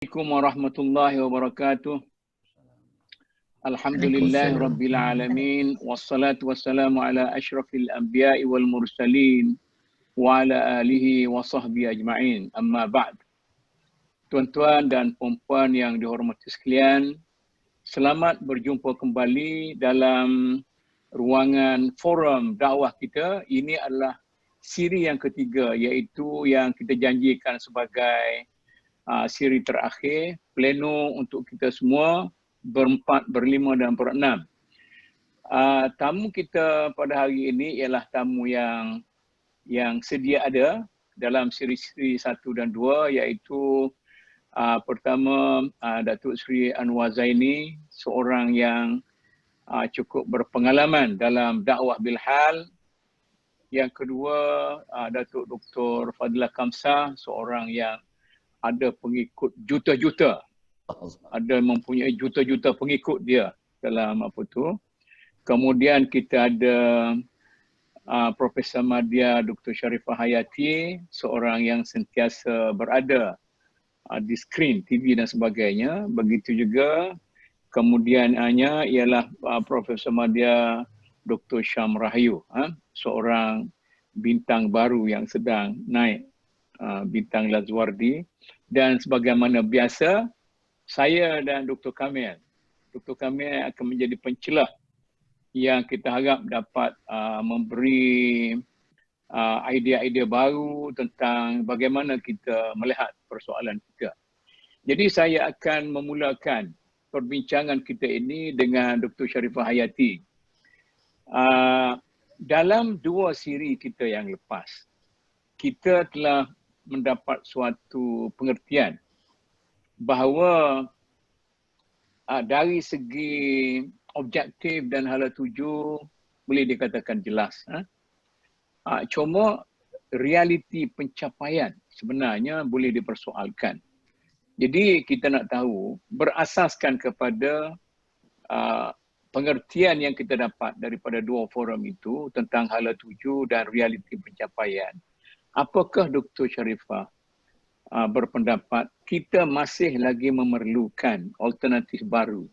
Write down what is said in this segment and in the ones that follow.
Assalamualaikum warahmatullahi wabarakatuh. Alhamdulillah rabbil alamin wassalatu wassalamu ala asyrafil anbiya'i wal mursalin wa ala alihi wa sahbihi ajma'in. Amma ba'd. Tuan-tuan dan puan-puan yang dihormati sekalian, selamat berjumpa kembali dalam ruangan forum dakwah kita. Ini adalah siri yang ketiga, iaitu yang kita janjikan sebagai siri terakhir, pleno untuk kita semua, berempat, berlima dan berenam. Tamu kita pada hari ini ialah tamu yang sedia ada dalam siri-siri 1 dan 2, iaitu pertama Datuk Seri Anwar Zaini, seorang yang cukup berpengalaman dalam dakwah bilhal. Yang kedua, Datuk Dr. Fadilah Kamsah, seorang yang ada pengikut juta-juta, ada mempunyai juta-juta pengikut dia dalam apa tu. Kemudian kita ada Profesor Madya Dr. Sharifah Hayati, seorang yang sentiasa berada di skrin TV dan sebagainya. Begitu juga kemudian ialah Profesor Madya Dr. Syam Rahayu, seorang bintang baru yang sedang naik, bintang Lazuardi. Dan sebagaimana biasa, saya dan Dr. Kamil akan menjadi pencelah yang kita harap dapat memberi idea-idea baru tentang bagaimana kita melihat persoalan kita. Jadi saya akan memulakan perbincangan kita ini dengan Dr. Sharifah Hayati. Dalam 2 siri kita yang lepas, kita telah mendapat suatu pengertian bahawa dari segi objektif dan hala tuju boleh dikatakan jelas. Cuma realiti pencapaian sebenarnya boleh dipersoalkan. Jadi kita nak tahu, berasaskan kepada pengertian yang kita dapat daripada 2 forum itu tentang hala tuju dan realiti pencapaian, apakah Dr. Sharifah berpendapat kita masih lagi memerlukan alternatif baru,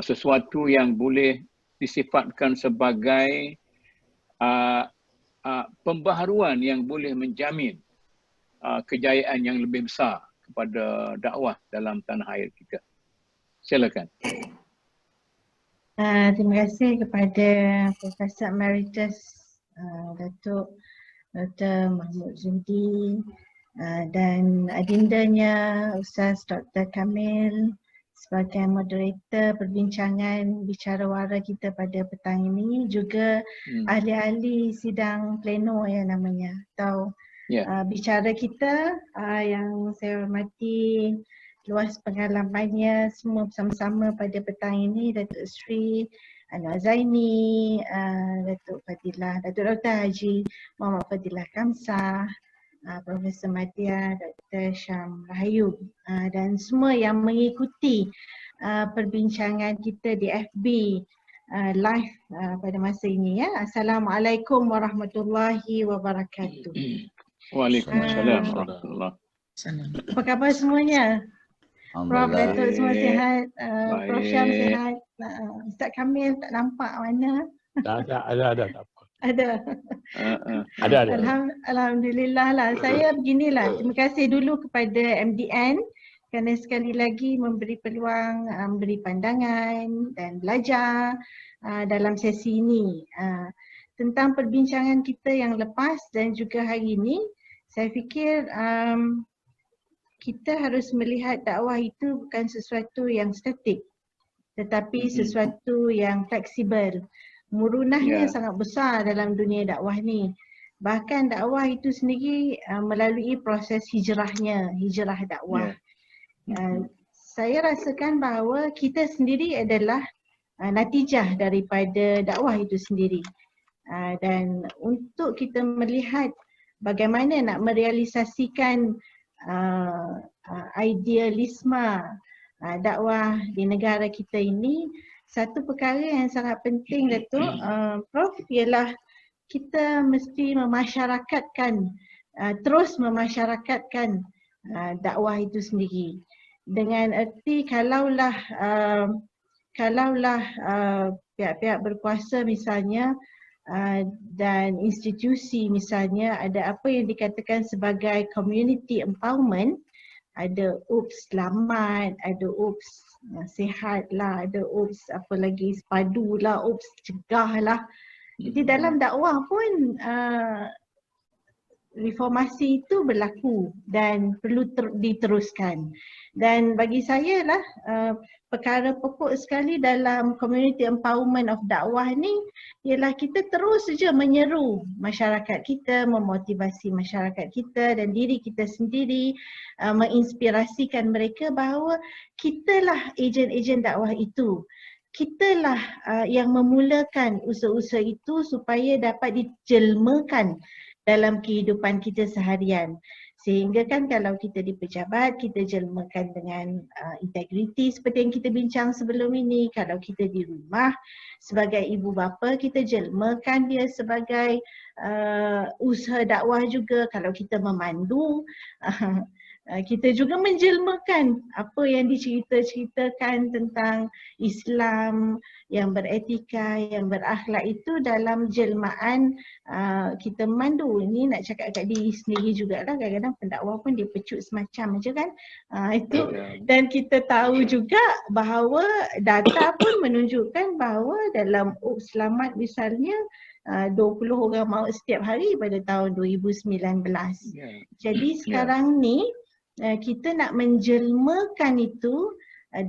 sesuatu yang boleh disifatkan sebagai pembaharuan yang boleh menjamin kejayaan yang lebih besar kepada dakwah dalam tanah air kita. Silakan. Terima kasih kepada Profesor Emeritus Datuk Dr. Mahmud Zuhdi dan adindanya Ustaz Dr. Kamil sebagai moderator perbincangan bicara wara kita pada petang ini, juga ahli-ahli sidang pleno namanya, atau bicara kita yang saya hormati luas pengalamannya semua bersama-sama pada petang ini, Datuk Seri Anwar Zaini, Datuk Fadilah, Datuk Dr. Haji Muhammad Fadilah Kamsah, Profesor Madya, Dr. Syam Rahayu, dan semua yang mengikuti perbincangan kita di FB live pada masa ini. Assalamualaikum warahmatullahi wabarakatuh. Waalaikumsalam warahmatullahi wabarakatuh. Apa khabar semuanya? Prof, Datuk semua sihat, Prof Syam sihat, Ustaz Kamil tak nampak mana? Ada. Ada. Ada. Alhamdulillah lah. Saya beginilah, terima kasih dulu kepada MDN kerana sekali lagi memberi peluang, memberi pandangan dan belajar dalam sesi ini. Tentang perbincangan kita yang lepas dan juga hari ini, saya fikir kita harus melihat dakwah itu bukan sesuatu yang statik, tetapi sesuatu yang fleksibel. Murunahnya sangat besar dalam dunia dakwah ni. Bahkan dakwah itu sendiri melalui proses hijrah dakwah. Saya rasakan bahawa kita sendiri adalah natijah daripada dakwah itu sendiri. Dan untuk kita melihat bagaimana nak merealisasikan idealisme dakwah di negara kita ini, satu perkara yang sangat penting, Datuk Prof, ialah kita mesti memasyarakatkan, terus memasyarakatkan dakwah itu sendiri. dengan erti kalaulah pihak-pihak berkuasa misalnya dan institusi misalnya ada apa yang dikatakan sebagai community empowerment, ada UPS selamat, ada UPS sihat lah, ada UPS apa lagi, sepadu lah, UPS cegah lah. Jadi dalam dakwah pun reformasi itu berlaku dan perlu diteruskan. Dan bagi saya lah perkara pokok sekali dalam community empowerment of dakwah ni ialah kita terus saja menyeru masyarakat kita, memotivasi masyarakat kita dan diri kita sendiri, menginspirasikan mereka bahawa kitalah ejen-ejen dakwah itu. Kitalah yang memulakan usaha-usaha itu supaya dapat dijelmakan dalam kehidupan kita seharian. Sehingga kan kalau kita di pejabat, kita jelmakan dengan integriti seperti yang kita bincang sebelum ini. Kalau kita di rumah sebagai ibu bapa, kita jelmakan dia sebagai usaha dakwah juga. Kalau kita memandu, kita juga menjelmakan apa yang diceritakan tentang Islam yang beretika, yang berakhlak itu dalam jelmaan kita memandu. Ini nak cakap kat diri sendiri jugalah, kadang-kadang pendakwah pun dia pecut semacam je kan. Itu. Dan kita tahu juga bahawa data pun menunjukkan bahawa dalam UPS Selamat misalnya 20 orang maut setiap hari pada tahun 2019. Jadi sekarang ni kita nak menjelmakan itu,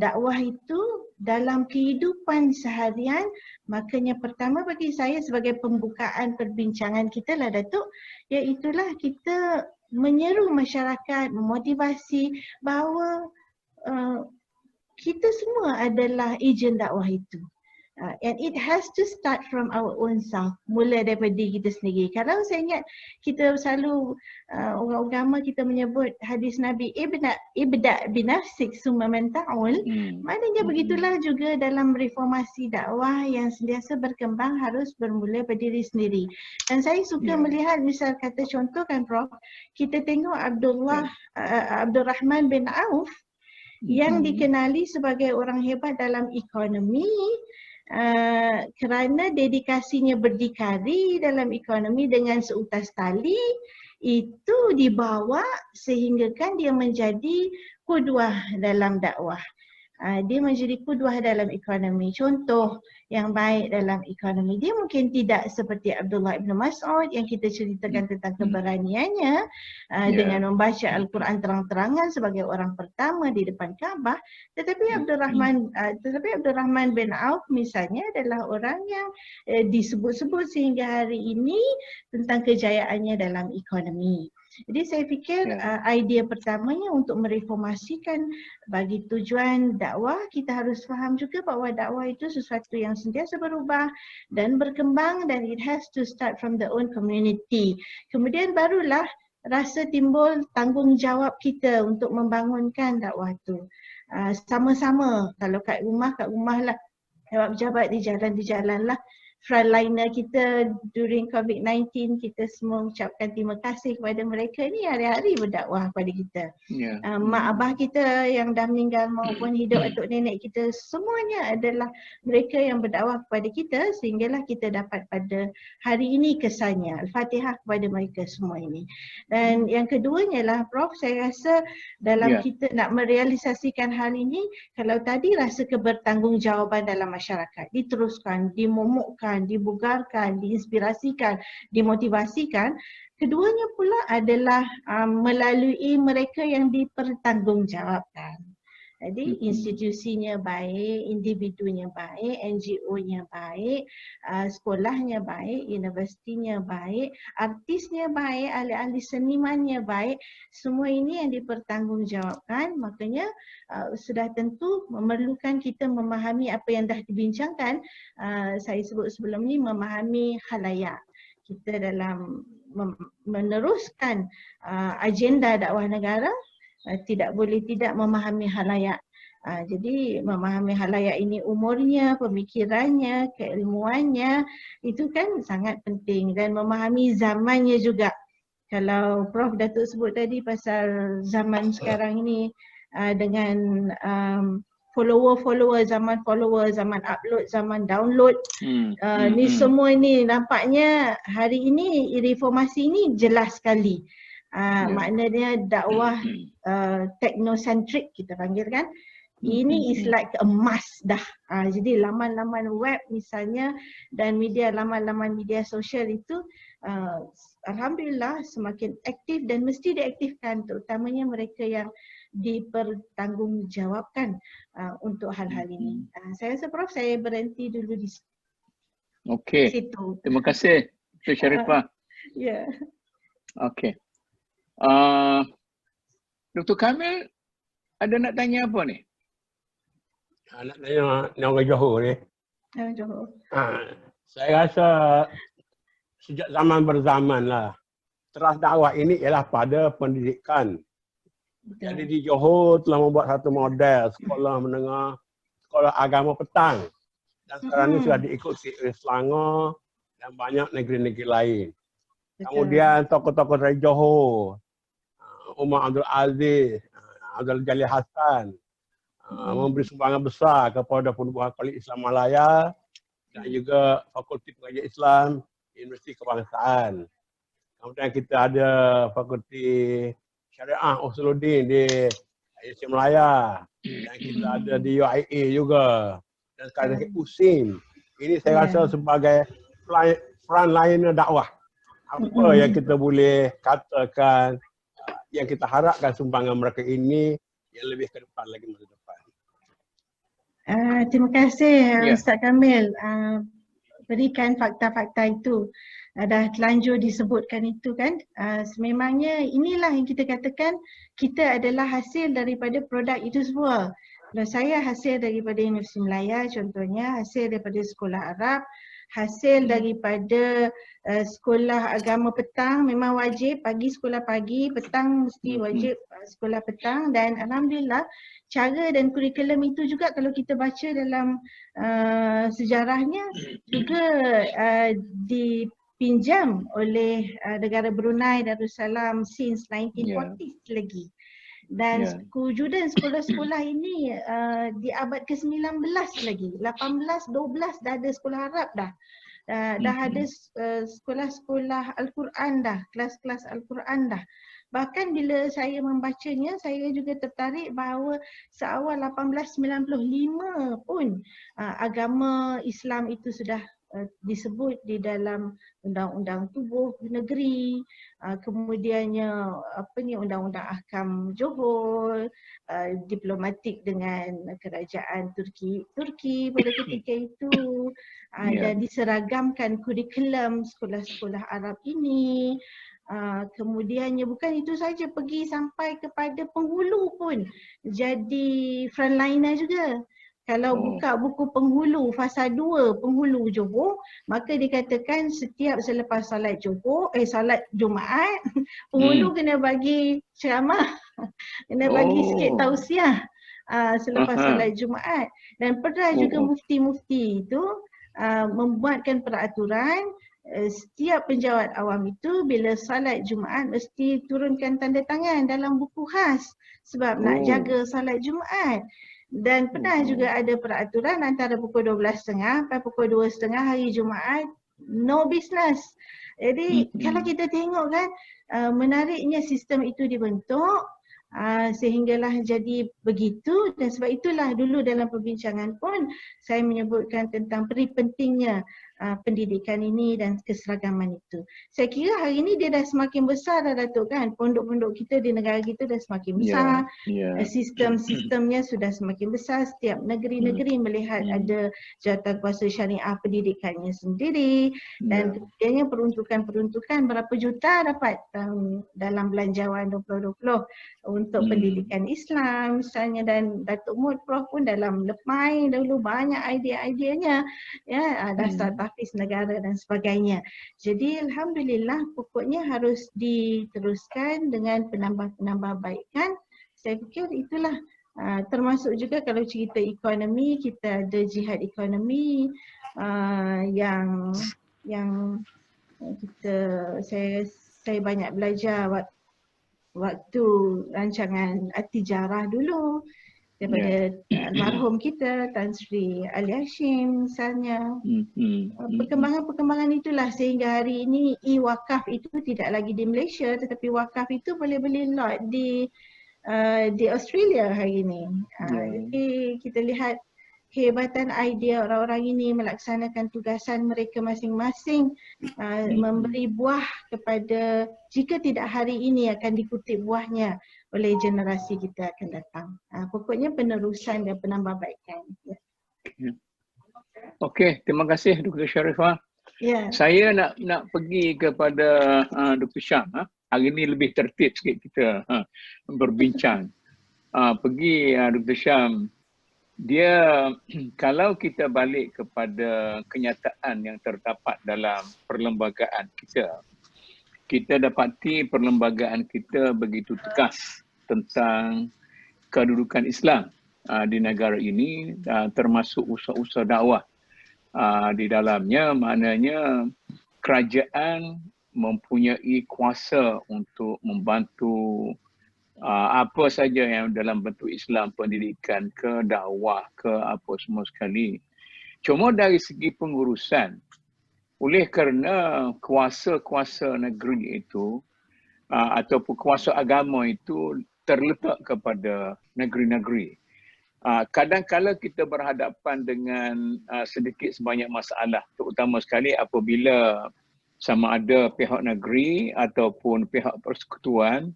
dakwah itu dalam kehidupan seharian. Makanya pertama bagi saya sebagai pembukaan perbincangan kita lah Datuk, iaitulah kita menyeru masyarakat, memotivasi bahawa kita semua adalah ejen dakwah itu. And it has to start from our own self, mula daripada diri kita sendiri. Kalau saya ingat kita selalu orang agama kita menyebut hadis Nabi ibda binafsik summa man ta'ul, maknanya begitulah juga dalam reformasi dakwah yang sentiasa berkembang harus bermula pada diri sendiri. Dan saya suka melihat misal kata contoh kan Prof, kita tengok Abdurrahman bin Auf yang dikenali sebagai orang hebat dalam ekonomi, kerana dedikasinya berdikari dalam ekonomi dengan seutas tali, itu dibawa sehinggakan dia menjadi qudwah dalam dakwah. Dia menjadi qudwah dalam ekonomi, contoh yang baik dalam ekonomi. Dia mungkin tidak seperti Abdullah ibn Mas'ud yang kita ceritakan tentang keberaniannya dengan membaca Al-Quran terang-terangan sebagai orang pertama di depan Kaabah. Tetapi Abdurrahman bin Auf misalnya adalah orang yang disebut-sebut sehingga hari ini tentang kejayaannya dalam ekonomi. Jadi saya fikir idea pertamanya untuk mereformasikan bagi tujuan dakwah, kita harus faham juga bahawa dakwah itu sesuatu yang sentiasa berubah dan berkembang, dan it has to start from the own community. Kemudian barulah rasa timbul tanggungjawab kita untuk membangunkan dakwah itu. Sama-sama, kalau kat rumah lah, pejabat di jalan lah. Frontliner kita during COVID-19, kita semua ucapkan terima kasih kepada mereka ni hari-hari berdakwah kepada kita. Mak abah kita yang dah meninggal maupun hidup atuk nenek kita, semuanya adalah mereka yang berdakwah kepada kita sehinggalah kita dapat pada hari ini kesannya. Al-Fatihah kepada mereka semua ini. Dan yang keduanya lah Prof, saya rasa dalam kita nak merealisasikan hal ini, kalau tadi rasa kebertanggungjawabban dalam masyarakat diteruskan, dimomokkan, dibugarkan, diinspirasikan, dimotivasikan. Keduanya pula adalah melalui mereka yang dipertanggungjawabkan. Jadi institusinya baik, individunya baik, NGO-nya baik, sekolahnya baik, universitinya baik, artisnya baik, ahli-ahli senimannya baik, semua ini yang dipertanggungjawabkan. Makanya sudah tentu memerlukan kita memahami apa yang dah dibincangkan, saya sebut sebelum ni, memahami khalayak. Kita dalam meneruskan agenda dakwah negara, tidak boleh tidak memahami khalayak. Jadi memahami khalayak ini umurnya, pemikirannya, keilmuannya, itu kan sangat penting. Dan memahami zamannya juga. Kalau Prof Datuk sebut tadi pasal zaman sekarang ini, dengan follower, zaman upload, zaman download. Ni semua ni nampaknya hari ini reformasi ni jelas sekali. Maknanya dakwah technocentric kita panggil kan. Ini is like a must dah. Jadi laman-laman web misalnya dan laman-laman media sosial itu alhamdulillah semakin aktif dan mesti diaktifkan, terutamanya mereka yang dipertanggungjawabkan untuk hal-hal ini. Saya rasa Prof, saya berhenti dulu di situ. Terima kasih Dr. Sharifah. Ya. Okey. Dr. Kamil ada nak tanya apa ni? Nak tanya orang Johor ni. Johor. Saya rasa sejak zaman berzaman lah, teras dakwah ini ialah pada pendidikan. Jadi di Johor telah membuat satu model sekolah menengah, sekolah agama petang. Dan sekarang ini sudah diikuti oleh Selangor dan banyak negeri-negeri lain. Kemudian tokoh-tokoh dari Johor, Umar Abdul Aziz, Abdul Jalil Hassan, memberi sumbangan besar kepada penubuhan Kuala Islam Malaya dan juga Fakulti Pengajian Islam Universiti Kebangsaan. Kemudian kita ada Fakulti Syariah Usuluddin di Malaysia Melaya dan kita ada di UIA juga dan sekarang di USIM. Ini saya rasa sebagai frontliner dakwah. Apa yang kita boleh katakan yang kita harapkan sumbangan mereka ini yang lebih ke depan lagi masa depan. Terima kasih Ustaz Kamil berikan fakta-fakta itu. Dah telanjur disebutkan itu kan. Sememangnya inilah yang kita katakan kita adalah hasil daripada produk itu semua. Kalau saya hasil daripada Universiti Melaya contohnya, hasil daripada sekolah Arab, hasil daripada sekolah agama petang, memang wajib pagi sekolah pagi, petang mesti wajib sekolah petang, dan alhamdulillah cara dan kurikulum itu juga kalau kita baca dalam sejarahnya juga dipinjam oleh negara Brunei Darussalam since 1940s lagi. Dan kewujudan sekolah-sekolah ini di abad ke-19 lagi, 18, 12 dah ada sekolah Arab dah. Dah ada sekolah-sekolah Al-Quran dah, kelas-kelas Al-Quran dah. Bahkan bila saya membacanya, saya juga tertarik bahawa seawal 1895 pun agama Islam itu sudah disebut di dalam undang-undang tubuh negeri, kemudiannya undang-undang ahkam Johor, diplomatik dengan kerajaan Turki pada ketika itu, dan diseragamkan kurikulum sekolah-sekolah Arab ini. Kemudiannya bukan itu saja, pergi sampai kepada penghulu pun jadi frontliner juga. Kalau buka buku penghulu, fasa 2 penghulu Johor, maka dikatakan setiap selepas salat Johor, salat Jumaat, penghulu kena bagi ceramah, kena bagi sikit tausiah selepas salat Jumaat. Dan pernah juga mufti-mufti itu membuatkan peraturan setiap penjawat awam itu bila salat Jumaat mesti turunkan tanda tangan dalam buku khas sebab nak jaga salat Jumaat. Dan pernah juga ada peraturan antara pukul 12.30 sampai pukul 2.30 hari Jumaat no business. Jadi kalau kita tengok kan menariknya sistem itu dibentuk sehinggalah jadi begitu, dan sebab itulah dulu dalam perbincangan pun saya menyebutkan tentang pentingnya pendidikan ini dan keseragaman itu. Saya kira hari ini dia dah semakin besar dah Datuk kan, pondok-pondok kita di negara kita dah semakin besar, sistem-sistemnya sudah semakin besar, setiap negeri-negeri melihat ada jawatankuasa syariah pendidikannya sendiri, dan kemudiannya peruntukan-peruntukan berapa juta dapat dalam belanjawan 2020 untuk pendidikan Islam misalnya, dan Datuk Mud Prof pun dalam Lepmai dahulu banyak idea-ideanya dasar tahfiz negara dan sebagainya. Jadi alhamdulillah pokoknya harus diteruskan dengan penambah-penambahbaikan. Saya fikir itulah termasuk juga kalau cerita ekonomi, kita ada jihad ekonomi yang kita saya banyak belajar waktu rancangan At-Tijarah dulu daripada almarhum kita Tan Sri Ali Hashim misalnya. Perkembangan-perkembangan itulah sehingga hari ini e-wakaf itu tidak lagi di Malaysia, tetapi wakaf itu boleh beli lot di Australia hari ini. Jadi kita lihat kehebatan idea orang-orang ini melaksanakan tugasan mereka masing-masing, memberi buah kepada, jika tidak hari ini akan dikutip buahnya oleh generasi kita akan datang. Pokoknya penerusan dan penambahbaikan. Okey, terima kasih Dr. Sharifah. Saya nak pergi kepada Dr. Syam. Hari ini lebih tertib sikit kita berbincang. Pergi Dr. Syam. Dia, kalau kita balik kepada kenyataan yang terdapat dalam perlembagaan kita, kita dapati perlembagaan kita begitu tegas tentang kedudukan Islam di negara ini, termasuk usaha-usaha dakwah di dalamnya. Maknanya kerajaan mempunyai kuasa untuk membantu apa saja yang dalam bentuk Islam, pendidikan ke dakwah ke apa semua sekali. Cuma dari segi pengurusan, oleh kerana kuasa-kuasa negeri itu ataupun kuasa agama itu terletak kepada negeri-negeri, kadang-kala kita berhadapan dengan sedikit sebanyak masalah, terutama sekali apabila sama ada pihak negeri ataupun pihak persekutuan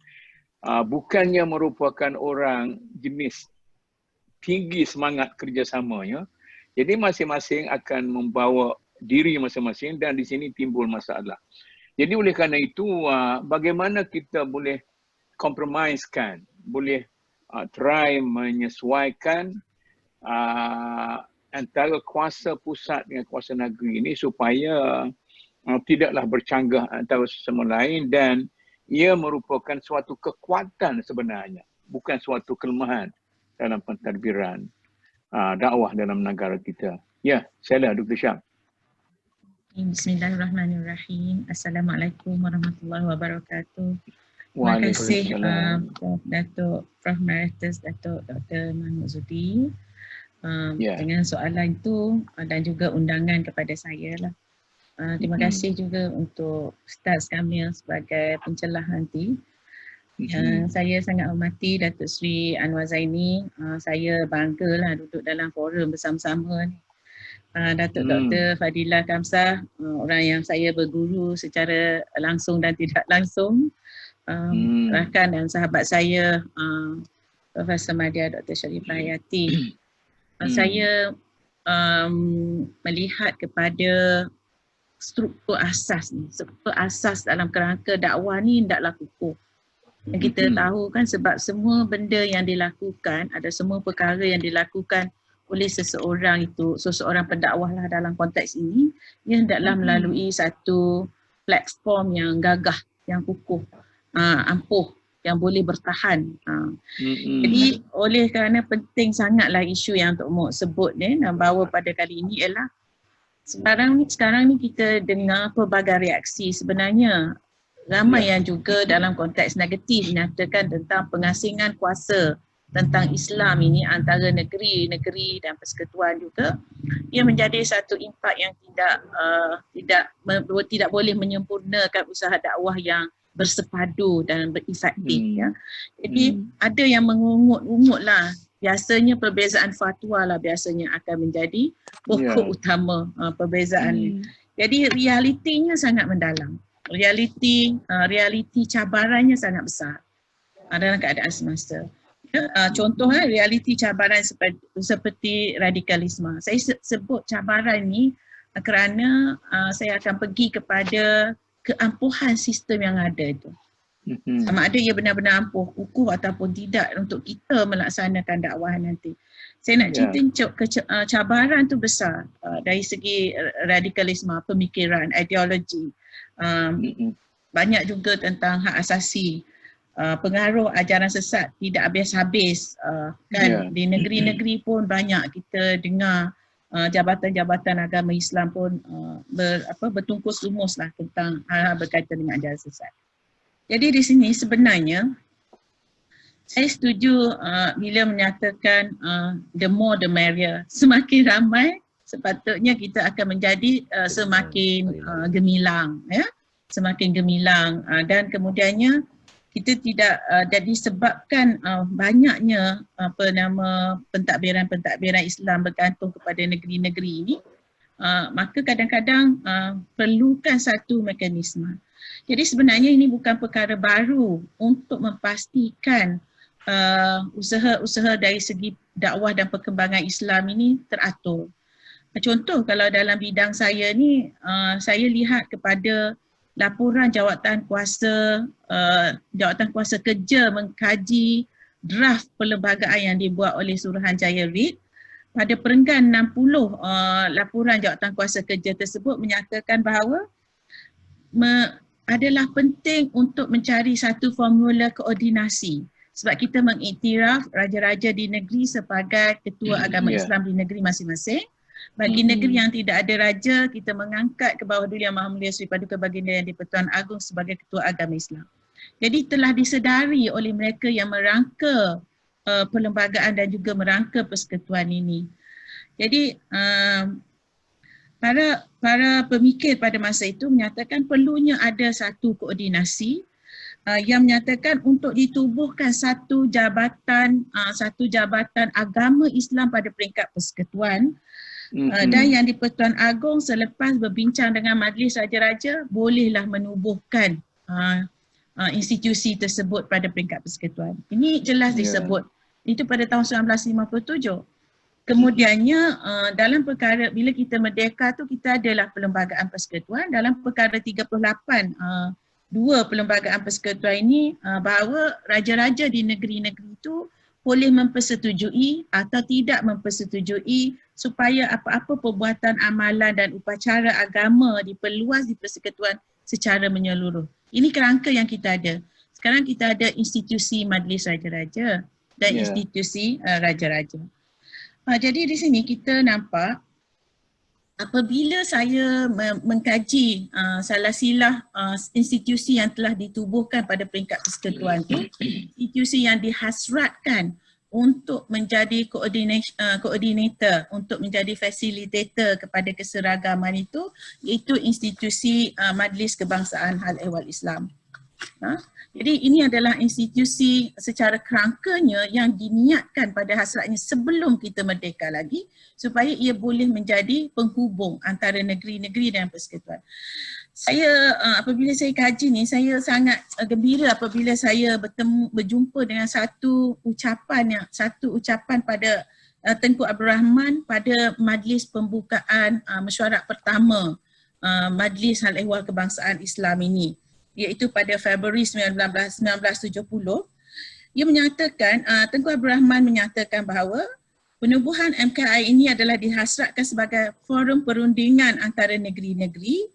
bukannya merupakan orang jenis tinggi semangat kerjasamanya. Jadi masing-masing akan membawa diri masing-masing dan di sini timbul masalah. Jadi oleh kerana itu, bagaimana kita boleh compromisekan, boleh try menyesuaikan antara kuasa pusat dengan kuasa negeri ini supaya tidaklah bercanggah antara sesama lain, dan ia merupakan suatu kekuatan sebenarnya, bukan suatu kelemahan dalam pentadbiran dakwah dalam negara kita. Ya, saya Dr. Syam. Bismillahirrahmanirrahim. Assalamualaikum warahmatullahi wabarakatuh. Terima kasih Datuk Prof. Emeritus Datuk Dr. Mahmud Zudi dengan soalan itu dan juga undangan kepada saya lah. Terima kasih juga untuk Ustaz Kamil sebagai pencelah nanti. Saya sangat hormati Datuk Sri Anwar Zaini. Saya banggalah duduk dalam forum bersama-sama ni. Datuk Dr. Fadilah Kamsah, orang yang saya berguru secara langsung dan tidak langsung. Rakan dan sahabat saya, Profesor Madya Dr. Sharifah Hayati. Saya melihat kepada struktur asas ni, struktur asas dalam kerangka dakwah ni hendaklah kukuh. Yang kita tahu kan, sebab semua benda yang dilakukan, ada semua perkara yang dilakukan oleh seseorang itu, seseorang pendakwah lah dalam konteks ini, ia hendaklah melalui satu platform yang gagah, yang kukuh, ampuh, yang boleh bertahan. Jadi oleh kerana penting sangatlah isu yang Tok Mok sebut ni dan bawa pada kali ini ialah sekarang ni kita dengar pelbagai reaksi. Sebenarnya ramai yang juga dalam konteks negatif menyatakan tentang pengasingan kuasa tentang Islam ini antara negeri-negeri dan persekutuan juga. Ia menjadi satu impak yang tidak boleh menyempurnakan usaha dakwah yang bersepadu dan berefektif. Ya. Jadi ada yang mengungut-ungut lah. Biasanya perbezaan fatwa lah biasanya akan menjadi pokok utama perbezaan. Jadi realitinya sangat mendalam. Realiti cabarannya sangat besar dalam keadaan semasa. Contohnya realiti cabaran seperti radikalisme. Saya sebut cabaran ni kerana saya akan pergi kepada keampuhan sistem yang ada itu. Sama ada ia benar-benar ampuh, kukuh ataupun tidak untuk kita melaksanakan dakwah nanti. Saya nak cerita cabaran tu besar dari segi radikalisme, pemikiran, ideologi. Banyak juga tentang hak asasi, pengaruh ajaran sesat tidak habis-habis. Di negeri-negeri pun banyak kita dengar jabatan-jabatan agama Islam pun bertungkus lumus lah tentang hal-hal berkaitan dengan ajaran sesat. Jadi di sini sebenarnya Saya setuju bila menyatakan the more the merrier. Semakin ramai sepatutnya kita akan menjadi semakin gemilang, ya, semakin gemilang, dan kemudiannya kita tidak jadi sebabkan banyaknya pentadbiran Islam bergantung kepada negeri-negeri ini, maka kadang-kadang perlukan satu mekanisme. Jadi sebenarnya ini bukan perkara baru untuk memastikan usaha-usaha dari segi dakwah dan perkembangan Islam ini teratur. Contoh kalau dalam bidang saya ni, saya lihat kepada laporan jawatan kuasa kerja mengkaji draft perlembagaan yang dibuat oleh Suruhanjaya RIT. Pada perenggan 60 laporan jawatan kuasa kerja tersebut menyatakan bahawa adalah penting untuk mencari satu formula koordinasi sebab kita mengiktiraf raja-raja di negeri sebagai ketua agama Islam di negeri masing-masing. Bagi negeri yang tidak ada raja, kita mengangkat ke bawah Duli Yang Maha Mulia Sri Paduka Baginda Yang di-Pertuan Agong sebagai ketua agama Islam. Jadi telah disedari oleh mereka yang merangka perlembagaan dan juga merangka persekutuan ini. Jadi para pemikir pada masa itu menyatakan perlunya ada satu koordinasi yang menyatakan untuk ditubuhkan satu jabatan agama Islam pada peringkat persekutuan. Dan yang di-Pertuan Agong selepas berbincang dengan Majlis Raja-Raja bolehlah menubuhkan institusi tersebut pada peringkat persekutuan. Ini jelas disebut. Itu pada tahun 1957. Kemudiannya dalam perkara bila kita merdeka tu kita adalah perlembagaan persekutuan. Dalam perkara 38 dua perlembagaan persekutuan ini bahawa raja-raja di negeri-negeri itu boleh mempersetujui atau tidak mempersetujui supaya apa-apa perbuatan amalan dan upacara agama diperluas di persekutuan secara menyeluruh. Ini kerangka yang kita ada. Sekarang kita ada institusi Majlis Raja-Raja dan institusi Raja-Raja. Jadi di sini kita nampak apabila saya mengkaji salah silah institusi yang telah ditubuhkan pada peringkat persekutuan itu, institusi yang dihasratkan untuk menjadi koordinator, untuk menjadi fasilitator kepada keseragaman itu, iaitu institusi Majlis Kebangsaan Hal Ehwal Islam. Jadi ini adalah institusi secara kerangkanya yang diniatkan pada hasratnya sebelum kita merdeka lagi supaya ia boleh menjadi penghubung antara negeri-negeri dan persekutuan. Saya apabila saya kaji ni, saya sangat gembira apabila saya berjumpa dengan satu ucapan pada Tengku Abdul Rahman pada majlis pembukaan mesyuarat pertama Majlis Hal Ehwal Kebangsaan Islam ini, iaitu pada Februari 1970. Ia menyatakan, Tengku Abdul Rahman menyatakan bahawa penubuhan MKI ini adalah dihasratkan sebagai forum perundingan antara negeri-negeri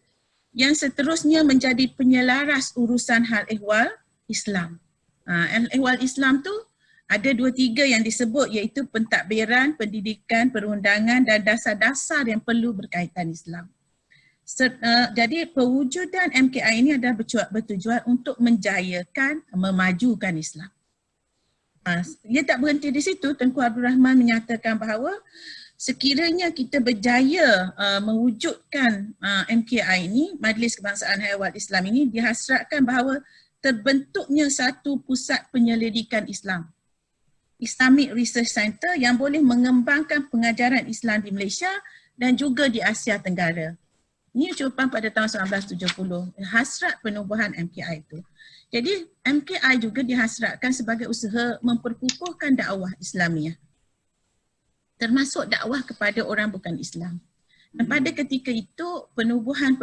yang seterusnya menjadi penyelaras urusan hal ehwal Islam. Hal ehwal Islam tu ada 2-3 yang disebut, iaitu pentadbiran, pendidikan, perundangan dan dasar-dasar yang perlu berkaitan Islam. Jadi pewujudan MKI ini adalah bertujuan untuk menjayakan, memajukan Islam. Ia tak berhenti di situ. Tengku Abdul Rahman menyatakan bahawa sekiranya kita berjaya mewujudkan MKI ini, Majlis Kebangsaan Hal Ehwal Islam ini, dihasratkan bahawa terbentuknya satu pusat penyelidikan Islam, Islamic Research Center, yang boleh mengembangkan pengajaran Islam di Malaysia dan juga di Asia Tenggara. Ini ucapan pada tahun 1970, hasrat penubuhan MKI itu. Jadi MKI juga dihasratkan sebagai usaha memperkukuhkan dakwah Islamiah, termasuk dakwah kepada orang bukan Islam. Dan pada ketika itu penubuhan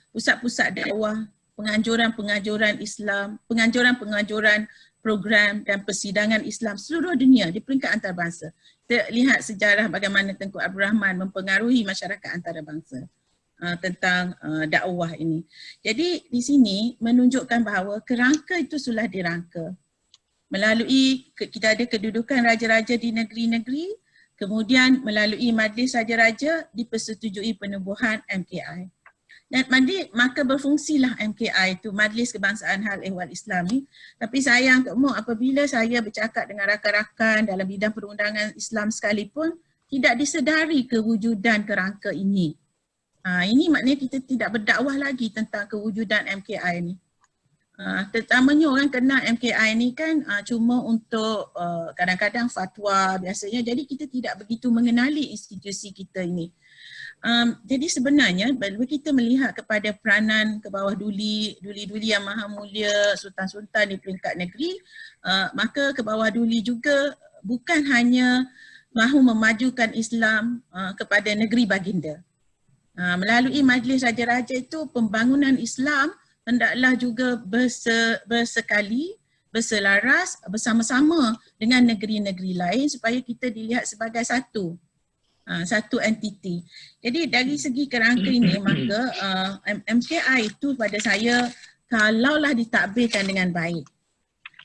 pusat-pusat dakwah, penganjuran-penganjuran Islam, penganjuran-penganjuran program dan persidangan Islam seluruh dunia di peringkat antarabangsa. Kita lihat sejarah bagaimana Tengku Abdul Rahman mempengaruhi masyarakat antarabangsa tentang dakwah ini. Jadi di sini menunjukkan bahawa kerangka itu sudah dirangka. Melalui kita ada kedudukan raja-raja di negeri-negeri, kemudian melalui Majlis Raja-Raja dipersetujui penubuhan MKI. Dan maka berfungsilah MKI itu, Majlis Kebangsaan Hal Ehwal Islam ni. Tapi sayang Tok Mok, apabila saya bercakap dengan rakan-rakan dalam bidang perundangan Islam sekalipun, tidak disedari kewujudan kerangka ini. Ini maknanya kita tidak berdakwah lagi tentang kewujudan MKI ni. Terutamanya orang kenal MKI ni kan cuma untuk kadang-kadang fatwa biasanya, jadi kita tidak begitu mengenali institusi kita ini. Jadi sebenarnya bila kita melihat kepada peranan ke bawah duli yang maha mulia, sultan-sultan di peringkat negeri, maka ke bawah duli juga bukan hanya mahu memajukan Islam kepada negeri baginda. Melalui Majlis Raja-Raja itu, pembangunan Islam hendaklah juga bersekali, berselaras bersama-sama dengan negeri-negeri lain supaya kita dilihat sebagai satu entiti. Jadi dari segi kerangka ini, maka MKI itu pada saya kalaulah ditadbirkan dengan baik,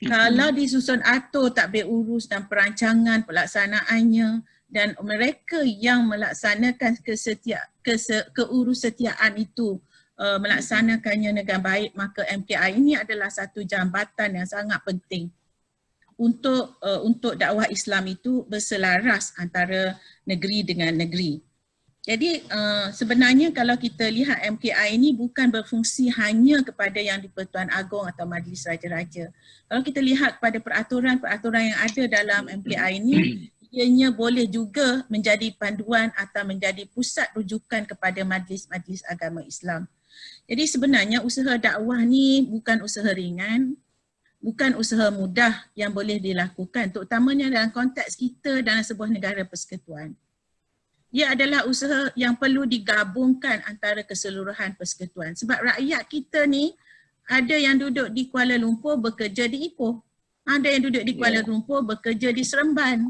kalau disusun atur tadbir urus dan perancangan pelaksanaannya, dan mereka yang melaksanakan keurusetiaan itu melaksanakannya dengan baik, maka MKI ini adalah satu jambatan yang sangat penting untuk dakwah Islam itu berselaras antara negeri dengan negeri. Jadi sebenarnya kalau kita lihat MKI ini bukan berfungsi hanya kepada yang di-Pertuan Agong atau Majlis Raja-Raja. Kalau kita lihat pada peraturan-peraturan yang ada dalam MKI ini, ianya boleh juga menjadi panduan atau menjadi pusat rujukan kepada majlis-majlis agama Islam. Jadi sebenarnya usaha dakwah ni bukan usaha ringan, bukan usaha mudah yang boleh dilakukan, terutamanya dalam konteks kita dalam sebuah negara persekutuan. Ia adalah usaha yang perlu digabungkan antara keseluruhan persekutuan. Sebab rakyat kita ni ada yang duduk di Kuala Lumpur bekerja di Ipoh. Ada yang duduk di Kuala Lumpur bekerja di Seremban.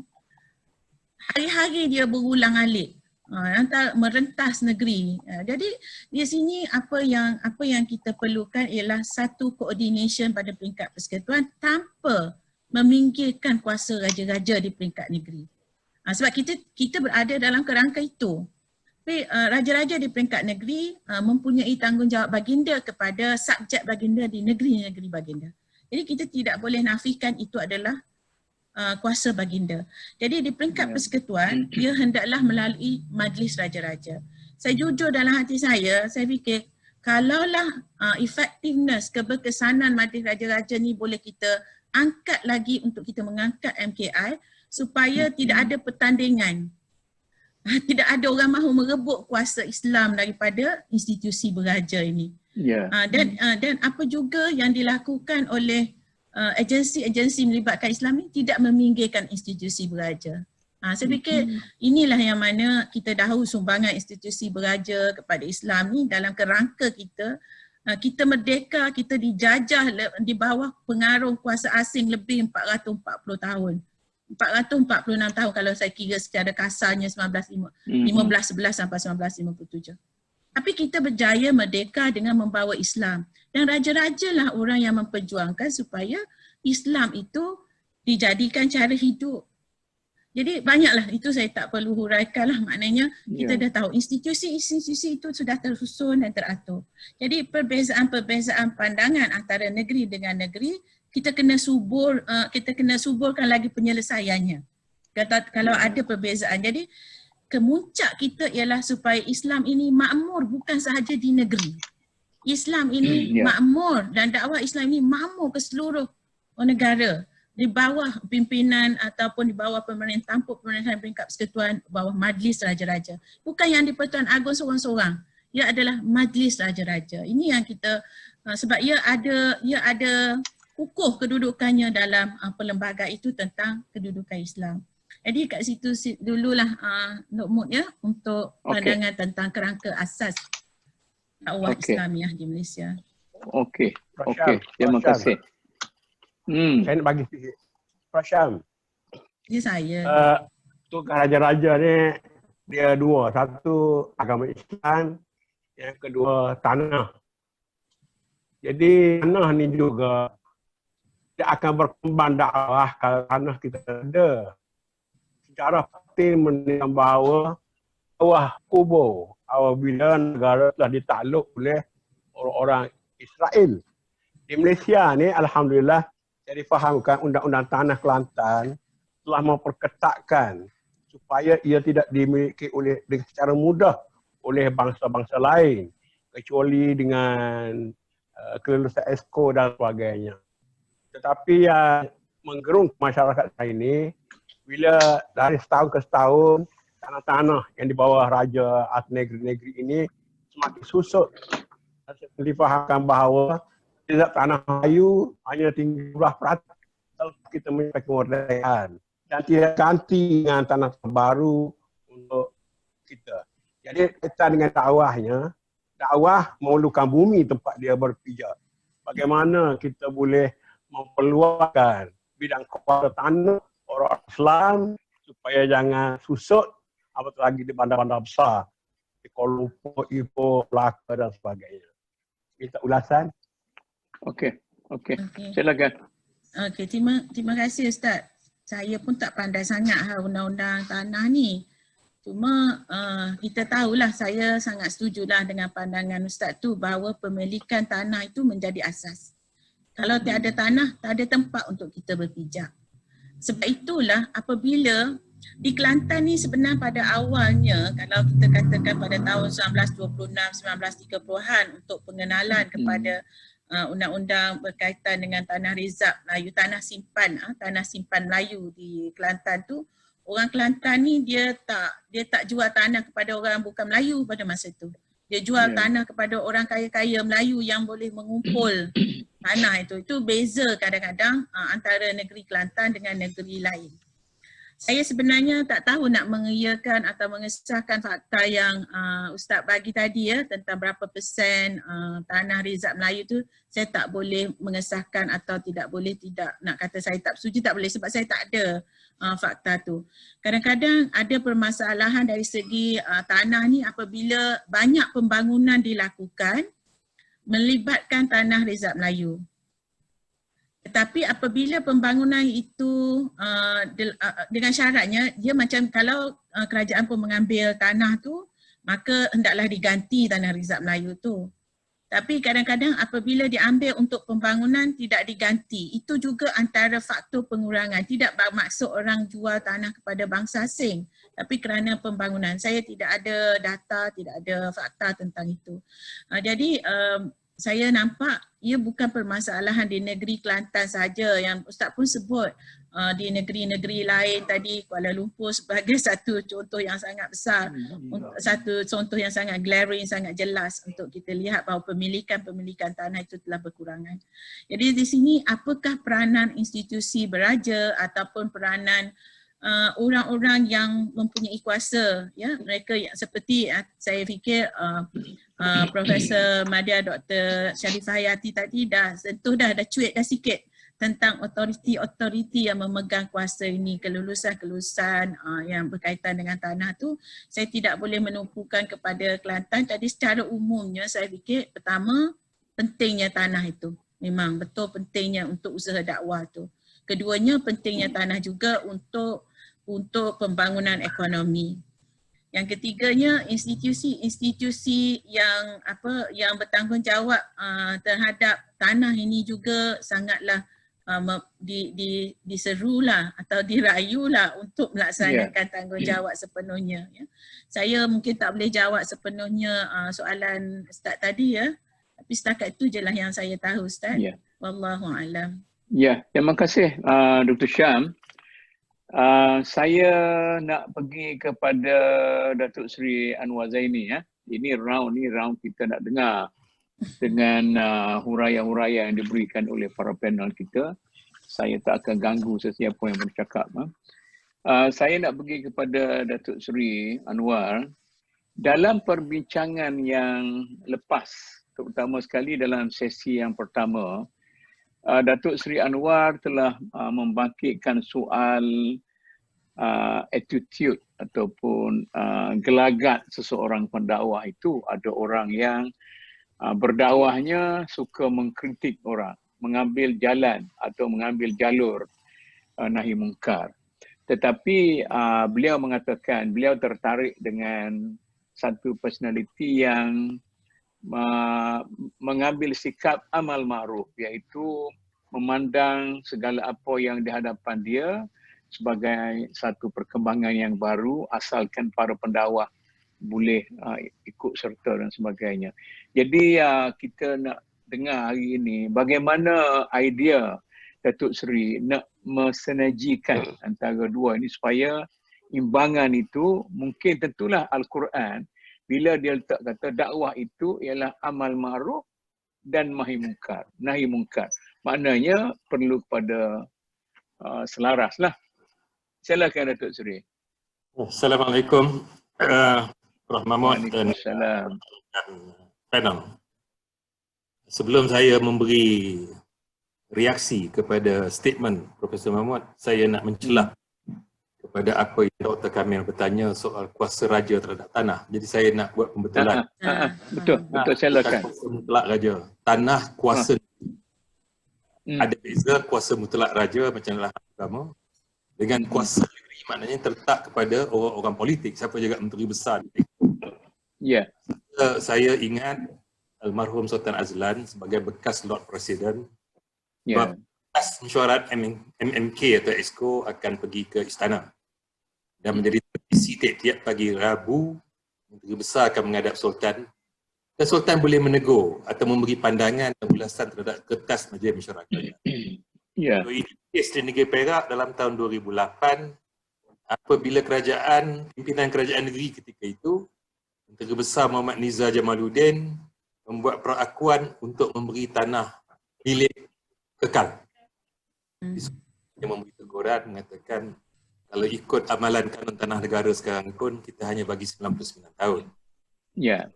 Hari-hari dia berulang-alik. Merentas negeri. Jadi di sini apa yang kita perlukan ialah satu coordination pada peringkat persekutuan tanpa meminggirkan kuasa raja-raja di peringkat negeri. Sebab kita berada dalam kerangka itu. Tapi raja-raja di peringkat negeri mempunyai tanggungjawab baginda kepada subjek baginda di negeri-negeri baginda. Jadi kita tidak boleh nafikan itu adalah kuasa baginda. Jadi di peringkat persekutuan, dia hendaklah melalui Majlis Raja-Raja. Saya jujur dalam hati saya fikir kalaulah effectiveness, keberkesanan Majlis Raja-Raja ni boleh kita angkat lagi untuk kita mengangkat MKI supaya tidak ada pertandingan. Tidak ada orang mahu merebut kuasa Islam daripada institusi beraja ini. Dan apa juga yang dilakukan oleh agensi-agensi melibatkan Islam ini tidak meminggirkan institusi beraja. Saya fikir inilah yang mana kita dahulu sumbangan institusi beraja kepada Islam ni dalam kerangka kita. Kita merdeka, kita dijajah di bawah pengaruh kuasa asing lebih 440 tahun. 446 tahun kalau saya kira secara kasarnya 1511 sampai 1957. Tapi kita berjaya merdeka dengan membawa Islam. Dan raja-raja lah orang yang memperjuangkan supaya Islam itu dijadikan cara hidup. Jadi banyaklah, itu saya tak perlu huraikan lah, maknanya kita dah tahu institusi-institusi itu sudah tersusun dan teratur. Jadi perbezaan-perbezaan pandangan antara negeri dengan negeri, kita kena suburkan lagi penyelesaiannya. Kalau ada perbezaan. Jadi kemuncak kita ialah supaya Islam ini makmur bukan sahaja di negeri. Islam ini makmur dan dakwah Islam ini makmur ke seluruh negara di bawah pimpinan ataupun di bawah pemerintahan peringkat persekutuan, bawah Majlis Raja-Raja. Bukan yang di Pertuan Agong seorang-seorang. Ia adalah Majlis Raja-Raja. Ini yang kita sebab ia ada kukuh kedudukannya dalam perlembagaan itu tentang kedudukan Islam. Jadi kat situ dululah Nok Mut ya untuk pandangan tentang kerangka asas dakwah Islamiah di Malaysia. Okey. Terima kasih. Saya nak bagi sikit. Prasham. Ya saya. Tugas raja-raja ni dia dua. Satu agama Islam, yang kedua tanah. Jadi tanah ni juga dia akan berkembang dakwah kalau tanah kita ada. Secara pasti menunjukkan bahawa bawah kubur apabila negara telah ditakluk oleh orang-orang Israel. Di Malaysia ni alhamdulillah saya difahamkan undang-undang tanah Kelantan telah memperketatkan supaya ia tidak dimiliki oleh secara mudah oleh bangsa-bangsa lain kecuali dengan kelulusan ESCO dan sebagainya. Tetapi yang menggerung masyarakat saya ini bila dari setahun ke setahun tanah-tanah yang di bawah raja atau negeri-negeri ini semakin susut. Difahamkan bahawa tidak tanah Melayu hanya tinggi 10% kalau kita mencapai kemerdekaan dan tidak ganti dengan tanah baru untuk kita. Jadi kita dengan dakwah memerlukan bumi tempat dia berpijak. Bagaimana kita boleh mempeluangkan bidang kuasa tanah orang Islam supaya jangan susut apatah lagi di bandar-bandar besar di Kuala Lumpur, Ipoh, Melaka dan sebagainya. Minta ulasan. Okey. Silakan. Okey, terima kasih Ustaz. Saya pun tak pandai sangat undang-undang tanah ni. Cuma kita tahulah, saya sangat setujulah dengan pandangan Ustaz tu bahawa pemilikan tanah itu menjadi asas. Kalau tiada tanah, tak ada tempat untuk kita berpijak. Sebab itulah apabila di Kelantan ni sebenarnya pada awalnya, kalau kita katakan pada tahun 1926, 1930-an untuk pengenalan kepada undang-undang berkaitan dengan tanah rezab Melayu, tanah simpan Melayu di Kelantan tu, orang Kelantan ni dia tak jual tanah kepada orang bukan Melayu pada masa itu. Dia jual tanah kepada orang kaya-kaya Melayu yang boleh mengumpul tanah itu. Itu beza kadang-kadang antara negeri Kelantan dengan negeri lain. Saya sebenarnya tak tahu nak mengiyakan atau mengesahkan fakta yang Ustaz bagi tadi tentang berapa persen tanah rezab Melayu tu. Saya tak boleh mengesahkan atau tidak nak kata saya tak setuju, tak boleh sebab saya tak ada fakta tu. Kadang-kadang ada permasalahan dari segi tanah ni apabila banyak pembangunan dilakukan melibatkan tanah rezab Melayu. Tetapi apabila pembangunan itu dengan syaratnya, dia macam kalau kerajaan pun mengambil tanah tu, maka hendaklah diganti tanah rezab Melayu tu. Tapi kadang-kadang apabila diambil untuk pembangunan tidak diganti, itu juga antara faktor pengurangan. Tidak bermaksud orang jual tanah kepada bangsa asing, tapi kerana pembangunan. Saya tidak ada data, tidak ada fakta tentang itu. Jadi saya nampak ia bukan permasalahan di negeri Kelantan saja yang Ustaz pun sebut di negeri-negeri lain tadi, Kuala Lumpur sebagai satu contoh yang sangat besar, satu contoh yang sangat glaring, sangat jelas untuk kita lihat bahawa pemilikan tanah itu telah berkurangan. Jadi di sini apakah peranan institusi beraja ataupun peranan orang-orang yang mempunyai kuasa, ya, mereka yang seperti saya fikir Profesor Madya Dr. Sharifah Hayati tadi dah sentuh dah cuit dah sikit tentang otoriti yang memegang kuasa ini, kelulusan yang berkaitan dengan tanah tu. Saya tidak boleh menumpukan kepada Kelantan. Jadi secara umumnya saya fikir pertama pentingnya tanah itu. Memang betul pentingnya untuk usaha dakwah tu. Keduanya pentingnya tanah juga untuk pembangunan ekonomi. Yang ketiganya institusi yang bertanggungjawab terhadap tanah ini juga sangatlah diserulah atau dirayulah untuk melaksanakan tanggungjawab sepenuhnya. Ya. Saya mungkin tak boleh jawab sepenuhnya soalan Ustaz tadi, ya. Tapi setakat itu je lah yang saya tahu, Ustaz. Wallahu a'lam. Ya, terima kasih Dr. Syam. Saya nak pergi kepada Datuk Seri Anwar Zaini. Ini round kita nak dengar dengan huraian-huraian yang diberikan oleh para panel kita. Saya tak akan ganggu sesiapa yang bercakap. Saya nak pergi kepada Datuk Seri Anwar. Dalam perbincangan yang lepas, terutama sekali dalam sesi yang pertama, Datuk Seri Anwar telah membangkitkan soal attitude ataupun gelagat seseorang pendakwah itu. Ada orang yang berdakwahnya suka mengkritik orang, mengambil jalan atau mengambil jalur nahi mungkar. Tetapi beliau mengatakan beliau tertarik dengan satu personality yang mengambil sikap amal ma'ruf, iaitu memandang segala apa yang di hadapan dia sebagai satu perkembangan yang baru asalkan para pendakwah boleh ikut serta dan sebagainya. Jadi kita nak dengar hari ini bagaimana idea Datuk Seri nak mensinergikan antara dua ini supaya imbangan itu, mungkin tentulah Al-Quran bila dia letak kata dakwah itu ialah amal ma'ruf dan nahi mungkar. Maknanya perlu pada selaras lah. Silakan Datuk Seri. Assalamualaikum Prof. Mahmud dan panel. Sebelum saya memberi reaksi kepada statement Profesor Mahmud, saya nak mencelah kepada apa yang Dr. Kamil bertanya soal kuasa raja terhadap tanah. Jadi saya nak buat pembetulan. Betul, silakan. Kuasa mutlak raja. Tanah kuasa. Ada beza kuasa mutlak raja macam dalam agama dengan kuasa negeri, maknanya terletak kepada orang-orang politik, siapa juga menteri besar. Ya. Saya ingat almarhum Sultan Azlan sebagai bekas Lord Presiden, bekas mesyuarat MMK atau EXCO akan pergi ke istana dan menjadi tradisi tiap-tiap pagi Rabu menteri besar akan menghadap Sultan dan Sultan boleh menegur atau memberi pandangan dan ulasan terhadap kertas majlis mesyuarat. Ya. So, ini kes di negeri Perak dalam tahun 2008 apabila pimpinan kerajaan negeri ketika itu Menteri Besar Muhammad Nizar Jamaluddin membuat perakuan untuk memberi tanah milik kekal. Dia memberi teguran mengatakan kalau ikut amalan kanun tanah negara sekarang pun kita hanya bagi 99 tahun. Ya.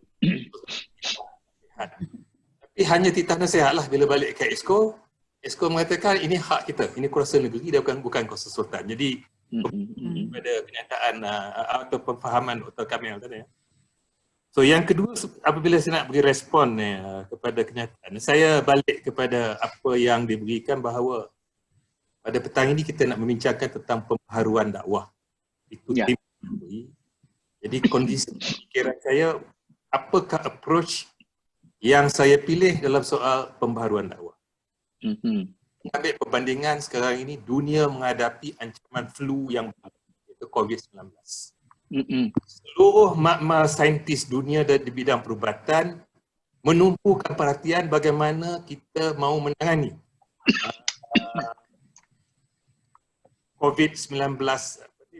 Tapi hanya titah nasihat lah bila balik ke EXCO. EXCO mengatakan ini hak kita, ini kuasa negeri, dia bukan kuasa sultan. Jadi pada kenyataan atau pemahaman Dr. Kamil tadi. So yang kedua, apabila saya nak beri respon kepada kenyataan, saya balik kepada apa yang diberikan bahawa pada petang ini kita nak membincangkan tentang pembaharuan dakwah. Itu jadi kondisi fikiran saya, apakah approach yang saya pilih dalam soal pembaharuan dakwah. Ambil perbandingan sekarang ini, dunia menghadapi ancaman flu yang baru, iaitu COVID-19. Seluruh makmal saintis dunia di bidang perubatan menumpukan perhatian bagaimana kita mahu menangani COVID-19,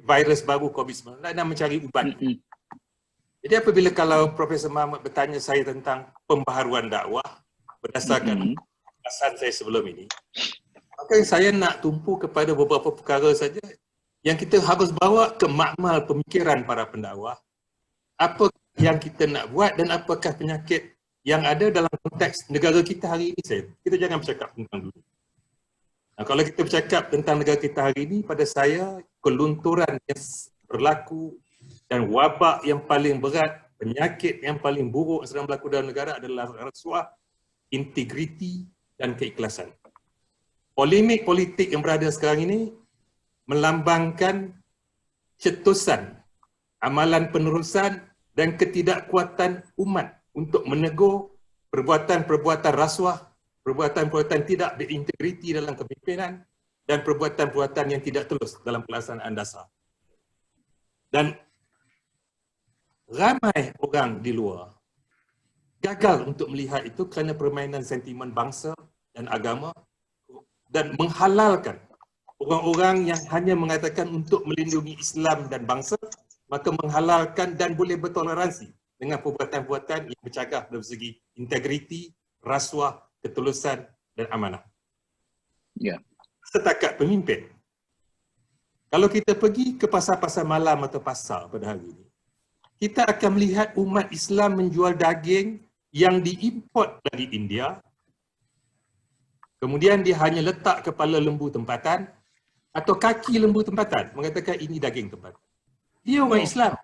virus baru COVID-19 dan mencari ubat. Jadi apabila kalau Profesor Mahmud bertanya saya tentang pembaharuan dakwah berdasarkan kesan saya sebelum ini, maka saya nak tumpu kepada beberapa perkara saja yang kita harus bawa ke makmal pemikiran para pendakwah. Apa yang kita nak buat dan apakah penyakit yang ada dalam konteks negara kita hari ini. Kita jangan bercakap tentang dulu. Nah, kalau kita bercakap tentang negara kita hari ini, pada saya kelunturan yang berlaku dan wabak yang paling berat, penyakit yang paling buruk yang sedang berlaku dalam negara adalah rasuah, integriti dan keikhlasan. Polemik politik yang berada sekarang ini melambangkan cetusan, amalan penerusan dan ketidakkuatan umat untuk menegur perbuatan-perbuatan rasuah, perbuatan-perbuatan tidak berintegriti dalam kepimpinan dan perbuatan-perbuatan yang tidak telus dalam pelaksanaan dasar. Dan ramai orang di luar gagal untuk melihat itu kerana permainan sentimen bangsa dan agama dan menghalalkan orang-orang yang hanya mengatakan untuk melindungi Islam dan bangsa, maka menghalalkan dan boleh bertoleransi dengan perbuatan-perbuatan yang bercagah dari segi integriti, rasuah, ketulusan dan amanah. Ya. Setakat pemimpin. Kalau kita pergi ke pasar-pasar malam atau pasar pada hari ini, kita akan melihat umat Islam menjual daging yang diimport dari India. Kemudian dia hanya letak kepala lembu tempatan atau kaki lembu tempatan, mengatakan ini daging tempatan. Dia orang Islam.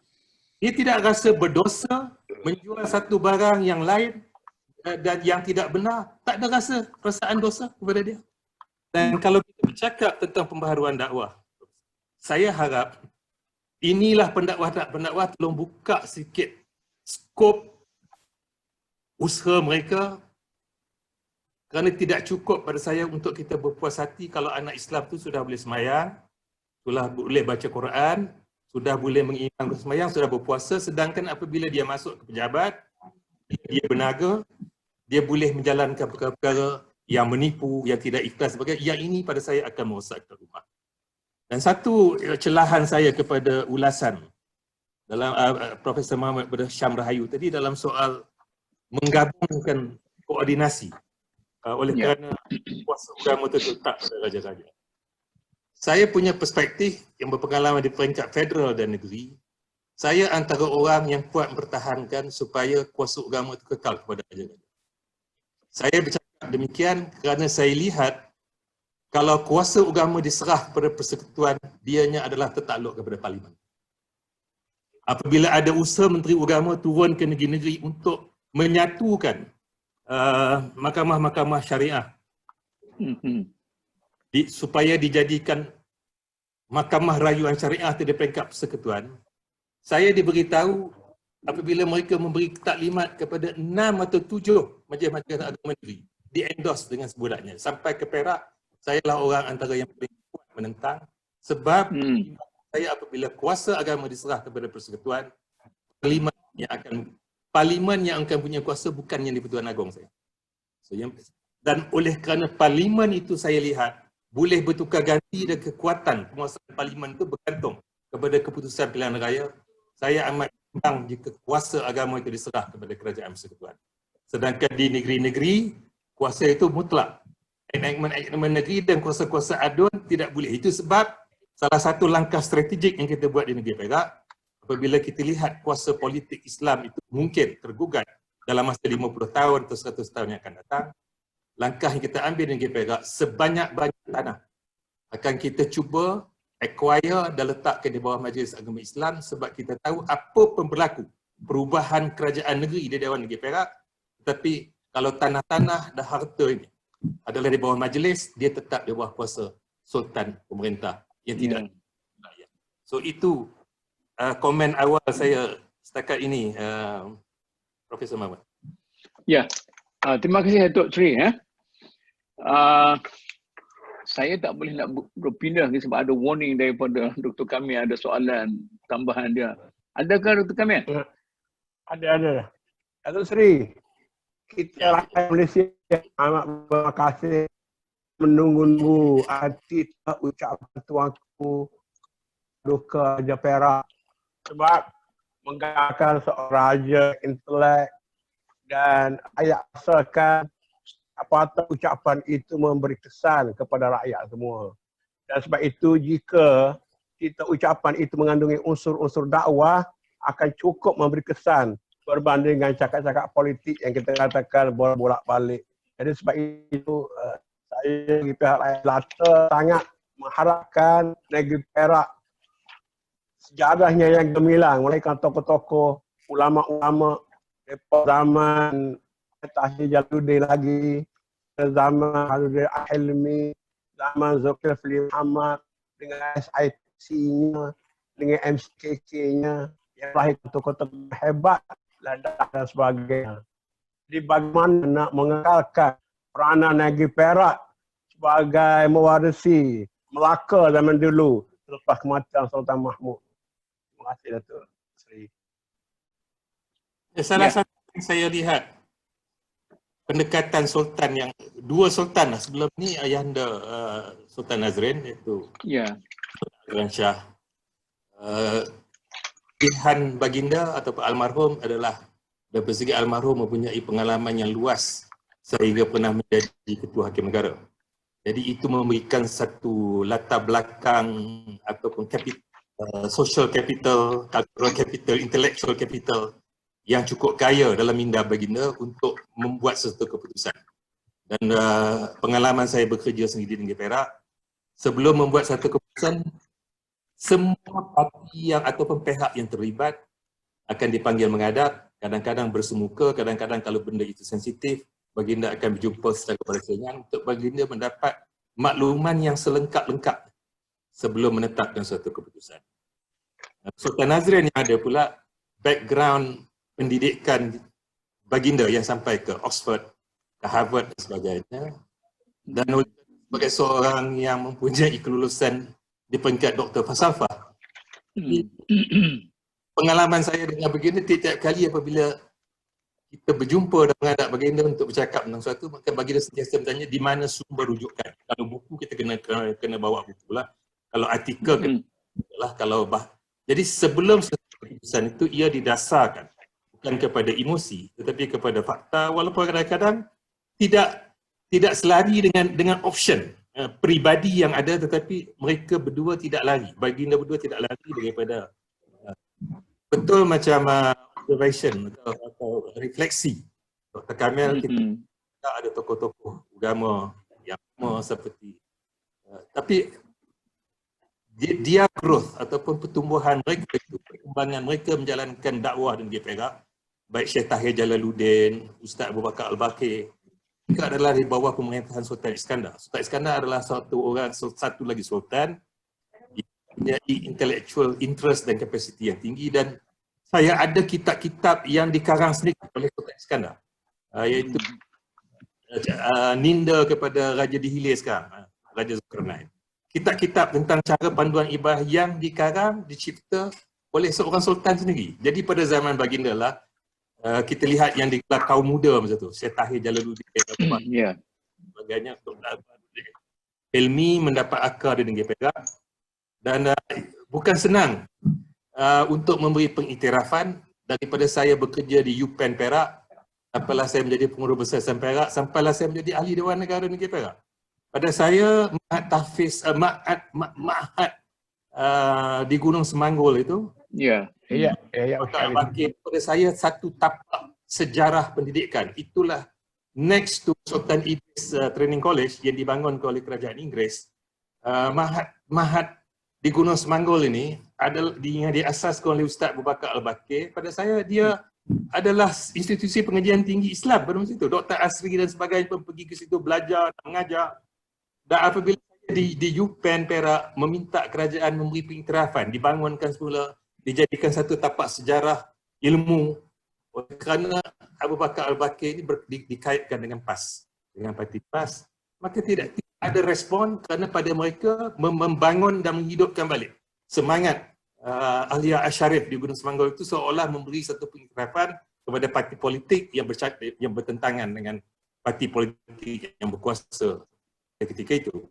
Dia tidak rasa berdosa menjual satu barang yang lain dan yang tidak benar. Tak ada rasa perasaan dosa kepada dia. Dan kalau kita bercakap tentang pembaharuan dakwah, saya harap inilah pendakwah tolong buka sikit skop usaha mereka, kerana tidak cukup pada saya untuk kita berpuas hati kalau anak Islam tu sudah boleh sembahyang, sudah boleh baca Quran, sudah boleh mengimam sembahyang, sudah berpuasa, sedangkan apabila dia masuk ke pejabat, dia berniaga, dia boleh menjalankan perkara-perkara yang menipu, yang tidak ikhlas sebagainya. Yang ini pada saya akan merosakkan rumah. Dan satu celahan saya kepada ulasan dalam Profesor Muhammad Syam Rahayu tadi dalam soal menggabungkan koordinasi oleh kerana kuasa agama tetap pada raja-raja. Saya punya perspektif yang berpengalaman di peringkat federal dan negeri, saya antara orang yang kuat mempertahankan supaya kuasa agama itu kekal kepada raja-raja. Saya bercakap demikian kerana saya lihat kalau kuasa agama diserah kepada persekutuan, dianya adalah tertakluk kepada parlimen. Apabila ada usaha menteri agama turun ke negeri-negeri untuk menyatukan mahkamah-mahkamah syariah supaya dijadikan mahkamah rayuan syariah di peringkat persekutuan, saya diberitahu apabila mereka memberi taklimat kepada 6 atau 7 majlis-majlis agama negeri, di-endorse dengan sebulannya. Sampai ke Perak, saya lah orang antara yang paling kuat menentang, sebab saya apabila kuasa agama diserah kepada persekutuan, parlimen yang akan punya kuasa bukan yang di-Pertuan Agong saya. So, dan oleh kerana parlimen itu saya lihat boleh bertukar ganti dan kekuatan penguasaan parlimen itu bergantung kepada keputusan pilihan raya, saya amat bimbang jika kuasa agama itu diserah kepada kerajaan persekutuan. Sedangkan di negeri-negeri, kuasa itu mutlak. Enactment negeri dan kuasa-kuasa aduan tidak boleh. Itu sebab salah satu langkah strategik yang kita buat di negeri Perak, apabila kita lihat kuasa politik Islam itu mungkin tergugat dalam masa 50 tahun atau 100 tahun yang akan datang, langkah yang kita ambil di negeri Perak, sebanyak-banyak tanah akan kita cuba acquire dan letakkan di bawah Majlis Agama Islam, sebab kita tahu apa pun berlaku perubahan kerajaan negeri di Dewan Negeri Perak, tetapi kalau tanah-tanah dan harta ini adalah di bawah majlis, dia tetap di bawah kuasa sultan pemerintah yang tidak rakyat. So itu komen awal saya setakat ini, Profesor Muhammad. Ya, terima kasih Datuk Sri. Saya tak boleh nak berpindah sebab ada warning daripada Dr. Kamil, ada soalan tambahan dia. Adakah Dr. Kamil? Ada. Datuk Sri, kita rakyat Malaysia amat berterima kasih menunggu hati ucapan tuanku duka Raja Perak, sebab menggalakkan seorang raja intelek dan ayat asalkan apatah ucapan itu memberi kesan kepada rakyat semua. Dan sebab itu jika kita ucapan itu mengandungi unsur-unsur dakwah, akan cukup memberi kesan berbanding dengan cakap-cakap politik yang kita katakan bolak-balik. Jadi sebab itu saya di pihak rakyat Melaka sangat mengharapkan negeri Perak sejarahnya yang gemilang, melainkan tokoh-tokoh, ulama-ulama daripada zaman Tahir Jaludin lagi, zaman Haluddin Ahilmi, zaman Zulkifli Muhammad dengan SIPC-nya, dengan MCKK-nya, yang lahir tokoh-tokoh hebat dan sebagainya. Jadi bagaimana nak mengekalkan peranan negeri Perak sebagai mewarisi Melaka zaman dulu selepas kematian Sultan Mahmud. Terima kasih Datuk Sri. Salah satu yang saya lihat pendekatan sultan yang dua sultan lah sebelum ni, ayahanda Sultan Nazrin iaitu Nazrin Shah. Pilihan baginda atau almarhum adalah dari segi almarhum mempunyai pengalaman yang luas sehingga pernah menjadi Ketua Hakim Negara. Jadi itu memberikan satu latar belakang ataupun social capital, cultural capital, intellectual capital yang cukup kaya dalam minda baginda untuk membuat sesuatu keputusan. Dan pengalaman saya bekerja sendiri di negeri Perak, sebelum membuat satu keputusan, semua parti yang ataupun pihak yang terlibat akan dipanggil menghadap, kadang-kadang bersemuka, kadang-kadang kalau benda itu sensitif, baginda akan berjumpa secara bersenyang untuk baginda mendapat makluman yang selengkap-lengkap sebelum menetapkan suatu keputusan. Sultan Nazrin yang ada pula background pendidikan baginda yang sampai ke Oxford, ke Harvard dan sebagainya. Dan sebagai seorang yang mempunyai kelulusan di peringkat doktor falsafah. Pengalaman saya dengan baginda, tiap kali apabila kita berjumpa dan menghadap baginda untuk bercakap tentang sesuatu, maka baginda sentiasa bertanya di mana sumber rujukan. Kalau buku kita kena bawa buku lah. Kalau artikel kena lah. Jadi sebelum keputusan itu ia didasarkan bukan kepada emosi tetapi kepada fakta, walaupun kadang-kadang tidak selari dengan option peribadi yang ada, tetapi mereka berdua tidak lari. Baginda berdua tidak lari daripada betul macam observation atau refleksi. Dr. Kamil kita ada tokoh-tokoh agama yang sama seperti tapi dia growth ataupun pertumbuhan mereka itu, perkembangan mereka menjalankan dakwah di Negeri Perak, baik Syekh Tahir Jalaluddin, Ustaz Abu Bakar Al-Bakir, mereka adalah di bawah pemerintahan Sultan Iskandar. Sultan Iskandar adalah satu lagi sultan yang mempunyai intellectual interest dan kapasiti yang tinggi, dan saya ada kitab-kitab yang dikarang sendiri oleh Sultan Iskandar, iaitu Ninda kepada Raja Dihilih sekarang, Raja Zulkarnain. Kitab-kitab tentang cara panduan ibadah yang dikarang, dicipta oleh seorang sultan sendiri. Jadi pada zaman baginda lah, kita lihat yang digelar kaum muda masa tu, Syekh Tahir Jalaluddin, sebagainya, Helmi mendapat akar di Negeri Perak, dan bukan senang untuk memberi pengiktirafan. Daripada saya bekerja di UPenn Perak, sampailah saya menjadi pengurus besar Yayasan Perak, sampailah saya menjadi ahli Dewan Negara Negeri Perak. Pada saya, Ma'had Tahfiz, Ma'had di Gunung Semanggul itu, pada saya satu tapak sejarah pendidikan. Itulah next to Sultan Idris Training College yang dibangun oleh kerajaan Inggeris. Ma'had di Gunung Semanggul ini adalah yang diasaskan oleh Ustaz Abu Bakar Al-Bakir. Pada saya dia adalah institusi pengajian tinggi Islam pada masa itu. Dr. Asri dan sebagainya pun pergi ke situ belajar dan mengajar. Dan apabila di UPenn Perak meminta kerajaan memberi pengiktirafan, dibangunkan semula, dijadikan satu tapak sejarah ilmu, kerana Abu Bakar Al-Bakir ini dikaitkan dengan PAS, dengan parti PAS, maka tidak ada respon kerana pada mereka membangun dan menghidupkan balik semangat Ahliya Asharif di Gunung Semanggul itu, seolah memberi satu pengiktirafan kepada parti politik yang bertentangan dengan parti politik yang berkuasa ketika itu.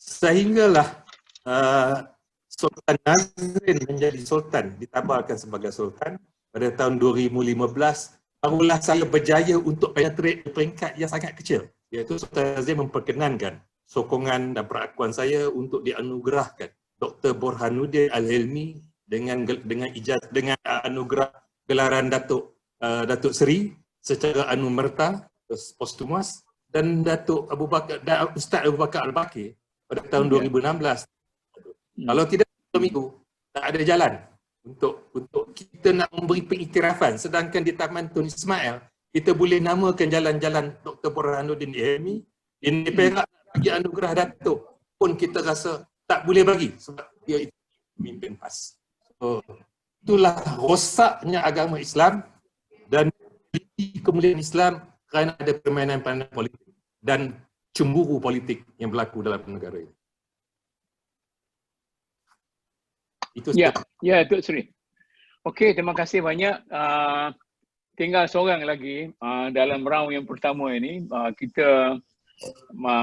Sehinggalah Sultan Nazrin menjadi sultan, ditabarkan sebagai sultan pada tahun 2015. Barulah saya berjaya untuk penetrate peringkat yang sangat kecil, iaitu Sultan Nazrin memperkenankan sokongan dan perakuan saya untuk dianugerahkan Dr. Burhanuddin Al-Hilmi dengan anugerah gelaran Datuk Seri secara anumerta postumus, dan Datuk Ustaz Abu Bakar Al-Bakir pada tahun 2016. Kalau tidak itu, tak ada jalan untuk kita nak memberi pengiktirafan. Sedangkan di Taman Tun Ismail, kita boleh namakan jalan-jalan Dr. Burhanuddin Al-Hilmi. Ini Perak bagi anugerah Datuk pun kita rasa tak boleh bagi sebab dia itu pemimpin PAS. So, itulah rosaknya agama Islam dan kemuliaan Islam kerana ada permainan politik dan cemburu politik yang berlaku dalam negara ini. Itu Tuk Sri. Okey, terima kasih banyak. Tinggal seorang lagi dalam round yang pertama ini. Kita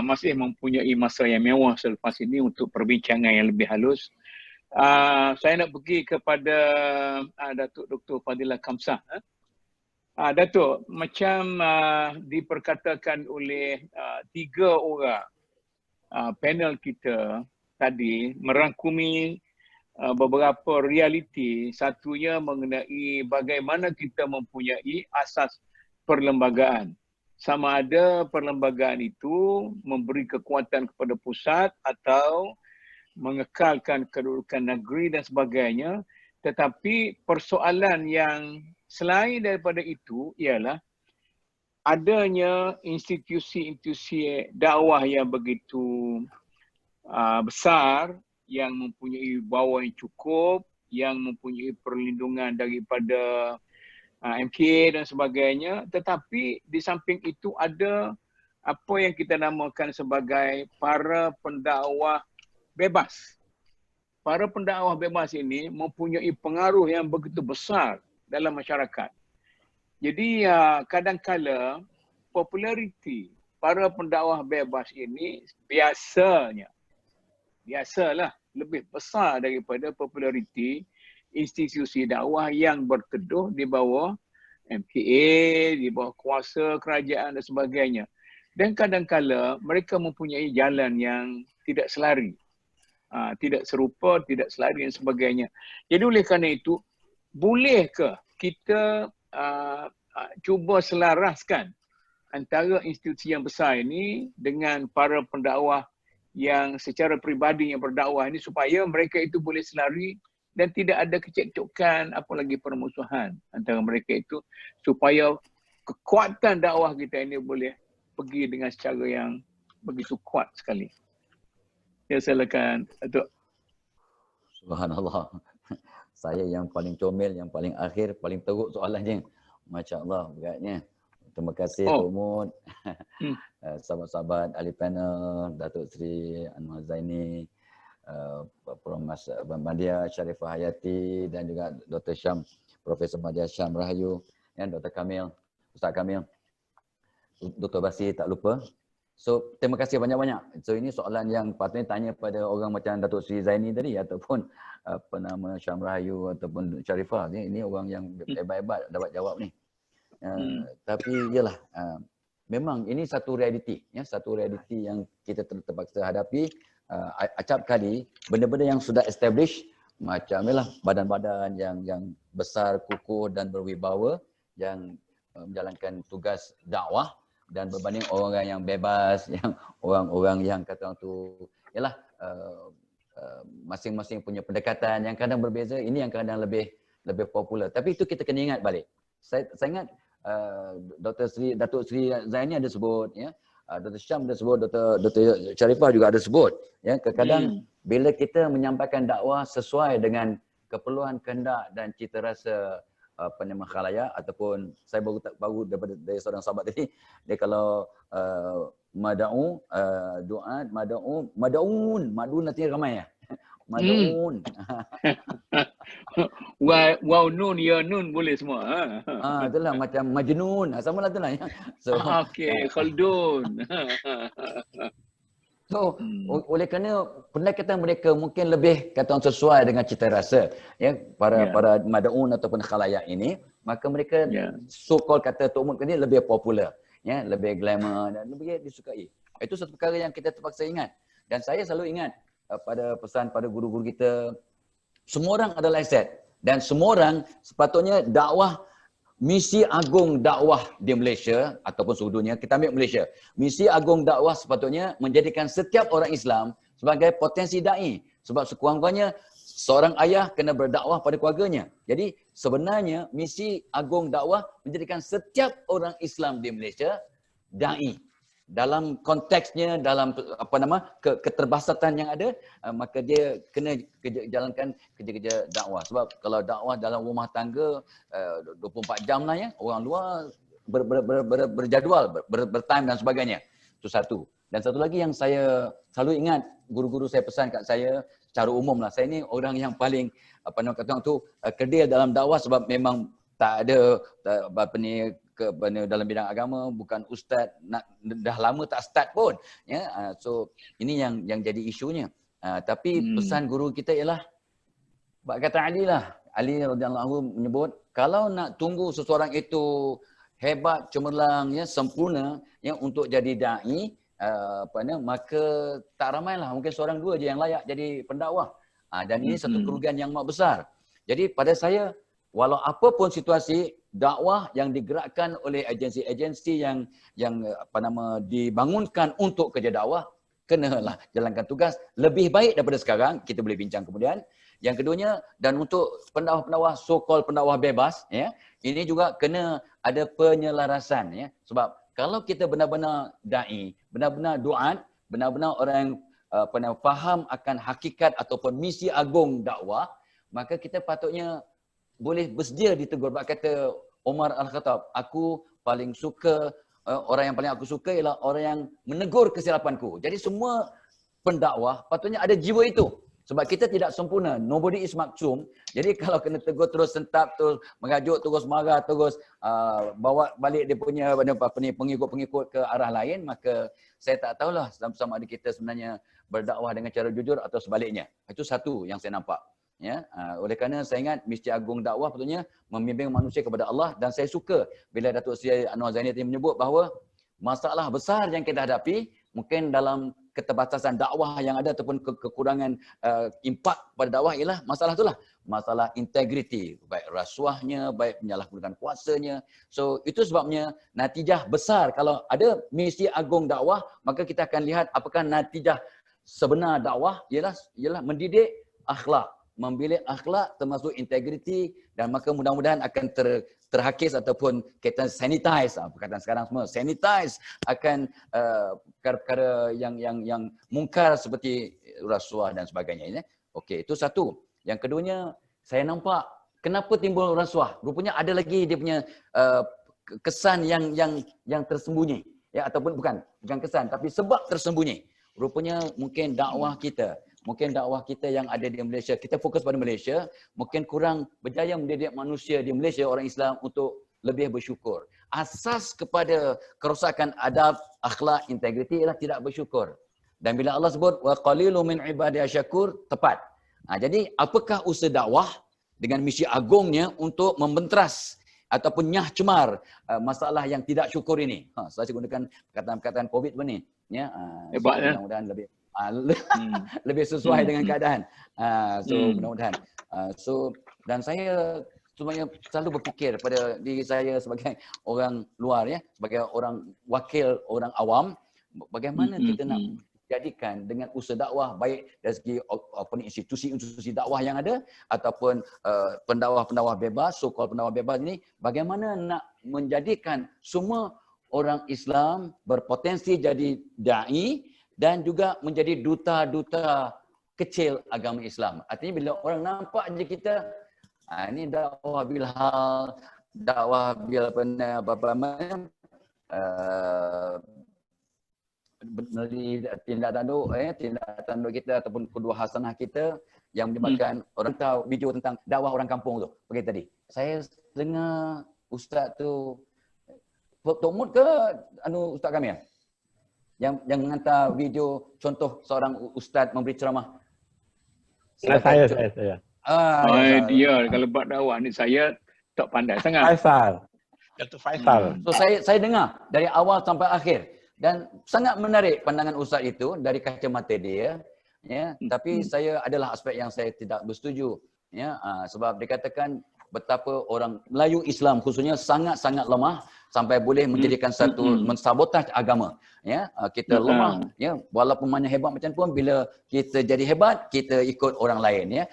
masih mempunyai masa yang mewah selepas ini untuk perbincangan yang lebih halus. Saya nak pergi kepada Datuk Dr. Fadilah Kamsah. Datuk, macam diperkatakan oleh 3 orang panel kita tadi merangkumi beberapa realiti. Satunya mengenai bagaimana kita mempunyai asas perlembagaan. Sama ada perlembagaan itu memberi kekuatan kepada pusat atau mengekalkan kedudukan negeri dan sebagainya. Tetapi persoalan yang selain daripada itu ialah adanya institusi-institusi dakwah yang begitu besar, yang mempunyai bawa yang cukup, yang mempunyai perlindungan daripada MKA dan sebagainya, tetapi di samping itu ada apa yang kita namakan sebagai para pendakwah bebas. Para pendakwah bebas ini mempunyai pengaruh yang begitu besar dalam masyarakat. Jadi kadang-kala populariti para pendakwah bebas ini biasalah lebih besar daripada populariti institusi dakwah yang berteduh di bawah MKA, di bawah kuasa kerajaan dan sebagainya. Dan kadang-kala mereka mempunyai jalan yang tidak selari, tidak serupa, tidak selari dan sebagainya. Jadi oleh kerana itu, bolehkah kita cuba selaraskan antara institusi yang besar ini dengan para pendakwah yang secara peribadi yang berdakwah ini supaya mereka itu boleh selari dan tidak ada kecekcokan apalagi permusuhan antara mereka itu, supaya kekuatan dakwah kita ini boleh pergi dengan secara yang begitu kuat sekali. Ya, silakan Datuk. Subhanallah. Saya yang paling comel, yang paling akhir, paling teruk soalannya. Masya Allah, beratnya. Terima kasih Tok Mut, sahabat-sahabat ahli panel, Datuk Seri Anwar Zaini, Prof. Madya Sharifah Hayati dan juga Dr. Syam, Profesor Madya Syam Rahayu, dan Dr. Kamil, Ustaz Kamil, Dr. Basir tak lupa. So, terima kasih banyak-banyak. So, ini soalan yang patutnya tanya pada orang macam Datuk Seri Zaini tadi ataupun apa nama Syam Rahayu ataupun Sharifah. Ini orang yang hebat-hebat dapat jawab ni. Tapi yalah, memang ini satu realiti, ya, satu realiti yang kita terpaksa hadapi. Acap kali benda-benda yang sudah established macam yalah badan-badan yang besar, kukuh dan berwibawa yang menjalankan tugas dakwah, dan berbanding orang yang bebas, yang orang-orang yang kata orang tu yalah masing-masing punya pendekatan yang kadang berbeza, ini yang kadang lebih popular. Tapi itu kita kena ingat balik. Saya ingat Datuk Seri Zaini ada sebut, ya, Dr. Syam ada sebut, Dr. Sharifah juga ada sebut, ya, kadang-kadang bila kita menyampaikan dakwah sesuai dengan keperluan, kehendak dan cita rasa penema khalayak, ataupun saya baru dari seorang sahabat tadi, dia kalau mad'u doa mad'un nanti ramai ya. Mad'un. Wow, nun, ya nun boleh semua. Itulah macam majnun. Sama lah itulah ya. So, okey, khaldun. So, oleh kerana pendekatan mereka mungkin lebih kata orang sesuai dengan cita rasa, ya, para mad'un ataupun khalayak ini, maka mereka so-called kata Tok Mut ni lebih popular, ya, lebih glamour dan lebih disukai. Itu satu perkara yang kita terpaksa ingat. Dan saya selalu ingat pada pesan pada guru-guru kita, semua orang adalah aset dan semua orang sepatutnya dakwah. Misi agung dakwah di Malaysia ataupun seluruh dunia, kita ambil Malaysia. Misi agung dakwah sepatutnya menjadikan setiap orang Islam sebagai potensi da'i. Sebab sekurang-kurangnya seorang ayah kena berdakwah pada keluarganya. Jadi sebenarnya misi agung dakwah menjadikan setiap orang Islam di Malaysia da'i. Dalam konteksnya, dalam keterbasatan yang ada, maka dia kena jalankan kerja-kerja dakwah. Sebab kalau dakwah dalam rumah tangga 24 jam lah, ya, orang luar berjadual, bertime dan sebagainya. Itu satu. Dan satu lagi yang saya selalu ingat, guru-guru saya pesan kat saya secara umum lah, saya ni orang yang paling kata orang tu kerdil dalam dakwah, sebab memang tak ada dalam bidang agama, bukan ustaz, dah lama tak start pun, ya. So ini yang jadi isunya. Tapi pesan guru kita ialah, kata Ali lah, Ali radhiyallahu menyebut, kalau nak tunggu seseorang itu hebat, cemerlang, ya, sempurna, ya, untuk jadi dai, maka tak ramailah, mungkin seorang dua je yang layak jadi pendakwah. Dan ini satu kerugian yang amat besar. Jadi pada saya, walau apapun situasi, dakwah yang digerakkan oleh agensi-agensi yang dibangunkan untuk kerja dakwah, kenalah jalankan tugas lebih baik daripada sekarang. Kita boleh bincang kemudian. Yang keduanya, dan untuk pendakwah-pendakwah so-called pendakwah bebas, ya, ini juga kena ada penyelarasan, ya. Sebab kalau kita benar-benar dai, benar-benar duat, benar-benar orang yang faham akan hakikat ataupun misi agung dakwah, maka kita patutnya boleh bersedia ditegur. Sebab kata Umar Al-Khattab, aku paling suka, orang yang paling aku suka ialah orang yang menegur kesilapanku. Jadi semua pendakwah patutnya ada jiwa itu. Sebab kita tidak sempurna. Nobody is maksum. Jadi kalau kena tegur terus sentap, terus mengajuk, terus marah, terus bawa balik dia punya pengikut-pengikut ke arah lain, maka saya tak tahulah sama ada kita sebenarnya berdakwah dengan cara jujur atau sebaliknya. Itu satu yang saya nampak. Ya, oleh kerana saya ingat misi agung dakwah patutnya membimbing manusia kepada Allah, dan saya suka bila Datuk Seri Anwar Zaini menyebut bahawa masalah besar yang kita hadapi mungkin dalam keterbatasan dakwah yang ada ataupun kekurangan impak pada dakwah ialah masalah itulah, masalah integriti, baik rasuahnya, baik penyalahgunaan kuasanya. So itu sebabnya natijah besar kalau ada misi agung dakwah, maka kita akan lihat apakah natijah sebenar dakwah ialah mendidik akhlak, membilik akhlak termasuk integriti, dan maka mudah-mudahan akan terhakis ataupun kita sanitize, perkataan sekarang semua sanitize akan perkara-perkara yang mungkar seperti rasuah dan sebagainya. Okey, itu satu. Yang keduanya, saya nampak kenapa timbul rasuah. Rupanya ada lagi dia punya kesan yang tersembunyi, ya, ataupun bukan kesan tapi sebab tersembunyi. Rupanya mungkin dakwah kita yang ada di Malaysia, kita fokus pada Malaysia, mungkin kurang berjaya mendidik manusia di Malaysia, orang Islam, untuk lebih bersyukur. Asas kepada kerosakan adab, akhlak, integriti ialah tidak bersyukur. Dan bila Allah sebut wa qalilun min ibadiy syakur, tepat. Jadi apakah usaha dakwah dengan misi agungnya untuk membentras ataupun nyah cemar masalah yang tidak syukur ini? Saya gunakan perkataan-perkataan COVID ni. Ya, mudah-mudahan lebih sesuai dengan keadaan. Mudah-mudahan. Dan saya sebenarnya selalu berfikir pada diri saya sebagai orang luar, ya, sebagai orang wakil orang awam, bagaimana kita nak jadikan dengan usaha dakwah, baik dari segi institusi dakwah yang ada ataupun pendakwah-pendakwah bebas, so-called pendakwah bebas ini, bagaimana nak menjadikan semua orang Islam berpotensi jadi da'i dan juga menjadi duta-duta kecil agama Islam. Artinya bila orang nampak je kita, ini dakwah bilhal, dakwah bil tindak tanduk kita ataupun kedua hasanah kita yang menyebabkan orang tahu video tentang dakwah orang kampung tu. Begitu tadi. Saya dengar ustaz tu, Tok Mut ke ustaz kami ya? Yang menghantar video contoh seorang ustaz memberi ceramah. Saya. Dia kalau buat dakwah ni saya tak pandai sangat. Faisal. Datuk Faisal. So saya dengar dari awal sampai akhir dan sangat menarik pandangan ustaz itu dari kacamata dia, ya. Tapi saya adalah aspek yang saya tidak bersetuju, ya. Sebab dikatakan betapa orang Melayu Islam khususnya sangat-sangat lemah sampai boleh menjadikan satu mensabotaj agama, ya. Kita lemah, ya, walaupun mana hebat macam pun, bila kita jadi hebat kita ikut orang lain, ya.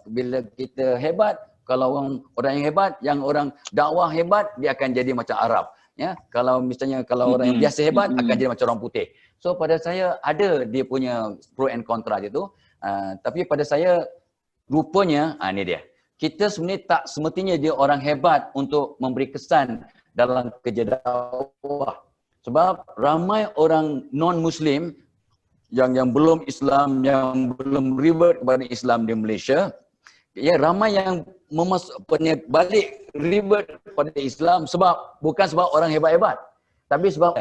Bila kita hebat, kalau orang yang hebat, yang orang dakwah hebat, dia akan jadi macam Arab, ya. Kalau misalnya orang yang biasa hebat akan jadi macam orang putih. So pada saya ada dia punya pro and contra itu, tapi pada saya rupanya ini dia. Kita sebenarnya tak semestinya dia orang hebat untuk memberi kesan dalam kerja dakwah. Sebab ramai orang non-Muslim yang belum Islam, yang belum revert kepada Islam di Malaysia, ya, ramai yang balik revert kepada Islam bukan sebab orang hebat-hebat, tapi sebab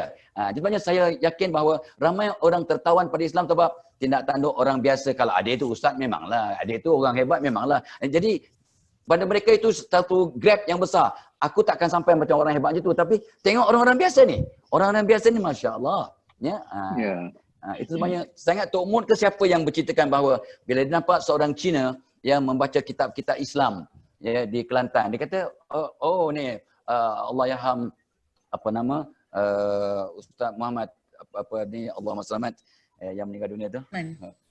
sebenarnya saya yakin bahawa ramai orang tertawan pada Islam sebab tindak tanduk orang biasa. Kalau ada itu ustaz memanglah, ada itu orang hebat memanglah. Jadi pada mereka itu satu grab yang besar. Aku takkan sampai macam orang hebat macam tu, tapi tengok orang-orang biasa ni. Orang-orang biasa ni masya-Allah, ya. Itu sebenarnya sangat Tok Mut ke siapa yang berceritakan bahawa bila dia nampak seorang Cina yang membaca kitab-kitab Islam, ya, di Kelantan, dia kata ni Allahyarham Ustaz Muhammad ni Allahumma selamat yang meninggal dunia tu.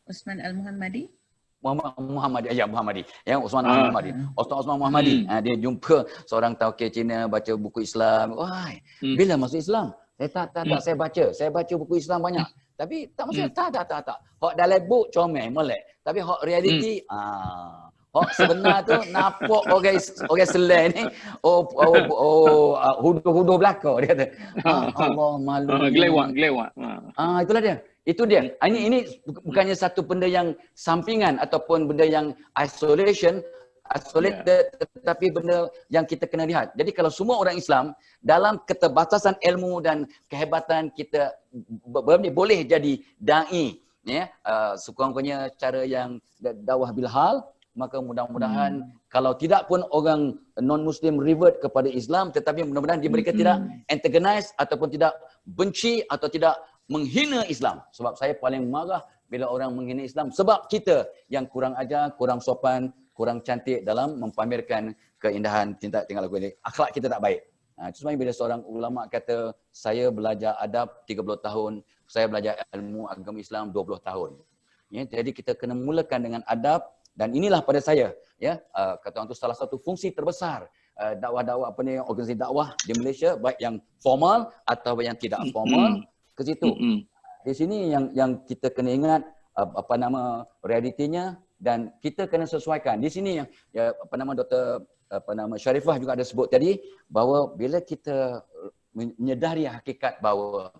Osman Al-Muhammadi. Muhammadi. Ya, Osman Al-Muhammadi. Ustaz Osman Muhammadi. Dia jumpa seorang tauke Cina baca buku Islam. Wah, bila masuk Islam? Saya tak saya baca buku Islam banyak. Tapi tak maksudnya tak. Hak dalam book comel molek. Tapi hak reality hak sebenar tu nampak orang selai ni huduh belaka dia kata. Allah malu. Gelewak. Itulah dia. Itu dia. Ini bukannya satu benda yang sampingan ataupun benda yang isolated, tetapi benda yang kita kena lihat. Jadi kalau semua orang Islam dalam keterbatasan ilmu dan kehebatan kita boleh jadi dai, ya, sekurang-kurangnya cara yang dakwah bil hal, maka mudah-mudahan kalau tidak pun orang non-Muslim revert kepada Islam, tetapi mudah-mudahan mereka tidak antagonize ataupun tidak benci atau tidak menghina Islam. Sebab saya paling marah bila orang menghina Islam. Sebab kita yang kurang ajar, kurang sopan, kurang cantik dalam mempamerkan keindahan tingkat tingkah laku ini. Akhlak kita tak baik. Itu sebabnya bila seorang ulama kata, saya belajar adab 30 tahun, saya belajar ilmu agama Islam 20 tahun. Ya, jadi kita kena mulakan dengan adab, dan inilah pada saya, ya, kata orang tu salah satu fungsi terbesar dakwah-dakwah organisasi dakwah di Malaysia, baik yang formal atau yang tidak formal, ke situ. Di sini yang kita kena ingat realitinya, dan kita kena sesuaikan. Di sini yang Dr. Sharifah juga ada sebut tadi, bahawa bila kita menyedari hakikat bahawa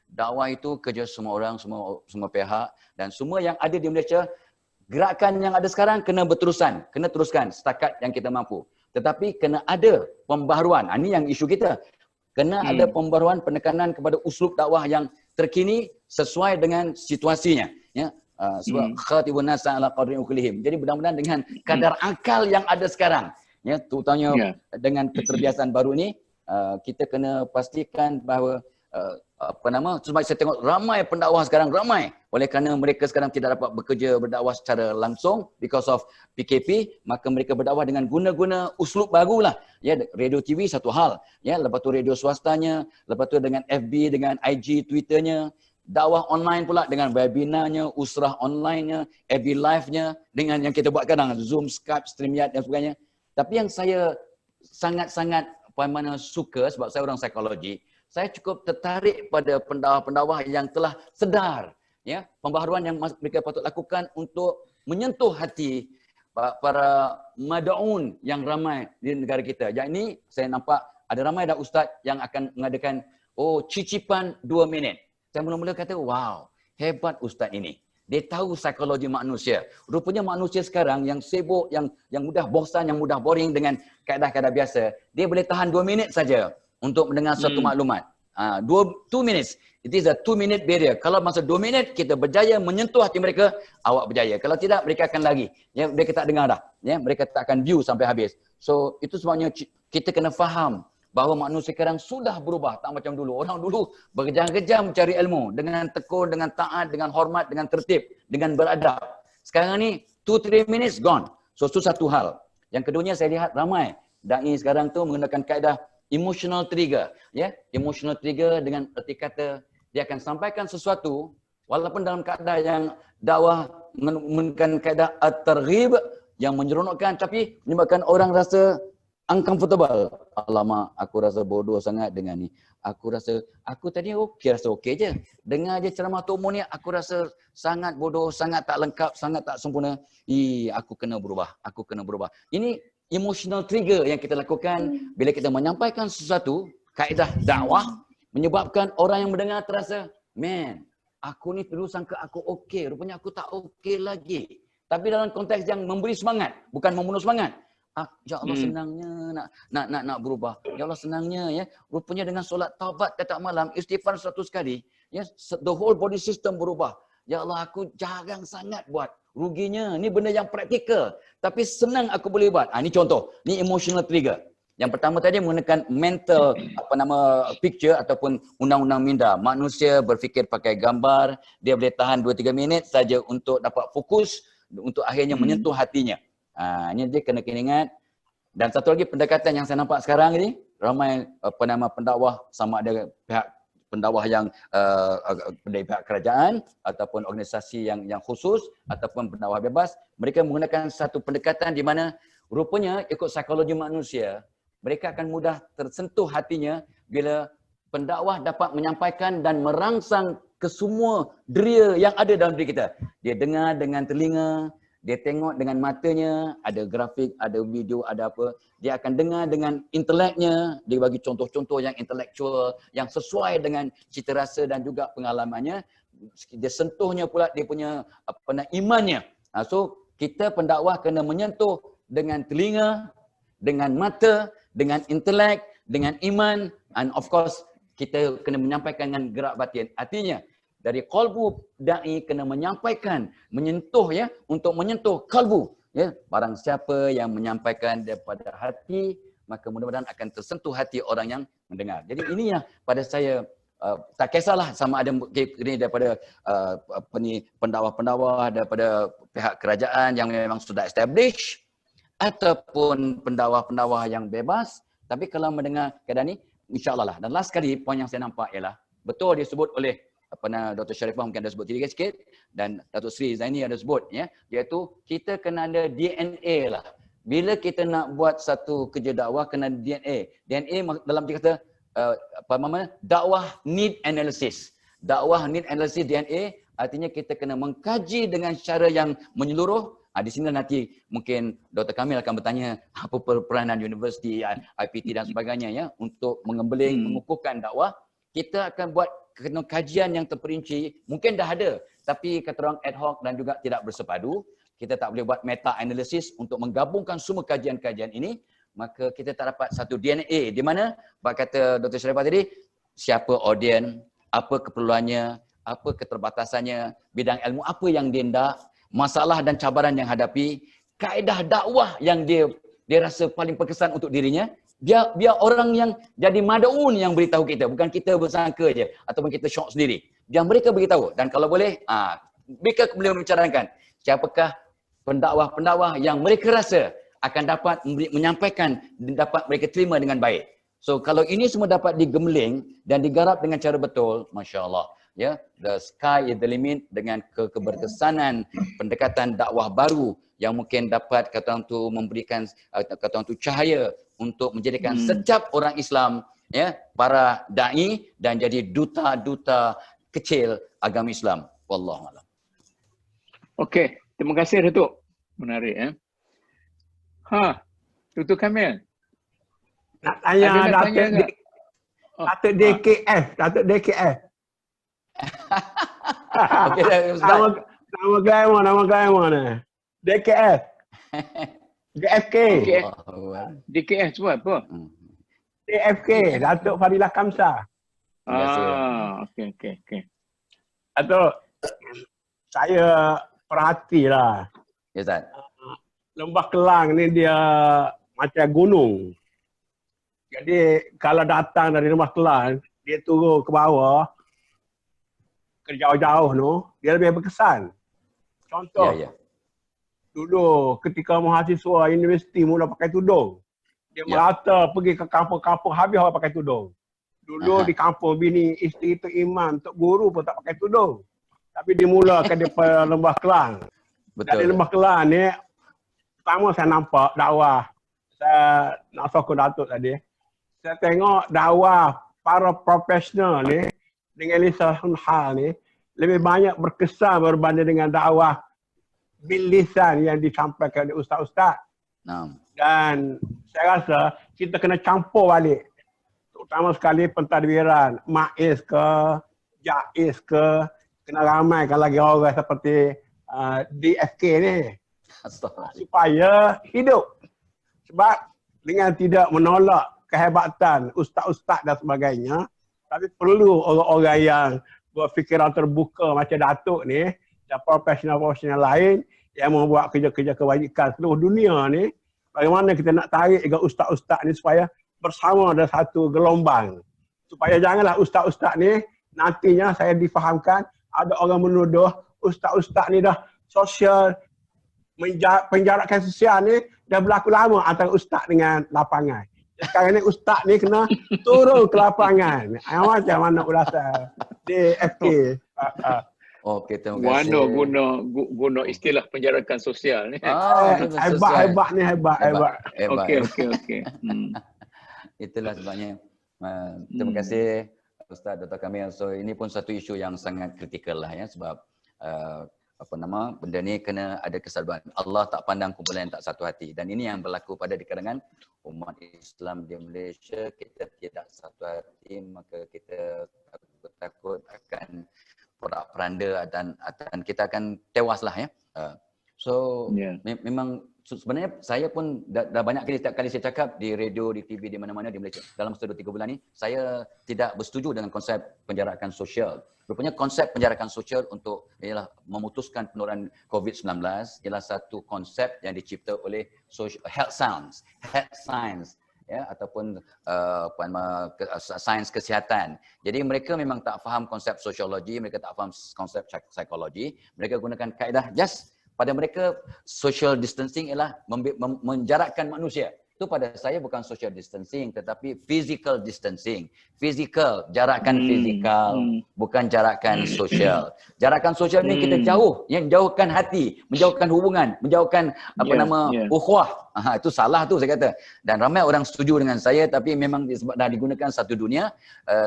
dakwah itu kerja semua orang, semua pihak, dan semua yang ada di Malaysia, gerakan yang ada sekarang kena teruskan setakat yang kita mampu. Tetapi kena ada pembaharuan. Ini yang isu kita. Kena ada pembaharuan, penekanan kepada uslub dakwah yang terkini sesuai dengan situasinya. Ya. Sebab khatibun nasa ala qadri uqlihim. Jadi mudah-mudahan dengan kadar akal yang ada sekarang, ya, terutamanya dengan keterbiasaan baru ini, kita kena pastikan bahawa sebab saya tengok ramai pendakwah sekarang, oleh kerana mereka sekarang tidak dapat bekerja berdakwah secara langsung because of PKP, maka mereka berdakwah dengan guna-guna uslub barulah. Ya, radio TV satu hal, ya, lepas tu radio swastanya, lepas tu dengan FB, dengan IG, Twitternya, dakwah online pula dengan webinarnya, usrah online-nya, FB live-nya, dengan yang kita buat kadang Zoom, Skype, StreamYard dan sebagainya. Tapi yang saya sangat-sangat suka, sebab saya orang psikologi, saya cukup tertarik pada pendakwah-pendakwah yang telah sedar, ya, pembaharuan yang mereka patut lakukan untuk menyentuh hati para mad'un yang ramai di negara kita. Yang ini saya nampak ada ramai dah ustaz yang akan mengadakan cicipan 2 minit. Saya mula-mula kata, wow, hebat ustaz ini. Dia tahu psikologi manusia. Rupanya manusia sekarang yang sibuk, yang mudah bosan, yang mudah boring dengan kaedah-kaedah biasa, dia boleh tahan 2 minit saja untuk mendengar satu maklumat. 2 minutes. It is a 2-minute barrier. Kalau masa 2 minit kita berjaya menyentuh hati mereka, awak berjaya. Kalau tidak, mereka akan lagi. Ya, mereka tak dengar dah. Ya, mereka tak akan view sampai habis. So, itu sebabnya kita kena faham bahawa manusia sekarang sudah berubah. Tak macam dulu. Orang dulu berjam-jam mencari ilmu. Dengan tekun, dengan taat, dengan hormat, dengan tertib, dengan beradab. Sekarang ni, 2-3 minutes gone. So, itu satu hal. Yang keduanya, saya lihat ramai dai sekarang tu menggunakan kaedah emotional trigger, ya, emotional trigger dengan erti kata dia akan sampaikan sesuatu walaupun dalam keadaan yang dakwah menggunakan kaedah at-targhib yang menyeronokkan, tapi menyebabkan orang rasa uncomfortable. Alamak, aku rasa bodoh sangat dengan ni. Aku tadi rasa okey je. Dengar je ceramah Tok Mun ni, aku rasa sangat bodoh, sangat tak lengkap, sangat tak sempurna. Aku kena berubah. Ini emotional trigger yang kita lakukan bila kita menyampaikan sesuatu, kaedah dakwah, menyebabkan orang yang mendengar terasa, man, aku ni dulu sangka aku okey, rupanya aku tak okey lagi. Tapi dalam konteks yang memberi semangat, bukan membunuh semangat. Ya Allah, senangnya nak berubah. Ya Allah, senangnya, ya. Rupanya dengan solat taubat tiap malam, istighfar 100 kali, ya, the whole body system berubah. Ya Allah, aku jarang sangat buat. Ruginya, ni benda yang praktikal. Tapi senang aku boleh buat. Ini contoh. Ni emotional trigger. Yang pertama tadi menggunakan mental, picture ataupun undang-undang minda. Manusia berfikir pakai gambar. Dia boleh tahan 2-3 minit saja untuk dapat fokus. Untuk akhirnya menyentuh hatinya. Ini dia kena ingat. Dan satu lagi pendekatan yang saya nampak sekarang ni. Ramai pendakwah, sama ada pihak pendakwah yang dari pihak kerajaan ataupun organisasi yang khusus ataupun pendakwah bebas, mereka menggunakan satu pendekatan di mana rupanya ikut psikologi manusia, mereka akan mudah tersentuh hatinya bila pendakwah dapat menyampaikan dan merangsang ke semua deria yang ada dalam diri kita. Dia dengar dengan telinga, dia tengok dengan matanya, ada grafik, ada video, ada apa. Dia akan dengar dengan inteleknya, dia bagi contoh-contoh yang intelektual, yang sesuai dengan cita rasa dan juga pengalamannya. Dia sentuhnya pula dia punya imannya. So, kita pendakwah kena menyentuh dengan telinga, dengan mata, dengan intelek, dengan iman, and of course, kita kena menyampaikan dengan gerak batin. Artinya, dari qalbu da'i kena menyampaikan, menyentuh ya, untuk menyentuh kalbu. Ya, barang siapa yang menyampaikan daripada hati, maka mudah-mudahan akan tersentuh hati orang yang mendengar. Jadi ini yang pada saya tak kisahlah sama ada ini daripada pendakwah-pendakwah daripada pihak kerajaan yang memang sudah established ataupun pendakwah-pendakwah yang bebas. Tapi kalau mendengar keadaan ini, insya-Allah lah. Dan last sekali, poin yang saya nampak ialah, betul disebut oleh Dr. Sharifah mungkin ada sebut sikit dan Datuk Sri Zaini ada sebut, ya, iaitu kita kena ada DNA lah. Bila kita nak buat satu kerja dakwah, kena DNA. DNA dalam dia kata, dakwah need analysis. Dakwah need analysis DNA, artinya kita kena mengkaji dengan cara yang menyeluruh. Di sini nanti mungkin Dr. Kamil akan bertanya apa peranan universiti, IPT dan sebagainya ya untuk mengembeling, mengukuhkan dakwah. Kita akan buat kajian yang terperinci, mungkin dah ada, tapi kata orang ad hoc dan juga tidak bersepadu. Kita tak boleh buat meta analysis untuk menggabungkan semua kajian-kajian ini, maka kita tak dapat satu DNA di mana, kata Dr. Sharifah tadi, siapa audien, apa keperluannya, apa keterbatasannya, bidang ilmu apa yang dia hendak, masalah dan cabaran yang hadapi, kaedah dakwah yang dia rasa paling berkesan untuk dirinya. Biar orang yang jadi mad'un yang beritahu kita, bukan kita bersangka je ataupun kita syok sendiri. Biar mereka beritahu, dan kalau boleh mereka boleh membicarakan siapakah pendakwah-pendakwah yang mereka rasa akan dapat menyampaikan dan dapat mereka terima dengan baik. So kalau ini semua dapat digemling dan digarap dengan cara betul, masya-Allah. Ya, the sky is the limit dengan keberkesanan pendekatan dakwah baru yang mungkin dapat kata orang tu memberikan kata orang tu cahaya untuk menjadikan setiap orang Islam ya para dai dan jadi duta-duta kecil agama Islam. Wallahu a'lam. Okey, terima kasih Datuk. Menarik ya. Datuk Kamil. Nak tanya Datuk DKF, Datuk DKF. Okey, nama gaya ni. DKF. DFK. DKF sebab apa? DFK, Datuk Fadilah Kamsah. Okey. Datuk, saya perhatilah. Ya, Ustaz. Lembah Kelang ni dia macam gunung. Jadi kalau datang dari Lembah Kelang, dia turun ke bawah, ke jauh-jauh tu, dia lebih berkesan. Contoh, dulu ketika mahasiswa universiti mula pakai tudung, dia merata pergi ke kampung-kampung, habis orang pakai tudung. Dulu di kampung bini, isteri tu imam, tok guru pun tak pakai tudung. Tapi dimulakan daripada Lembah Kelang. Dari Lembah Kelang ni, pertama saya nampak dakwah. Saya nak sokong Datuk tadi. Saya tengok dakwah para profesional ni, dengan lisan hal ni lebih banyak berkesan berbanding dengan dakwah bilisan yang disampaikan oleh ustaz-ustaz. Dan saya rasa kita kena campur balik. Terutama sekali pentadbiran, MAIS ke, JAIS ke, kena ramaikan lagi orang seperti DFK ni. Supaya hidup. Sebab dengan tidak menolak kehebatan ustaz-ustaz dan sebagainya, tapi perlu orang-orang yang berfikiran terbuka macam Datuk ni dan profesional-profesional lain yang membuat kerja-kerja kebajikan seluruh dunia ni. Bagaimana kita nak tarik juga ustaz-ustaz ni supaya bersama dalam satu gelombang. Supaya janganlah ustaz-ustaz ni nantinya saya difahamkan ada orang menuduh ustaz-ustaz ni dah sosial, penjarakan sosial ni dah berlaku lama antara ustaz dengan lapangan. Sekarang ni ustaz ni kena turun ke lapangan. Macam mana ulasan DFK. Okey, terima kasih. Guna istilah penjarakan sosial ni. Hebat ni, hebat. Okey. Itulah sebabnya. Terima kasih Ustaz Dr. Kamil. So ini pun satu isu yang sangat kritikal lah ya, sebab benda ni kena ada kesadaran. Allah tak pandang kumpulan yang tak satu hati, dan ini yang berlaku pada di kalangan umat Islam di Malaysia. Kita tidak satu hati, maka kita takut akan porak-peranda dan kita akan tewas lah ya. So memang sebenarnya saya pun dah banyak kali, setiap kali saya cakap di radio, di TV, di mana-mana di Malaysia dalam masa 2-3 bulan ni, saya tidak bersetuju dengan konsep penjarakan sosial. Rupanya konsep penjarakan sosial untuk ialah memutuskan penularan COVID-19 ialah satu konsep yang dicipta oleh health science ya, ataupun sains kesihatan. Jadi mereka memang tak faham konsep sosiologi, mereka tak faham konsep psikologi. Mereka gunakan kaedah just pada mereka social distancing ialah menjarakkan manusia. Itu pada saya bukan social distancing tetapi physical distancing. Physical, jarakan fizikal, bukan jarakan sosial. Jarakan sosial ni kita jauh, yang jauhkan hati, menjauhkan hubungan, menjauhkan ukhuwah. Itu salah tu saya kata. Dan ramai orang setuju dengan saya, tapi memang sebab dah digunakan satu dunia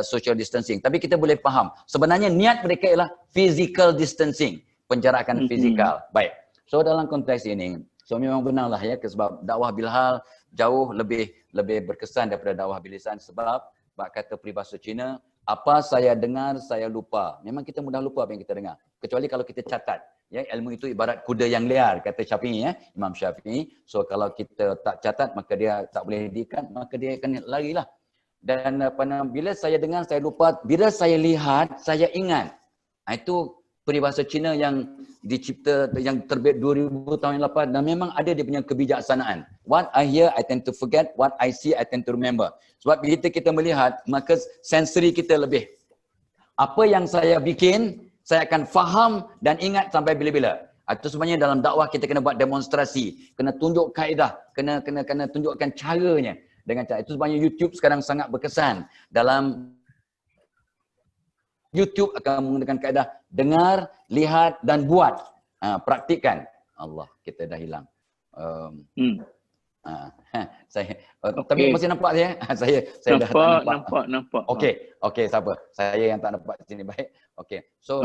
social distancing. Tapi kita boleh faham, sebenarnya niat mereka ialah physical distancing, penjarakan fizikal. Baik. So dalam konteks ini, so memang benarlah ya, sebab dakwah bilhal jauh lebih berkesan daripada dakwah bilisan, sebab bab kata peribahasa Cina, apa saya dengar saya lupa. Memang kita mudah lupa apa yang kita dengar, kecuali kalau kita catat. Ya, ilmu itu ibarat kuda yang liar, kata Syafi'i ya, Imam Syafi'i. So kalau kita tak catat, maka dia tak boleh diikat, maka dia akan larilah. Dan bila saya dengar saya lupa, bila saya lihat saya ingat. Itu peribahasa Cina yang dicipta, yang terbit 2000 tahun yang lepas, dan memang ada dia punya kebijaksanaan. What I hear, I tend to forget. What I see, I tend to remember. Sebab bila kita melihat, maka sensori kita lebih. Apa yang saya bikin, saya akan faham dan ingat sampai bila-bila. Itu sebenarnya dalam dakwah kita kena buat demonstrasi, kena tunjuk kaedah, kena tunjukkan caranya. Dengan cara itu sebenarnya YouTube sekarang sangat berkesan. Dalam YouTube akan menggunakan kaedah dengar, lihat dan buat. Praktikkan. Allah, kita dah hilang. Tapi masih nampak saya? Saya dah tak nampak. Okey, siapa? Saya yang tak nampak di sini. Baik. Okey. So,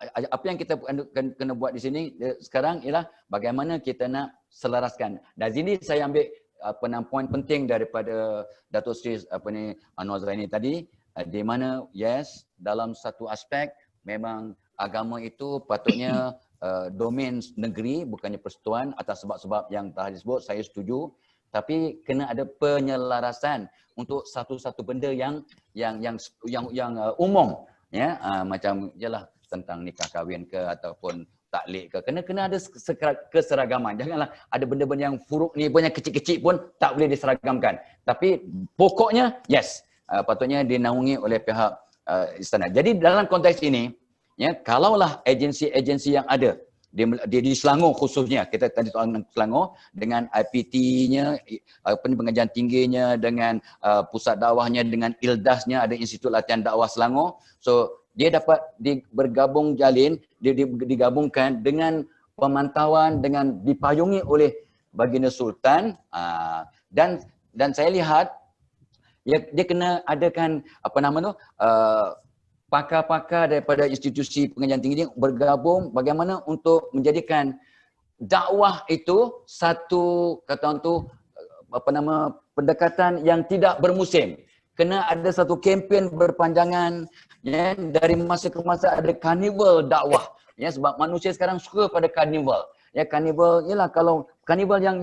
apa yang kita kena buat di sini sekarang ialah bagaimana kita nak selaraskan. Dan sini saya ambil poin penting daripada Datuk Seri Anwar Zaini tadi, di mana dalam satu aspek memang agama itu patutnya domain negeri, bukannya persekutuan atas sebab-sebab yang telah disebut. Saya setuju, tapi kena ada penyelarasan untuk satu-satu benda yang umum ya, macam jelah tentang nikah kahwin ke ataupun taklik ke, kena ada keseragaman. Janganlah ada benda-benda yang furuk ni pun, yang kecil-kecil pun tak boleh diseragamkan. Tapi pokoknya patutnya dinaungi oleh pihak istana. Jadi dalam konteks ini, ya, kalaulah agensi-agensi yang ada di Selangor khususnya, kita tadi soal Selangor dengan IPT-nya, pengajian tingginya, dengan pusat dakwahnya, dengan ILDAS-nya, ada Institut Latihan Dakwah Selangor. So dia dapat digabungkan dengan pemantauan, dengan dipayungi oleh Baginda Sultan, dan saya lihat dia kena adakan pakar-pakar daripada institusi pengajian tinggi ini bergabung bagaimana untuk menjadikan dakwah itu satu pendekatan yang tidak bermusim. Kena ada satu kempen berpanjangan, ya, dari masa ke masa ada karnival dakwah, ya, sebab manusia sekarang suka pada karnival. Ya, karnival ialah kalau karnival yang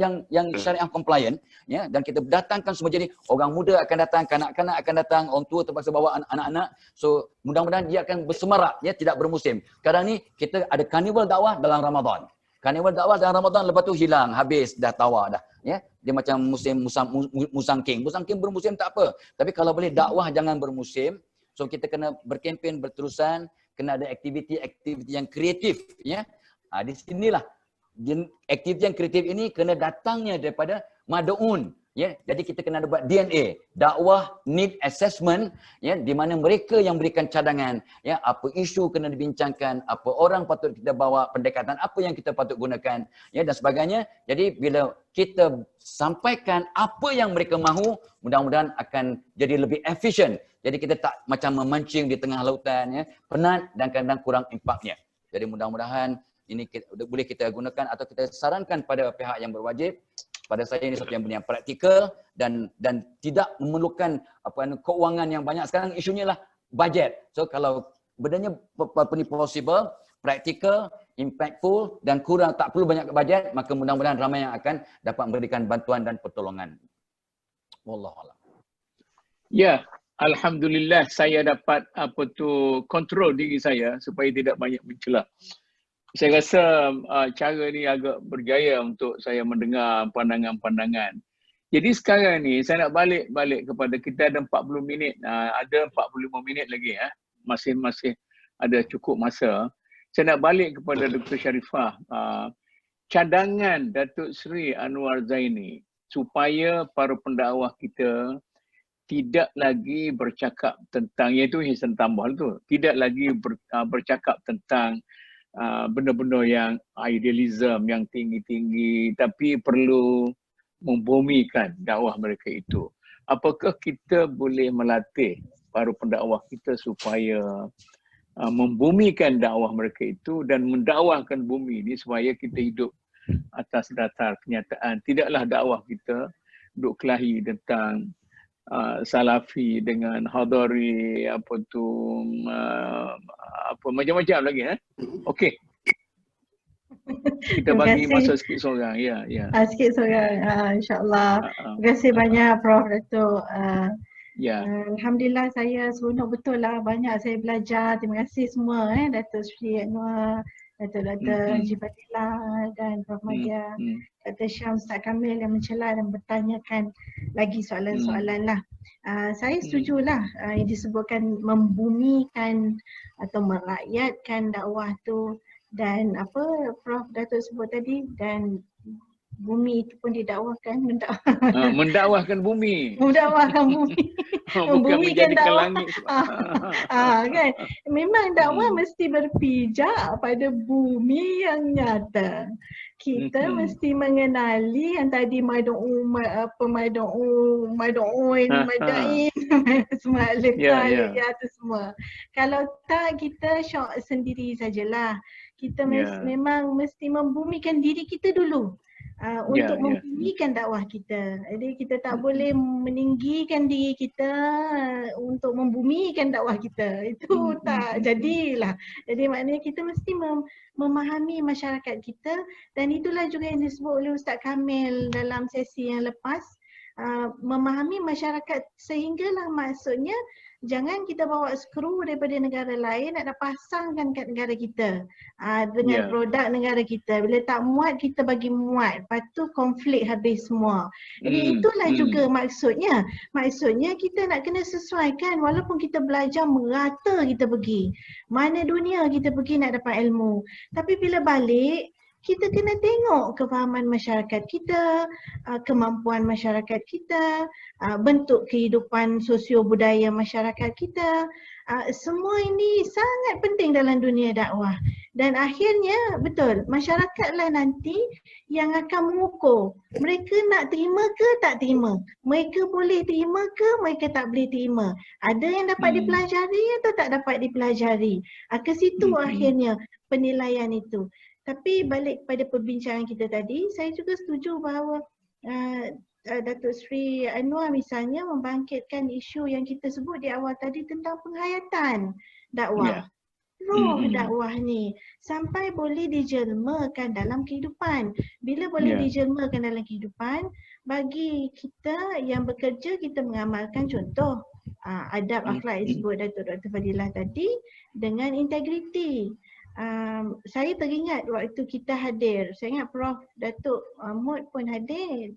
syariah compliant, ya, dan kita datangkan semua, jadi orang muda akan datang, kanak-kanak akan datang, orang tua terpaksa bawa anak-anak. So mudah-mudahan dia akan bersemarak, ya, tidak bermusim. Sekarang ni kita ada karnival dakwah dalam Ramadan. Karnival dakwah dalam Ramadan, lepas tu hilang, habis, dah tawa dah, ya. Dia macam musangking. Musangking bermusim tak apa. Tapi kalau boleh dakwah jangan bermusim. So kita kena berkempen berterusan, kena ada aktiviti-aktiviti yang kreatif, ya. Di sinilah aktiviti yang kreatif ini kena datangnya daripada mad'un, ya. Jadi kita kena buat DNA, dakwah need assessment, ya, di mana mereka yang berikan cadangan, ya, apa isu kena dibincangkan, apa orang patut kita bawa, pendekatan apa yang kita patut gunakan, ya, dan sebagainya. Jadi bila kita sampaikan apa yang mereka mahu, mudah-mudahan akan jadi lebih efisien. Jadi kita tak macam memancing di tengah lautan, ya, penat dan kadang kurang impaknya. Jadi mudah-mudahan ini boleh kita gunakan atau kita sarankan pada pihak yang berwajib. Pada saya ini satu yang benda yang praktikal dan tidak memerlukan keuangan yang banyak. Sekarang isunya lah budget. So kalau bendanya possible, praktikal, impactful dan kurang tak perlu banyak budget, maka mudah-mudahan ramai yang akan dapat memberikan bantuan dan pertolongan. Wallahu a'lam. Ya, alhamdulillah saya dapat kontrol diri saya supaya tidak banyak mencela. Saya rasa cara ni agak berjaya untuk saya mendengar pandangan-pandangan. Jadi sekarang ni saya nak balik kepada kita ada 40 minit, ada 45 minit lagi ya. Masih ada cukup masa. Saya nak balik kepada Dr. Sharifah. Cadangan Datuk Seri Anwar Zaini supaya para pendakwah kita tidak lagi bercakap tentang, iaitu Hisan Tambah tu, tidak lagi bercakap tentang benda-benda yang idealism yang tinggi-tinggi, tapi perlu membumikan dakwah mereka itu. Apakah kita boleh melatih para pendakwah kita supaya membumikan dakwah mereka itu dan mendakwahkan bumi ini supaya kita hidup atas dasar kenyataan. Tidaklah dakwah kita duk kelahi tentang salafi dengan hadari macam-macam lagi Okey. Kita bagi masa sikit seorang. Ya. Sikit seorang. InsyaAllah. Terima kasih banyak Prof. Datuk. Ya. Alhamdulillah saya seronok betul lah. Banyak saya belajar. Terima kasih semua Datuk Sri Anwar, Dr. Haji Fadilah dan Prof. Madia, Dr. Syam, Ustaz Kamil yang mencela dan bertanyakan lagi soalan-soalan lah. Saya setujulah yang disebutkan membumikan atau merakyatkan dakwah tu dan apa Prof. Datuk sebut tadi, dan bumi itu pun didakwahkan, mendakwahkan bumi. Mendakwahkan bumi. Bukan menjadikan langit. Kan? Memang dakwah mesti berpijak pada bumi yang nyata. Kita mesti mengenali yang tadi madain, semua letak tu semua. Kalau tak, kita syok sendiri sajalah. Kita memang mesti membumikan diri kita dulu. Untuk membumikan dakwah kita. Jadi kita tak boleh meninggikan diri kita untuk membumikan dakwah kita. Itu tak jadilah. Jadi maknanya kita mesti memahami masyarakat kita, dan itulah juga yang disebut oleh Ustaz Kamil dalam sesi yang lepas. Memahami masyarakat sehinggalah maksudnya jangan kita bawa skru daripada negara lain nak pasangkan kat negara kita dengan produk negara kita. Bila tak muat, kita bagi muat. Lepas tu konflik habis semua. Jadi itulah juga maksudnya. Maksudnya kita nak kena sesuaikan, walaupun kita belajar merata kita pergi. Mana dunia kita pergi nak dapat ilmu. Tapi bila balik, kita kena tengok kefahaman masyarakat kita, kemampuan masyarakat kita, bentuk kehidupan sosio-budaya masyarakat kita. Semua ini sangat penting dalam dunia dakwah. Dan akhirnya, betul, masyarakatlah nanti yang akan mengukur. Mereka nak terima ke tak terima? Mereka boleh terima ke mereka tak boleh terima? Ada yang dapat dipelajari atau tak dapat dipelajari? Ke situ akhirnya penilaian itu. Tapi balik pada perbincangan kita tadi, saya juga setuju bahawa Datuk Seri Anwar misalnya membangkitkan isu yang kita sebut di awal tadi tentang penghayatan dakwah. Roh dakwah ni sampai boleh dijelmakan dalam kehidupan. Bila boleh dijelmakan dalam kehidupan, bagi kita yang bekerja, kita mengamalkan contoh adab akhlak yang disebut Datuk Dr. Fadilah tadi dengan integriti. Saya teringat waktu kita hadir, saya ingat Prof. Datuk Mud pun hadir,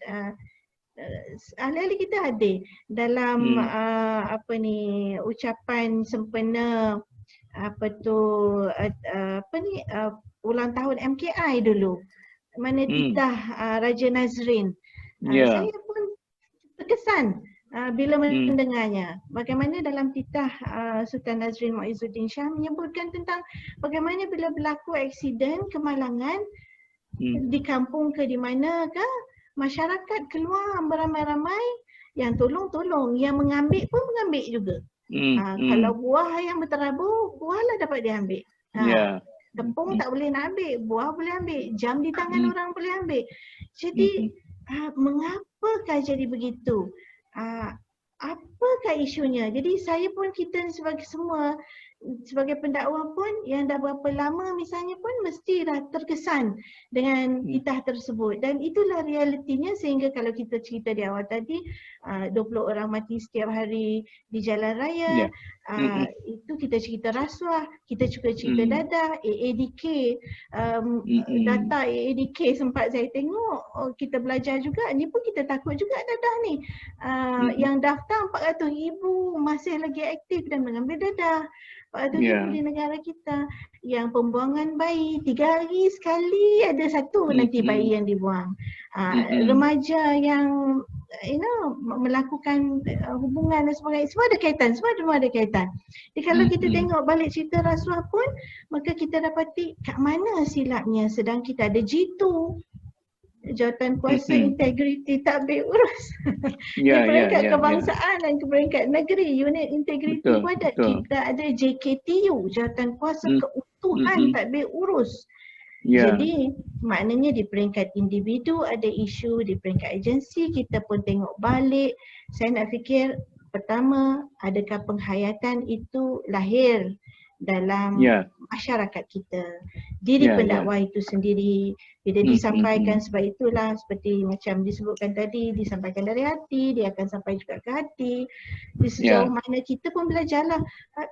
ahli-ahli kita hadir dalam ucapan sempena ulang tahun MKI dulu, mana titah Raja Nazrin. Saya pun terkesan bila mendengarnya. Bagaimana dalam titah Sultan Nazrin Muizzuddin Shah menyebutkan tentang bagaimana bila berlaku aksiden, kemalangan di kampung ke di manakah, masyarakat keluar beramai-ramai, yang tolong, yang mengambil pun mengambil juga. Kalau buah yang berterabur, buahlah dapat diambil. Tepung tak boleh nak ambil, buah boleh ambil, jam di tangan orang boleh ambil. Jadi mengapakah jadi begitu? Apakah isunya? Jadi saya pun, kita sebagai semua, sebagai pendakwah pun yang dah berapa lama misalnya pun mesti dah terkesan dengan titah tersebut, dan itulah realitinya. Sehingga kalau kita cerita di awal tadi 20 orang mati setiap hari di jalan raya, itu kita cerita rasuah, kita juga cerita dadah, AADK, data AADK sempat saya tengok, kita belajar juga, ni pun kita takut juga dadah ni. Yang daftar 400,000 masih lagi aktif dan mengambil dadah. 400,000 di negara kita. Yang pembuangan bayi 3 hari sekali ada satu nanti bayi yang dibuang. Remaja yang melakukan hubungan dan sebagainya, semua ada kaitan, semua ada kaitan. Jadi kalau kita tengok balik cerita rasuah pun, maka kita dapati kat mana silapnya. Sedang kita ada G2, jawatan kuasa integriti takbir urus. Di peringkat kebangsaan dan ke peringkat negeri, unit integriti wadat, kita ada JKTU, jawatan kuasa keutuhan takbir urus. Jadi maknanya di peringkat individu ada isu, di peringkat agensi kita pun tengok balik. Saya nak fikir, pertama, adakah penghayatan itu lahir dalam masyarakat kita, diri pendakwah itu sendiri bila disampaikan. Sebab itulah seperti macam disebutkan tadi, disampaikan dari hati, dia akan sampai juga ke hati. Di sejauh mana kita pun belajarlah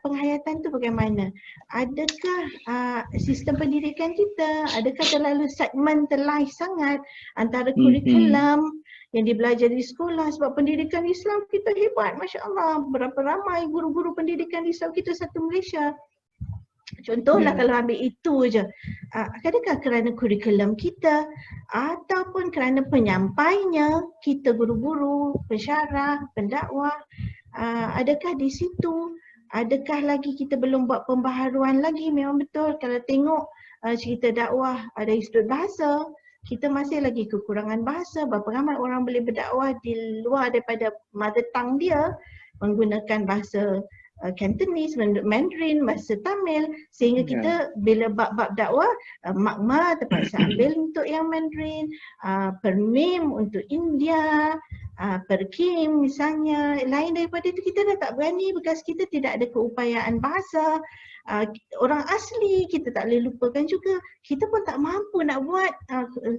penghayatan tu bagaimana. Adakah sistem pendidikan kita, adakah terlalu segmentalized sangat antara kurikulum yang dibelajar di sekolah. Sebab pendidikan Islam kita hebat, Masya Allah. Berapa ramai guru-guru pendidikan Islam kita satu Malaysia. Contohlah kalau ambil itu je, adakah kerana kurikulum kita ataupun kerana penyampainya, kita guru-guru, pensyarah, pendakwah, adakah di situ, adakah lagi kita belum buat pembaharuan lagi. Memang betul kalau tengok cerita dakwah ada Institut Bahasa, kita masih lagi kekurangan bahasa. Berapa ramai orang boleh berdakwah di luar daripada mother tongue dia, menggunakan bahasa Cantonese, Mandarin, bahasa Tamil, sehingga kita bila bab-bab dakwah, makma terpaksa ambil untuk yang Mandarin, permim untuk India, perkim misalnya. Lain daripada itu kita dah tak berani, bekas kita tidak ada keupayaan bahasa. Orang asli kita tak boleh lupakan juga, kita pun tak mampu nak buat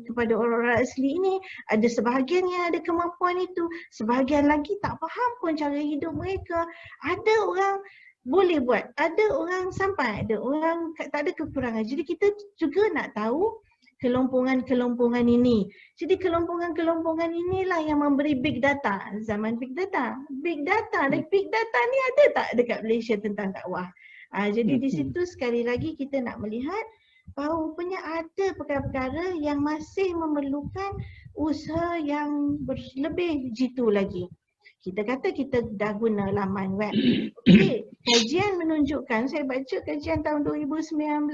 kepada orang-orang asli ini. Ada sebahagian yang ada kemampuan itu, sebahagian lagi tak faham pun cara hidup mereka. Ada orang boleh buat, ada orang sampai, ada orang tak ada kekurangan. Jadi kita juga nak tahu kelompongan-kelompongan ini. Jadi kelompongan-kelompongan inilah yang memberi big data. Zaman big data. Big data, dan big data ni ada tak dekat Malaysia tentang dakwah? Jadi di situ sekali lagi kita nak melihat bahawa rupanya ada perkara-perkara yang masih memerlukan usaha yang lebih jitu lagi. Kita kata kita dah guna laman web. Okey, kajian menunjukkan, saya baca kajian tahun 2019,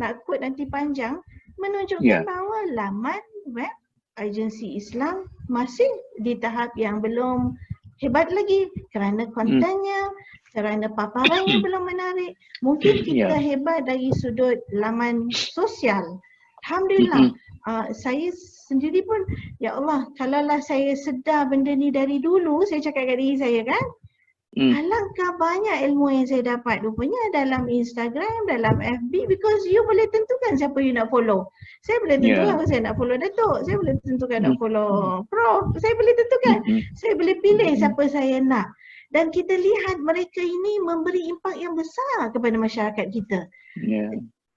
nak quote nanti panjang, menunjukkan bahawa laman web agensi Islam masih di tahap yang belum hebat lagi kerana kontennya, kerana paparannya belum menarik. Mungkin kita hebat dari sudut laman sosial. Alhamdulillah. Saya sendiri pun, ya Allah, kalaulah saya sedar benda ni dari dulu, saya cakap kat diri saya kan, alangkah banyak ilmu yang saya dapat rupanya dalam Instagram, dalam FB, because you boleh tentukan siapa you nak follow. Saya boleh tentukan saya nak follow Datuk, saya boleh tentukan nak follow Prof, saya boleh tentukan, saya boleh pilih siapa saya nak. Dan kita lihat mereka ini memberi impak yang besar kepada masyarakat kita.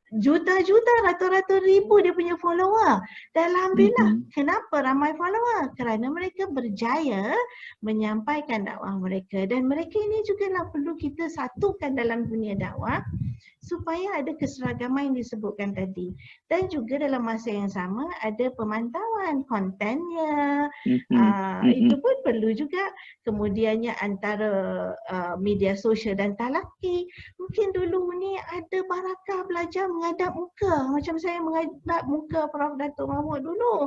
Juta-juta, ratus-ratus ribu dia punya follower. Dan alhamdulillah, kenapa ramai follower? Kerana mereka berjaya menyampaikan dakwah mereka. Dan mereka ini juga lah perlu kita satukan dalam dunia dakwah supaya ada keseragaman yang disebutkan tadi. Dan juga dalam masa yang sama ada pemantauan kontennya. Itu pun perlu juga. Kemudiannya antara media sosial dan talaki. Mungkin dulu ni ada barakah belajar menghadap muka. Macam saya menghadap muka Prof. Datuk Mahmud dulu.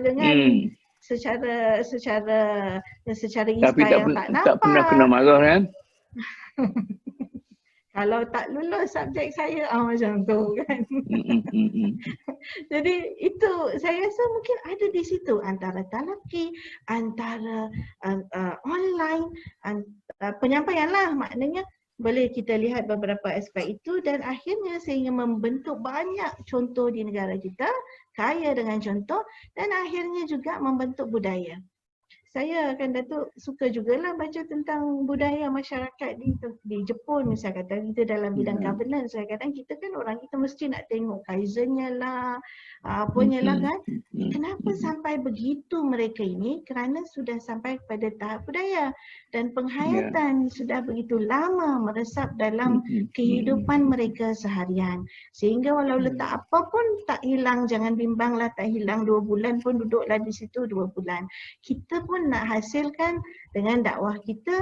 Dengan secara inspire yang tak nampak. Tak pernah kena marah kan? Kalau tak lulus subjek saya macam tu kan. Jadi itu saya rasa mungkin ada di situ antara talaki, antara online, penyampaian lah, maknanya boleh kita lihat beberapa aspek itu dan akhirnya sehingga membentuk banyak contoh di negara kita, kaya dengan contoh dan akhirnya juga membentuk budaya. Saya akan Datuk suka jugalah baca tentang budaya masyarakat di Jepun, misalnya kata kita dalam bidang governance, kadang-kadang kita kan orang kita mesti nak tengok kaizennya lah, apanya lah kan. Kenapa sampai begitu mereka ini? Kerana sudah sampai kepada tahap budaya dan penghayatan sudah begitu lama meresap dalam kehidupan mereka seharian. Sehingga walau letak apa pun tak hilang, jangan bimbanglah tak hilang 2 bulan pun duduklah di situ 2 bulan. Kita pun nak hasilkan dengan dakwah kita,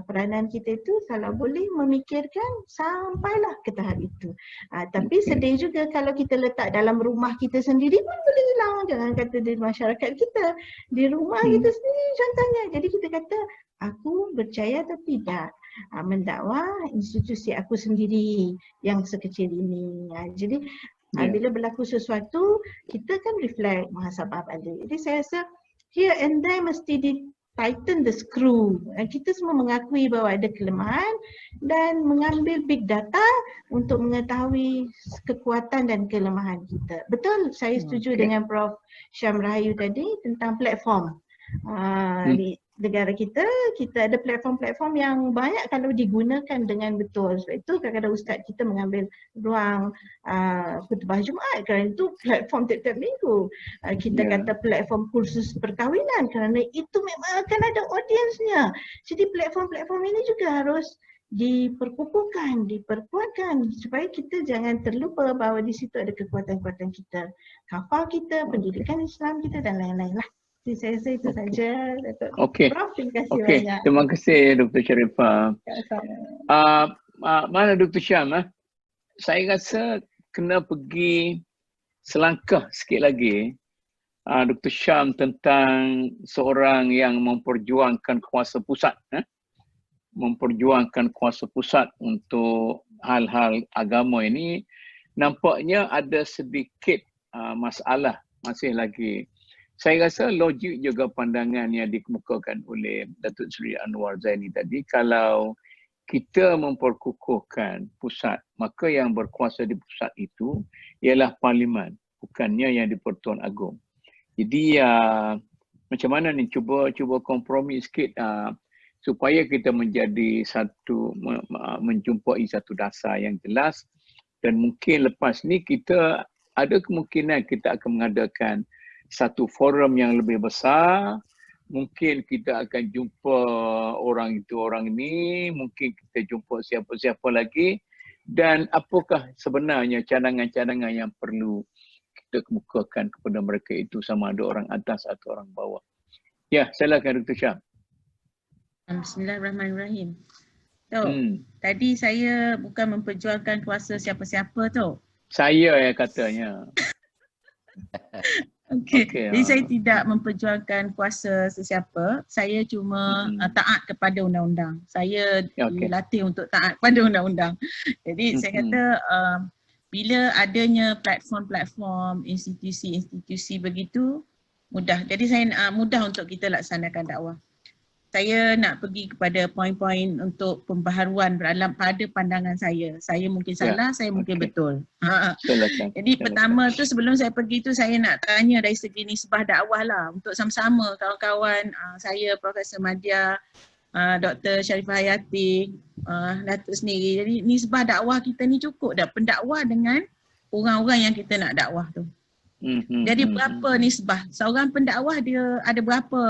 peranan kita itu kalau boleh memikirkan sampailah ke tahap itu. Tapi sedih juga kalau kita letak dalam rumah kita sendiri pun boleh hilang. Jangan kata di masyarakat kita, di rumah kita sendiri contohnya. Jadi kita kata aku percaya atau tidak mendakwah institusi aku sendiri yang sekecil ini. Jadi bila berlaku sesuatu kita kan reflect, muhasabah balik. Jadi saya rasa here and there mesti di tighten the screw. Kita semua mengakui bahawa ada kelemahan dan mengambil big data untuk mengetahui kekuatan dan kelemahan kita. Betul, saya setuju dengan Prof. Syam Rahayu tadi tentang platform. Di negara kita ada platform-platform yang banyak kalau digunakan dengan betul. Sebab itu kadang-kadang ustaz kita mengambil ruang khutbah Jumaat kerana itu platform tiap-tiap minggu. Kita kata platform kursus perkahwinan kerana itu memang akan ada audiensnya. Jadi platform-platform ini juga harus diperkukuhkan, diperkuatkan supaya kita jangan terlupa bahawa di situ ada kekuatan-kekuatan kita. Kafah kita, pendidikan Islam kita dan lain-lain lah. Jadi saya rasa itu saja. Prof, terima kasih banyak. Terima kasih Dr. Sharifah. Mana Dr. Syam? Saya rasa kena pergi selangkah sikit lagi Dr. Syam tentang seorang yang memperjuangkan kuasa pusat. Memperjuangkan kuasa pusat untuk hal-hal agama ini, nampaknya ada sedikit masalah masih lagi. Saya rasa logik juga pandangan yang dikemukakan oleh Datuk Seri Anwar Zaini tadi, kalau kita memperkukuhkan pusat, maka yang berkuasa di pusat itu ialah Parlimen, bukannya yang di Pertuan Agong. Jadi macam mana ni, cuba kompromi sikit supaya kita menjadi menjumpai satu dasar yang jelas, dan mungkin lepas ni kita ada kemungkinan kita akan mengadakan satu forum yang lebih besar. Mungkin kita akan jumpa orang itu, orang ini, mungkin kita jumpa siapa-siapa lagi, dan apakah sebenarnya cadangan-cadangan yang perlu kita kemukakan kepada mereka itu, sama ada orang atas atau orang bawah. Ya, silakan Dr. Syam. Bismillahirrahmanirrahim. Tadi saya bukan memperjuangkan kuasa siapa-siapa tu. Saya yang katanya. Jadi saya tidak memperjuangkan kuasa sesiapa. Saya cuma taat kepada undang-undang. Saya dilatih untuk taat kepada undang-undang. Jadi saya kata bila adanya platform-platform, institusi-institusi begitu, mudah. Jadi saya mudah untuk kita laksanakan dakwah. Saya nak pergi kepada poin-poin untuk pembaharuan pada pandangan saya. Saya mungkin salah, saya mungkin betul. Jadi pertama tu, sebelum saya pergi tu, saya nak tanya dari segi nisbah dakwah lah untuk sama-sama kawan-kawan saya, Profesor Madya, Dr. Sharifah Hayati, Datuk sendiri. Jadi nisbah dakwah kita ni cukup dah pendakwah dengan orang-orang yang kita nak dakwah tu. Jadi berapa nisbah? Seorang pendakwah dia ada berapa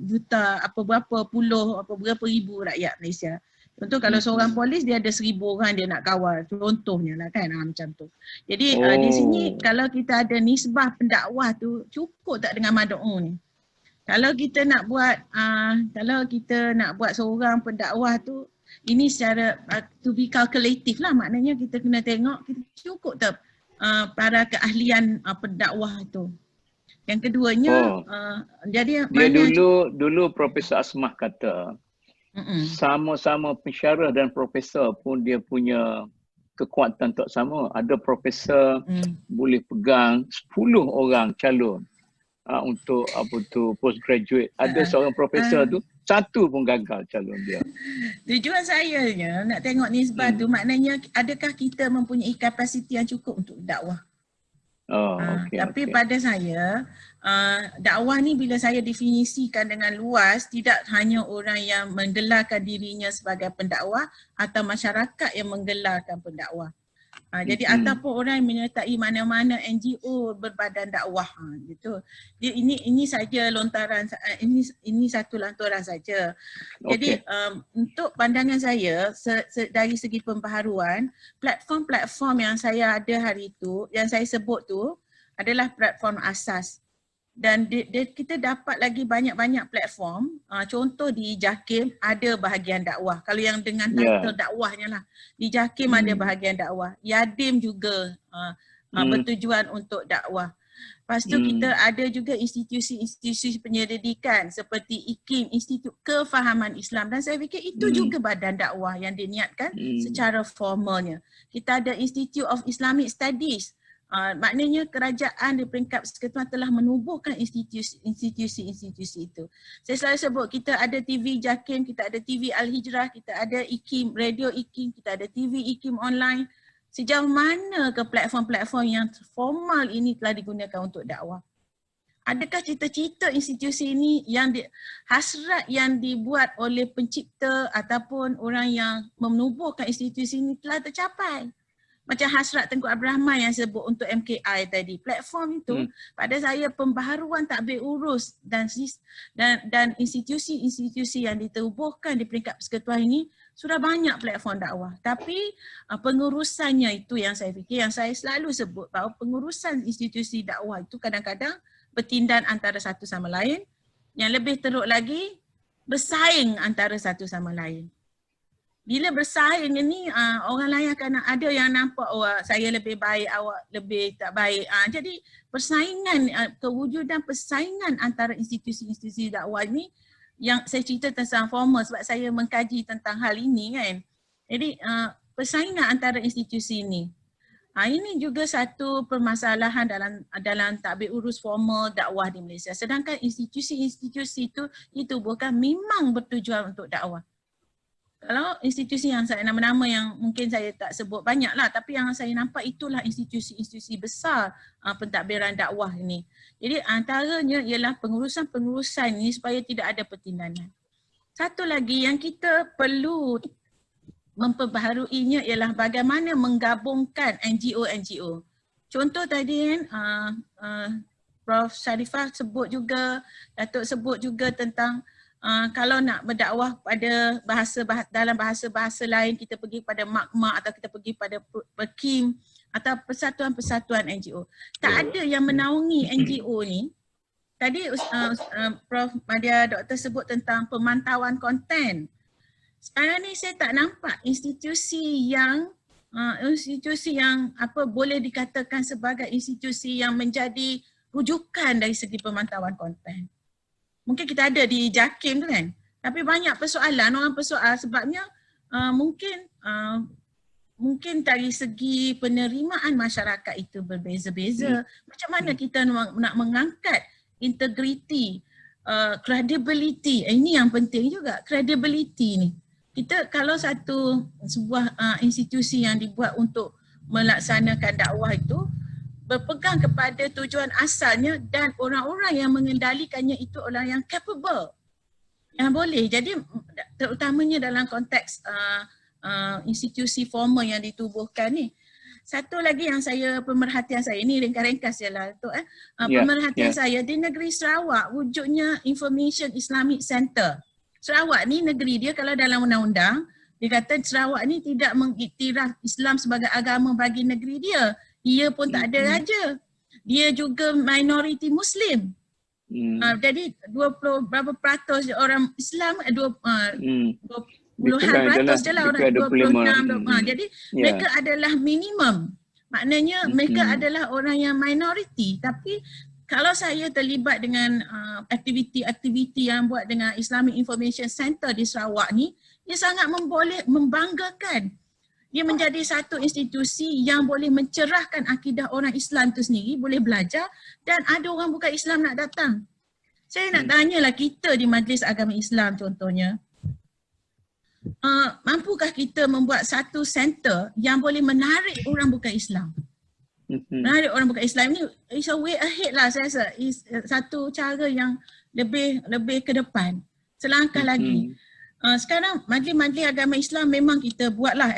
juta, berapa puluh, berapa ribu rakyat Malaysia. Contoh kalau seorang polis dia ada 1,000 orang dia nak kawal. Contohnya lah kan macam tu. Jadi di sini kalau kita ada nisbah pendakwah tu cukup tak dengan mad'u ni? Kalau kita nak buat seorang pendakwah tu, ini secara to be calculative lah, maknanya kita kena tengok kita cukup tak para keahlian pendakwah tu. Yang keduanya, jadi dia dulu Profesor Asmah kata Sama-sama pensyarah dan profesor pun dia punya kekuatan tak sama. Ada profesor boleh pegang 10 orang calon untuk postgraduate. Ada seorang profesor tu satu pun gagal calon dia. Tujuan saya nak tengok nisbah tu maknanya adakah kita mempunyai kapasiti yang cukup untuk dakwah. Tapi pada saya dakwah ni bila saya definisikan dengan luas, tidak hanya orang yang menggelarkan dirinya sebagai pendakwah atau masyarakat yang menggelarkan pendakwah. Jadi ataupun orang yang menyertai mana-mana NGO berbadan dakwah gitu. Dia ini saja lontaran, ini satu lantaran saja. Jadi untuk pandangan saya dari segi pembaharuan, platform-platform yang saya ada hari itu, yang saya sebut tu adalah platform asas. Dan kita dapat lagi banyak-banyak platform. Contoh di JAKIM ada bahagian dakwah. Kalau yang dengan title dakwahnya lah. Di JAKIM ada bahagian dakwah. YADIM juga bertujuan untuk dakwah. Lepas tu kita ada juga institusi-institusi penyelidikan seperti IKIM, Institut Kefahaman Islam. Dan saya fikir itu juga badan dakwah yang diniatkan secara formalnya. Kita ada Institute of Islamic Studies. Maknanya kerajaan di peringkat persekutuan telah menubuhkan institusi-institusi itu. Saya selalu sebut kita ada TV JAKIM, kita ada TV Al-Hijrah, kita ada IKIM, Radio IKIM, kita ada TV IKIM online. Sejauh mana ke platform-platform yang formal ini telah digunakan untuk dakwah? Adakah cita-cita institusi ini yang hasrat yang dibuat oleh pencipta ataupun orang yang menubuhkan institusi ini telah tercapai? Macam hasrat Tengku Abdul Rahman yang sebut untuk MKI tadi. Platform itu pada saya pembaharuan takbir urus dan institusi-institusi yang ditubuhkan di peringkat persekutuan ini sudah banyak platform dakwah. Tapi pengurusannya itu yang saya fikir, yang saya selalu sebut bahawa pengurusan institusi dakwah itu kadang-kadang bertindan antara satu sama lain. Yang lebih teruk lagi, bersaing antara satu sama lain. Bila bersaing ni orang lain akan ada yang nampak saya lebih baik, awak lebih tak baik. Jadi persaingan, kewujudan persaingan antara institusi-institusi dakwah ni yang saya cerita tentang formal sebab saya mengkaji tentang hal ini kan. Jadi persaingan antara institusi ni. Ini juga satu permasalahan dalam takbir urus formal dakwah di Malaysia. Sedangkan institusi-institusi itu ditubuhkan memang bertujuan untuk dakwah. Kalau institusi yang saya nama-nama yang mungkin saya tak sebut banyak lah, tapi yang saya nampak itulah institusi-institusi besar pentadbiran dakwah ini. Jadi antaranya ialah pengurusan-pengurusan ini supaya tidak ada pertindanan. Satu lagi yang kita perlu memperbaharuinya ialah bagaimana menggabungkan NGO-NGO. Contoh tadi Prof. Sharifah sebut juga, Datuk sebut juga tentang kalau nak berdakwah pada dalam bahasa-bahasa lain, kita pergi pada makmak atau kita pergi pada PEKIM atau persatuan-persatuan NGO. Tak ada yang menaungi NGO ni. Tadi Prof. Madya Doktor sebut tentang pemantauan konten. Sekarang ni saya tak nampak institusi yang boleh dikatakan sebagai institusi yang menjadi rujukan dari segi pemantauan konten. Mungkin kita ada di JAKIM tu kan. Tapi banyak persoalan, orang persoal sebabnya mungkin dari segi penerimaan masyarakat itu berbeza-beza. Macam mana kita nak mengangkat integriti, credibility. Ini yang penting juga, credibility ni. Kita kalau sebuah institusi yang dibuat untuk melaksanakan dakwah itu berpegang kepada tujuan asalnya dan orang-orang yang mengendalikannya itu orang yang capable, yang boleh. Jadi terutamanya dalam konteks institusi formal yang ditubuhkan ni. Satu lagi yang pemerhatian saya, ini ringkas-ringkas je lah tu pemerhatian saya di negeri Sarawak wujudnya Information Islamic Center. Sarawak ni negeri dia kalau dalam undang-undang dia kata Sarawak ni tidak mengiktiraf Islam sebagai agama bagi negeri dia. Ia pun tak ada raja. Dia juga minoriti Muslim. Jadi 20 berapa peratus orang Islam, 20-an peratus je lah orang 26. Jadi mereka adalah minimum. Maknanya mereka adalah orang yang minoriti. Tapi kalau saya terlibat dengan aktiviti-aktiviti yang buat dengan Islamic Information Center di Sarawak ni, ia sangat membanggakan. Ia menjadi satu institusi yang boleh mencerahkan akidah orang Islam itu sendiri, boleh belajar dan ada orang bukan Islam nak datang. Saya nak tanyalah kita di Majlis Agama Islam contohnya, mampukah kita membuat satu center yang boleh menarik orang bukan Islam? Menarik orang bukan Islam ni is a way ahead lah saya rasa. Is satu cara yang lebih ke depan. Selangkah lagi. Sekarang majlis-majlis agama Islam memang kita buatlah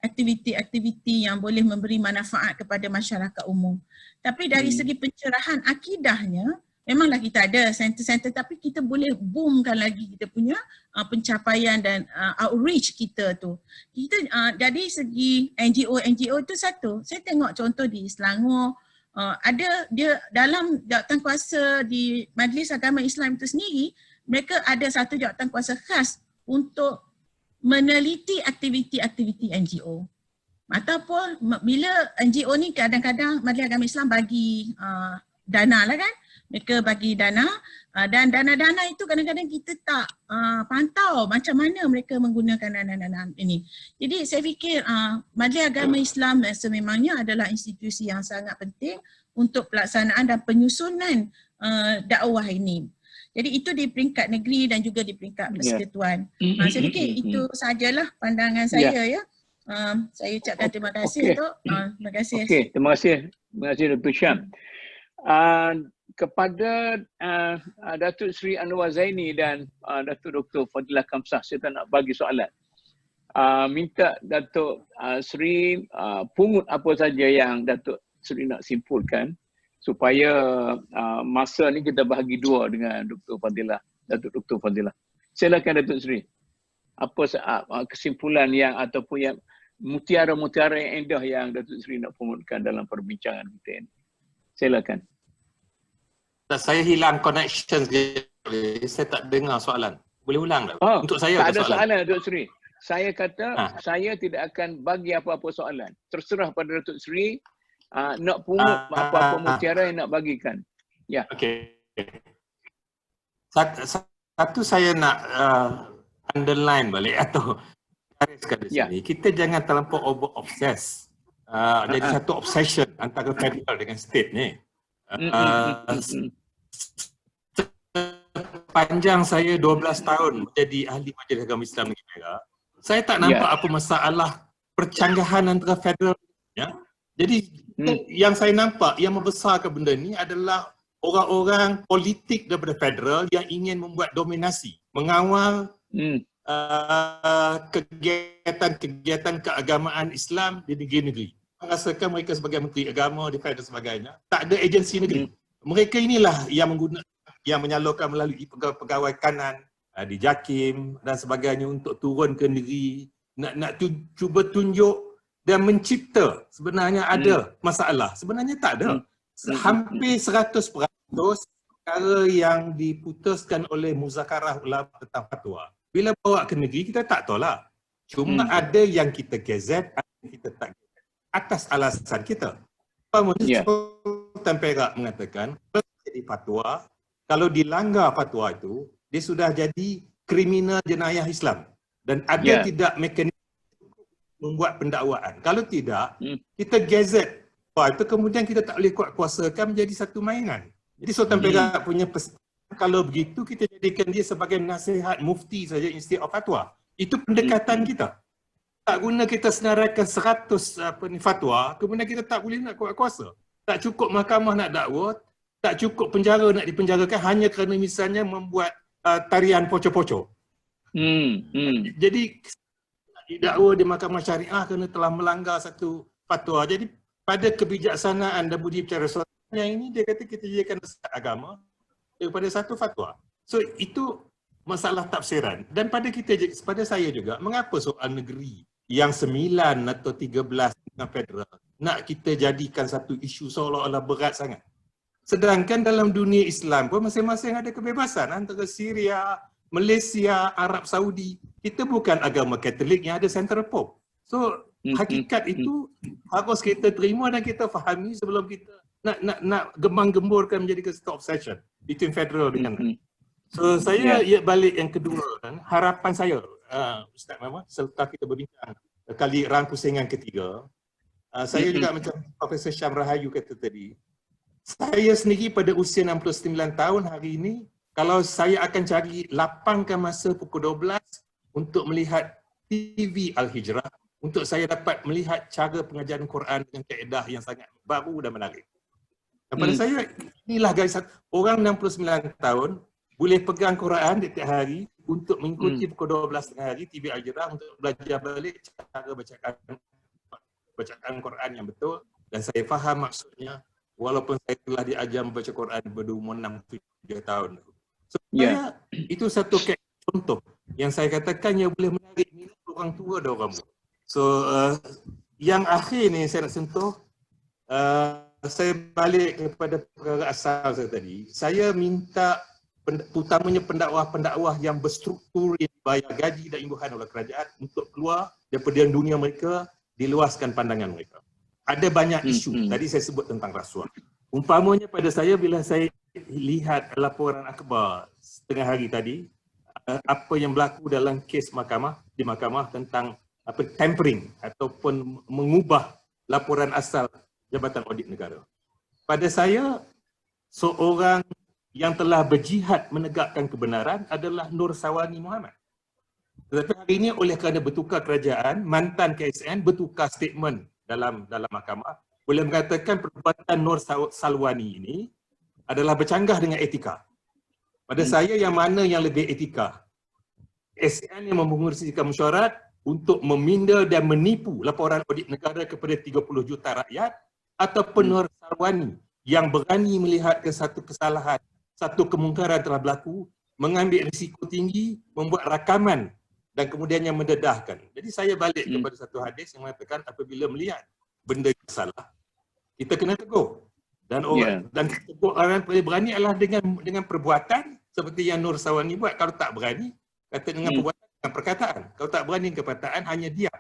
aktiviti-aktiviti yang boleh memberi manfaat kepada masyarakat umum. Tapi dari segi pencerahan akidahnya, memanglah kita ada center-center tapi kita boleh boomkan lagi kita punya pencapaian dan outreach kita tu. Kita dari segi NGO itu satu. Saya tengok contoh di Selangor, ada dia dalam jawatankuasa di Majlis Agama Islam itu sendiri, mereka ada satu jawatankuasa khas untuk meneliti aktiviti-aktiviti NGO. Ataupun bila NGO ni kadang-kadang Majlis Agama Islam bagi dana lah kan, mereka bagi dana dan dana-dana itu kadang-kadang kita tak pantau macam mana mereka menggunakan dana-dana ini. Jadi saya fikir Majlis Agama Islam sememangnya adalah institusi yang sangat penting untuk pelaksanaan dan penyusunan dakwah ini. Jadi itu di peringkat negeri dan juga di peringkat persekutuan. Saya fikir itu sajalah pandangan saya ya. Saya ucapkan terima kasih untuk terima kasih. Okey, terima kasih Dr. Syam. Kepada Datuk Seri Anwar Zaini dan Datuk Dr. Fadilah Kamsah, saya tak nak bagi soalan. Minta Datuk Seri pungut apa saja yang Datuk Seri nak simpulkan supaya masa ni kita bahagi dua dengan Dr. Fadilah, Datuk Dr. Fadilah. Silakan Datuk Seri. Apa kesimpulan yang ataupun yang mutiara-mutiara yang indah yang Datuk Seri nak pungutkan dalam perbincangan kita ini. Silakan. Saya hilang connection sekejap. Saya tak dengar soalan. Boleh ulang tak? Untuk saya tak ada soalan Datuk Seri. Saya kata saya tidak akan bagi apa-apa soalan. Terserah pada Datuk Seri nak pungut apa-apa mutiara yang nak bagikan. Ya. Okey. Satu saya nak underline balik atau gariskan di sini. Kita jangan terlampau over obsess. Jadi satu obsession antara federal dengan state ni. Panjang saya 12 tahun menjadi ahli Majlis Agama Islam Negeri Perak, saya tak nampak apa masalah percanggahan antara federal. Ya. Jadi yang saya nampak yang membesarkan benda ni adalah orang-orang politik daripada federal yang ingin membuat dominasi, mengawal kegiatan-kegiatan keagamaan Islam di negeri-negeri. Rasakan mereka sebagai menteri agama di federal sebagainya, tak ada agensi negeri. Mereka inilah yang menyalurkan melalui pegawai kanan di JAKIM dan sebagainya untuk turun ke negeri, nak cuba tunjuk dan mencipta sebenarnya ada masalah. Sebenarnya tak ada. Hampir 100% perkara yang diputuskan oleh muzakarah ulama tentang fatwa, bila bawa ke negeri kita tak tahulah. Cuma ada yang kita gazet, ada yang kita tak gazet atas alasan kita. Sultan Perak mengatakan kalau jadi fatwa, kalau dilanggar fatwa itu, dia sudah jadi kriminal jenayah Islam dan ada tidak mekanisme membuat pendakwaan. Kalau tidak, kita gazet itu, kemudian kita tak boleh kuasakan menjadi satu mainan. Jadi Sultan Perak punya pesan, kalau begitu kita jadikan dia sebagai nasihat mufti saja instead of fatwa. Itu pendekatan kita. Tak guna kita senaraikan 100 fatwa, kemudian kita tak boleh nak kuasa. Tak cukup mahkamah nak dakwa, tak cukup penjara nak dipenjarakan hanya kerana misalnya membuat tarian poco-poco. Jadi didakwa di mahkamah syariah kerana telah melanggar satu fatwa. Jadi pada kebijaksanaan dan budi bicara Sultan yang ini, dia kata kita jadikan nasihat agama daripada satu fatwa. So itu masalah tafsiran. Dan pada saya juga, mengapa soal negeri yang 9 atau 13 dengan federal nak kita jadikan satu isu seolah-olah berat sangat. Sedangkan dalam dunia Islam pun masing-masing ada kebebasan antara Syria, Malaysia, Arab Saudi. Kita bukan agama Katolik yang ada central pope. So hakikat itu harus kita terima dan kita fahami sebelum kita nak gembang-gemburkan menjadi satu obsession between federal dengan so saya balik yang kedua kan, harapan saya Ustaz Muhammad serta kita berbincang kali rang pusingan ketiga, saya juga macam Profesor Syam Rahayu kata tadi, saya sendiri pada usia 69 tahun hari ini, kalau saya akan cari lapangkan masa pukul 12 untuk melihat TV Al-Hijrah, untuk saya dapat melihat cara pengajaran Quran dengan kaedah yang sangat baru dan menarik. Dan pada saya, inilah garisan orang 69 tahun boleh pegang Quran setiap hari untuk mengikuti pukul 12 tengah hari TV Al-Hijrah untuk belajar balik cara bacaan Quran yang betul, dan saya faham maksudnya walaupun saya telah diajar membaca Quran pada umur 6-7 tahun. So, saya, itu satu contoh yang saya katakan yang boleh menarik minat orang tua dan orang muda. So, yang akhir ni saya nak sentuh, saya balik kepada perkara asal saya tadi. Saya minta utamanya pendakwah-pendakwah yang berstruktur, yang dibayar gaji dan imbuhan oleh kerajaan untuk keluar daripada dunia mereka, diluaskan pandangan mereka. Ada banyak isu, tadi saya sebut tentang rasuah. Umpamanya pada saya bila saya lihat laporan akhbar setengah hari tadi, apa yang berlaku dalam kes di mahkamah tentang tampering ataupun mengubah laporan asal Jabatan Audit Negara. Pada saya, seorang yang telah berjihad menegakkan kebenaran adalah Nur Sawani Muhammad. Tetapi hari ini oleh kerana bertukar kerajaan, mantan KSN bertukar statement dalam mahkamah, boleh mengatakan perbuatan Nur Salwani ini adalah bercanggah dengan etika. Pada saya, yang mana yang lebih etika? SN yang mengurusikan mesyuarat untuk meminda dan menipu laporan audit negara kepada 30 juta rakyat, ataupun Nur Salwani yang berani melihat ke satu kesalahan, satu kemungkaran telah berlaku, mengambil risiko tinggi, membuat rakaman dan kemudiannya mendedahkan. Jadi saya balik kepada satu hadis yang mengatakan apabila melihat benda yang salah, kita kena tegur. Dan orang dan tegur orang berani adalah dengan perbuatan seperti yang Nur Sawani buat. Kalau tak berani, kata dengan perbuatan, dengan perkataan. Kalau tak berani dengan perkataan, hanya diam.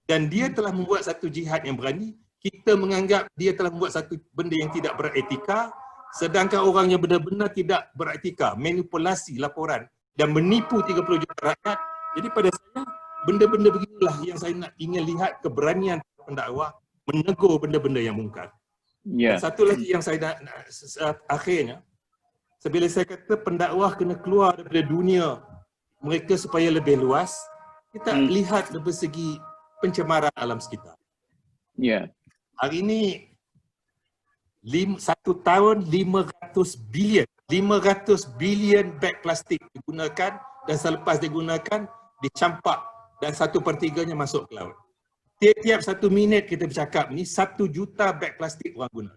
Dan dia telah membuat satu jihad yang berani. Kita menganggap dia telah membuat satu benda yang tidak beretika, sedangkan orang yang benar-benar tidak beretika, manipulasi laporan dan menipu 30 juta rakyat. Jadi pada saya, benda-benda beginilah yang saya ingin lihat, keberanian pendakwah menegur benda-benda yang mungkar. Satu lagi yang saya nak akhirnya, sebila saya kata pendakwah kena keluar daripada dunia mereka supaya lebih luas, kita lihat dari segi pencemaran alam sekitar. Hari ini 1 tahun 500 bilion beg plastik digunakan, dan selepas digunakan dicampak dan 1/3-nya masuk ke laut. Tiap-tiap 1 minit kita bercakap ni 1 juta beg plastik orang guna.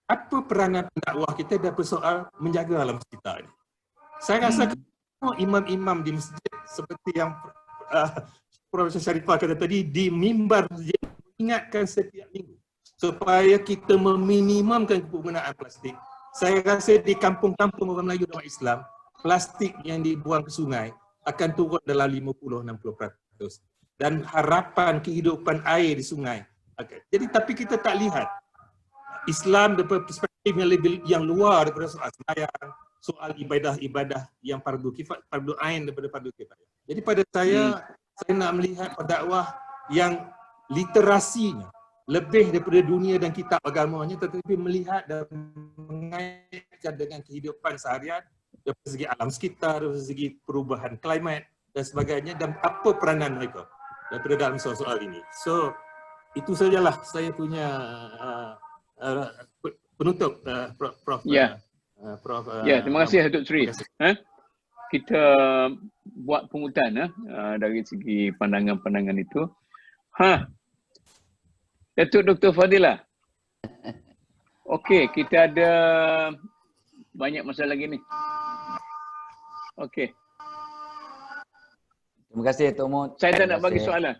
Apa peranan pendakwah kita dalam soal menjaga alam sekitar ni? Saya rasa imam-imam di masjid seperti yang Profesor Sharifah kata tadi, di mimbar masjid ingatkan setiap minggu supaya kita meminimumkan penggunaan plastik. Saya rasa di kampung-kampung orang Melayu dan orang Islam, plastik yang dibuang ke sungai akan turun dalam 50-60%. Dan harapan kehidupan air di sungai. Jadi tapi kita tak lihat Islam daripada perspektif yang luar daripada soal sembahyang, soal ibadah-ibadah yang fardu kifayah, fardu ain daripada fardu kifayah. Jadi pada saya nak melihat pendakwah yang literasinya lebih daripada dunia dan kitab agamanya, tetapi melihat dan mengaitkan dengan kehidupan seharian dari segi alam sekitar, dari segi perubahan klimat dan sebagainya, dan apa peranan mereka daripada dalam soal-soal ini. So, itu sajalah saya punya penutup, Prof. Terima kasih Datuk Seri. Kita buat pungutan dari segi pandangan-pandangan itu. Datuk Dr. Fadilah. Okey, kita ada banyak masa lagi ni. Okey. Terima kasih Tok Mut. Saya tak nak bagi soalan.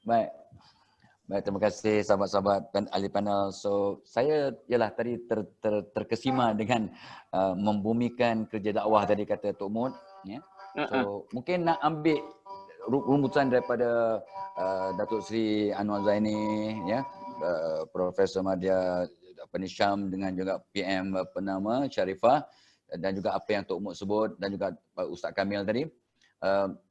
Baik. Baik, terima kasih sahabat-sahabat ahli panel. So, saya ialah tadi terkesima dengan membumikan kerja dakwah tadi kata Tok Mut, ya. So, mungkin nak ambil rumusan daripada Datuk Seri Anwar Zaini, ya. Profesor Madya Syam dengan juga PM Sharifah dan juga apa yang Tok Muk sebut dan juga Ustaz Kamil tadi.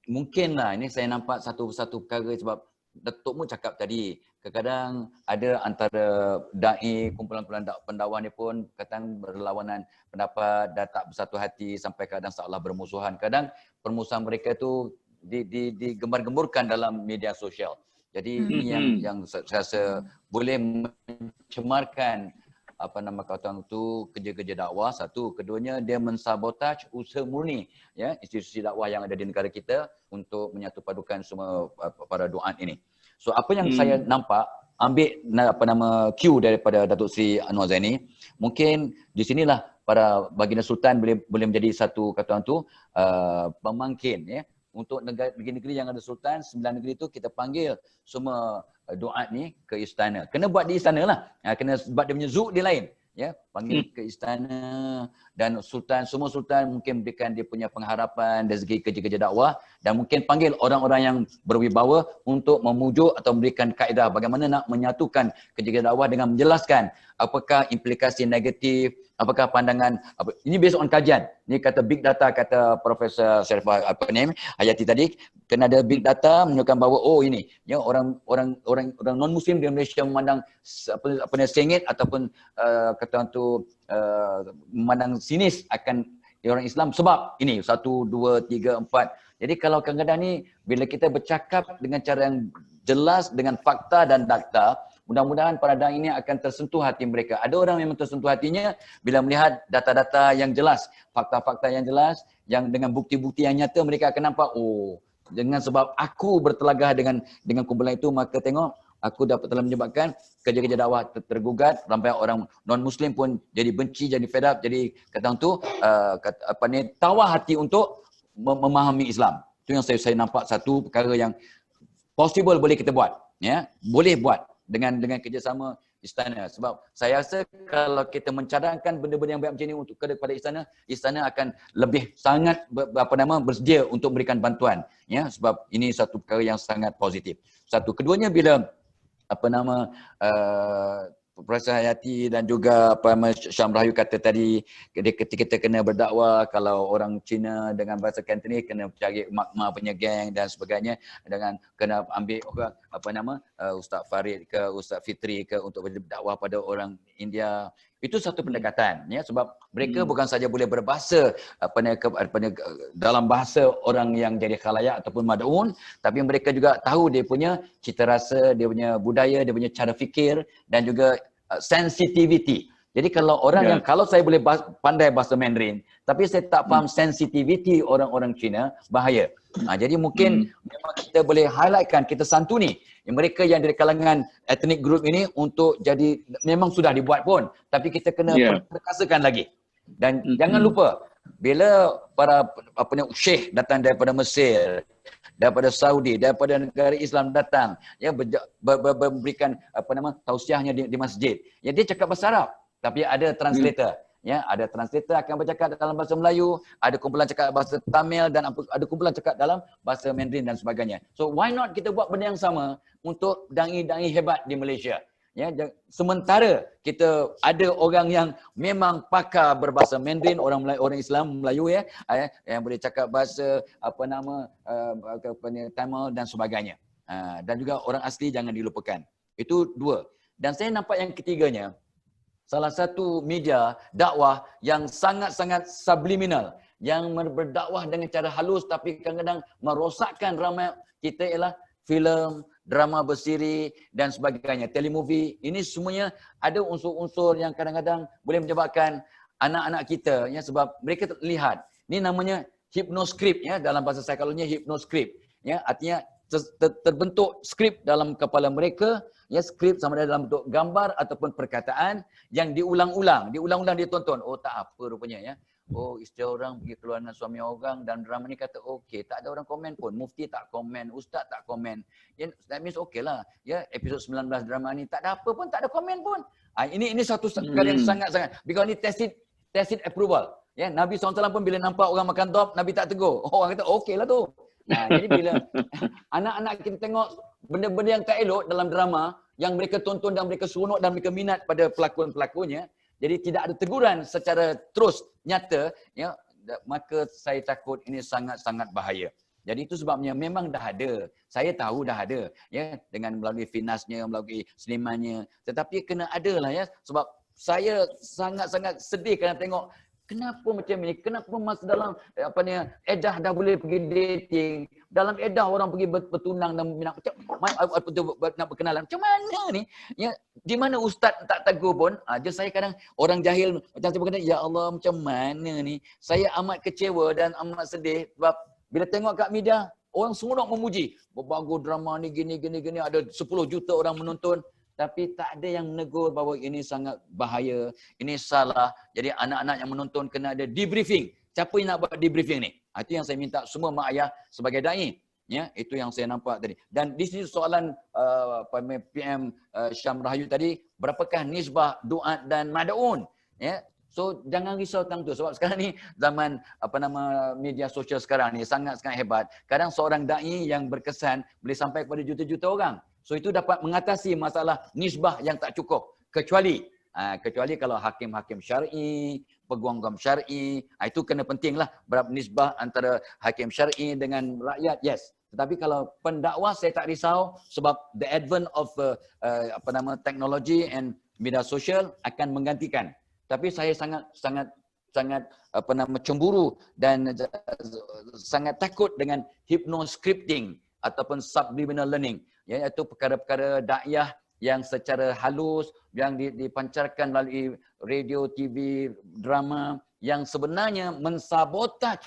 Mungkinlah ini saya nampak satu perkara sebab Tok Muk cakap tadi, kadang-kadang ada antara dai kumpulan-kumpulan pendakwah ni pun kadang berlawanan pendapat dan tak bersatu hati sampai kadang seolah bermusuhan. Kadang permusuhan mereka tu digembar-gemburkan dalam media sosial. Jadi ini yang saya rasa boleh mencemarkan kata tu kerja-kerja dakwah. Satu, keduanya dia mensabotaj usaha murni ya institusi dakwah yang ada di negara kita untuk menyatu padukan semua para duat ini. So apa yang saya nampak, ambil cue daripada Datuk Seri Anwar Zaini, mungkin di sinilah para baginda sultan boleh menjadi satu kata orang tu pemangkin ya untuk negeri-negeri yang ada sultan. 9 negeri itu kita panggil semua duat ni ke istana. Kena buat di istana lah. Kena buat dia punya zouk dia lain. Ya, panggil ke istana dan semua sultan mungkin berikan dia punya pengharapan dari segi kerja-kerja dakwah dan mungkin panggil orang-orang yang berwibawa untuk memujuk atau memberikan kaedah bagaimana nak menyatukan kerja-kerja dakwah dengan menjelaskan apakah implikasi negatif, apakah pandangan ini based on kajian. Ini kata big data, kata Profesor Sharifah Hayati tadi, kena ada big data menunjukkan bahawa ini ya orang non muslim di Malaysia memandang sengit ataupun kata tu memandang sinis akan orang Islam sebab ini 1 2 3 4. Jadi kalau kadang-kadang ni bila kita bercakap dengan cara yang jelas dengan fakta dan data, mudah-mudahan para dai ini akan tersentuh hati mereka. Ada orang memang tersentuh hatinya bila melihat data-data yang jelas, fakta-fakta yang jelas, yang dengan bukti-bukti yang nyata mereka akan nampak, dengan sebab aku bertelagah dengan kumpulan itu, maka tengok aku telah menyebabkan kerja-kerja dakwah tergugat sampai orang non-muslim pun jadi benci, jadi fed up, jadi kata tu tawar hati untuk memahami Islam. Itu yang saya nampak satu perkara yang possible boleh kita buat, ya, boleh buat dengan kerjasama istana. Sebab saya rasa kalau kita mencadangkan benda-benda yang baik macam ini untuk kepada istana akan lebih sangat bersedia untuk memberikan bantuan, ya, sebab ini satu perkara yang sangat positif. Satu, keduanya bila Profesor Hayati dan juga Syam Rahayu kata tadi, ketika kita kena berdakwah, kalau orang Cina dengan bahasa Cantonese kena cari makma punya geng dan sebagainya, dengan kena ambil Ustaz Farid ke Ustaz Fitri ke untuk berdakwah pada orang India. Itu satu pendekatan, ya, sebab mereka bukan saja boleh berbahasa dalam bahasa orang yang jadi khalayak ataupun mad'un, tapi mereka juga tahu dia punya cita rasa, dia punya budaya, dia punya cara fikir dan juga sensitivity. Jadi kalau orang yang, kalau saya boleh pandai bahasa Mandarin tapi saya tak faham sensitivity orang-orang Cina, bahaya. Jadi mungkin memang kita boleh highlightkan, kita santuni mereka yang dari kalangan ethnic group ini untuk jadi, memang sudah dibuat pun, tapi kita kena perkasakan lagi. Dan jangan lupa, bila para syekh datang daripada Mesir, daripada Saudi, daripada negara Islam datang, ya, memberikan tausiahnya di masjid, ya, dia cakap bahasa Arab tapi ada translator. Ya, ada translator akan bercakap dalam bahasa Melayu, ada kumpulan cakap bahasa Tamil dan ada kumpulan cakap dalam bahasa Mandarin dan sebagainya. So why not kita buat benda yang sama untuk dai-dai hebat di Malaysia? Ya, sementara kita ada orang yang memang pakar berbahasa Mandarin, orang Islam Melayu, ya, yang boleh cakap bahasa Tamil dan sebagainya. Dan juga orang asli jangan dilupakan. Itu dua. Dan saya nampak yang ketiganya, salah satu media dakwah yang sangat-sangat subliminal, yang berdakwah dengan cara halus tapi kadang-kadang merosakkan ramai kita, ialah filem, drama bersiri dan sebagainya, telemovie. Ini semuanya ada unsur-unsur yang kadang-kadang boleh menyebabkan anak-anak kita, ya, sebab mereka lihat, ini namanya hypnoscript, ya, dalam bahasa psikologinya hypnoscript, ya, artinya terbentuk skrip dalam kepala mereka, ya, skrip sama ada dalam bentuk gambar ataupun perkataan yang diulang-ulang dia tonton. Oh, tak apa rupanya, ya. Oh, isteri orang pergi keluar dengan suami orang dan drama ni kata okey, tak ada orang komen pun, mufti tak komen, ustaz tak komen. Ya, that means okey lah, ya, episod 19 drama ni tak ada apa pun, tak ada komen pun. Ini satu perkara yang sangat-sangat, because ni tacit approval. Ya, Nabi SAW pun bila nampak orang makan top, Nabi tak tegur. Orang kata okey lah tu. Jadi bila anak-anak kita tengok benda-benda yang tak elok dalam drama, yang mereka tonton dan mereka seronok dan mereka minat pada pelakon-pelakonnya. Jadi tidak ada teguran secara terus nyata, ya, maka saya takut ini sangat-sangat bahaya. Jadi itu sebabnya memang dah ada. Saya tahu dah ada, ya, dengan melalui finasnya, melalui senimannya. Tetapi kena ada lah, ya, sebab saya sangat-sangat sedih kerana tengok kenapa macam ni? Kenapa masa dalam edah dah boleh pergi dating, dalam edah orang pergi bertunang dan nak berkenalan. Macam mana ni? Ya, di mana ustaz tak tegur pun, aja saya kadang orang jahil macam saya berkata, ya Allah, macam mana ni? Saya amat kecewa dan amat sedih sebab bila tengok kat media, orang semua nak memuji. Bagus drama ni, gini, ada 10 juta orang menonton. Tapi tak ada yang menegur bahawa ini sangat bahaya, ini salah. Jadi anak-anak yang menonton kena ada debriefing. Siapa yang nak buat debriefing ni? Itu yang saya minta semua mak ayah sebagai da'i. Ya, itu yang saya nampak tadi. Dan di sini soalan PM Syam Rahayu tadi, berapakah nisbah duat dan mad'un? Ya. So jangan risau tentang tu sebab sekarang ni zaman media sosial sekarang ni sangat-sangat hebat. Kadang seorang dai yang berkesan boleh sampai kepada juta-juta orang. So itu dapat mengatasi masalah nisbah yang tak cukup. Kecuali kalau hakim-hakim syar'i, peguam syar'i, itu kena pentinglah berapa nisbah antara hakim syar'i dengan rakyat. Yes. Tetapi kalau pendakwah saya tak risau sebab the advent of teknologi and media sosial akan menggantikan. Tapi saya sangat cemburu dan sangat takut dengan hypnoscripting ataupun subliminal learning, iaitu perkara-perkara dakwah yang secara halus yang dipancarkan melalui radio, TV, drama yang sebenarnya mensabotaj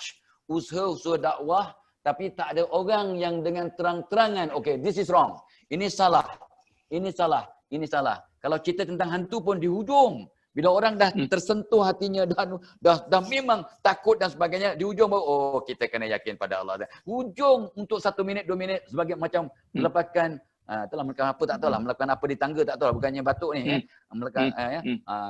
usaha-usaha dakwah, tapi tak ada orang yang dengan terang-terangan, okay, this is wrong, ini salah, ini salah, ini salah. Kalau cerita tentang hantu pun di hujung, bila orang dah tersentuh hatinya, dah memang takut dan sebagainya, di hujung baru, oh, kita kena yakin pada Allah. Hujung untuk 1 minit, 2 minit, sebagai macam melepaskan, itulah melakukan apa tak tahu lah, melakukan apa di tangga tak tahu lah, bukannya batuk ni. Melakukan,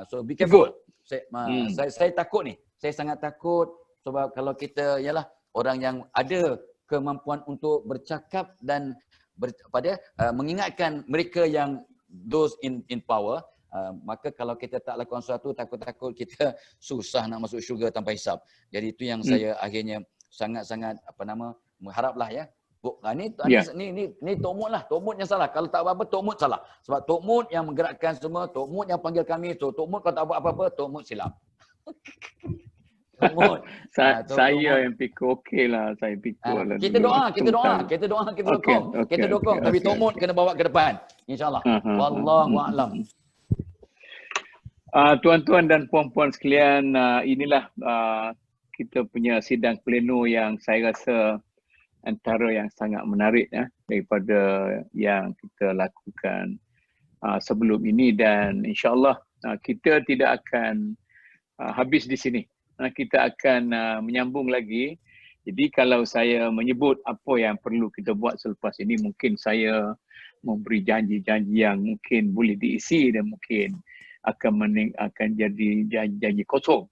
so be careful. Saya takut ni, saya sangat takut sebab kalau kita, ialah orang yang ada kemampuan untuk bercakap dan mengingatkan mereka yang those in power, maka kalau kita tak lakukan sesuatu, takut-takut kita susah nak masuk syurga tanpa hisap. Jadi itu yang saya akhirnya sangat-sangat mengharaplah, ya. Ni Tok Mut lah. Tok Mut yang salah. Kalau tak apa-apa, Tok Mut salah. Sebab Tok Mut yang menggerakkan semua, Tok Mut yang panggil kami. So Tok Mut kalau tak buat apa-apa, Tok Mut silap. Tok Mut. Saya yang pikir okey lah. Saya pikir lah. Kita dokong. Kita dokong. Tapi Tok Mut kena bawa ke depan. InsyaAllah. Wallahu'alam. Tuan-tuan dan puan-puan sekalian, inilah kita punya sidang pleno yang saya rasa antara yang sangat menarik, daripada yang kita lakukan sebelum ini, dan insyaAllah kita tidak akan habis di sini. Kita akan menyambung lagi. Jadi kalau saya menyebut apa yang perlu kita buat selepas ini, mungkin saya memberi janji-janji yang mungkin boleh diisi dan mungkin akan jadi janji kosong.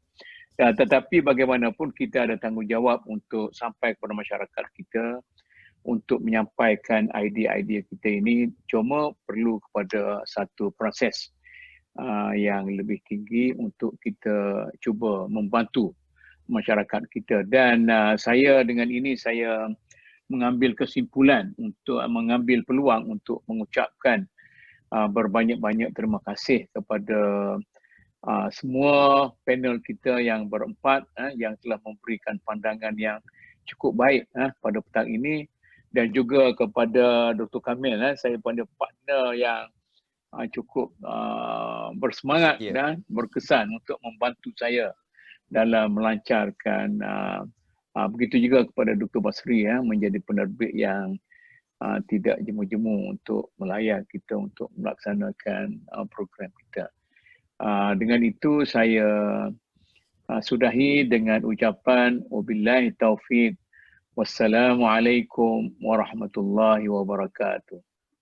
Tetapi bagaimanapun kita ada tanggungjawab untuk sampai kepada masyarakat kita, untuk menyampaikan idea-idea kita ini. Cuma perlu kepada satu proses yang lebih tinggi untuk kita cuba membantu masyarakat kita. Dan saya dengan ini saya mengambil kesimpulan untuk mengambil peluang untuk mengucapkan berbanyak-banyak terima kasih kepada semua panel kita yang berempat, yang telah memberikan pandangan yang cukup baik pada petang ini, dan juga kepada Dr. Kamil, saya pada partner yang cukup bersemangat dan berkesan untuk membantu saya dalam melancarkan. Begitu juga kepada Dr. Basri, menjadi penerbit yang tidak jemu-jemu untuk melayan kita untuk melaksanakan program kita. Dengan itu saya sudahi dengan ucapan wabillahi taufiq, wassalamualaikum warahmatullahi wabarakatuh.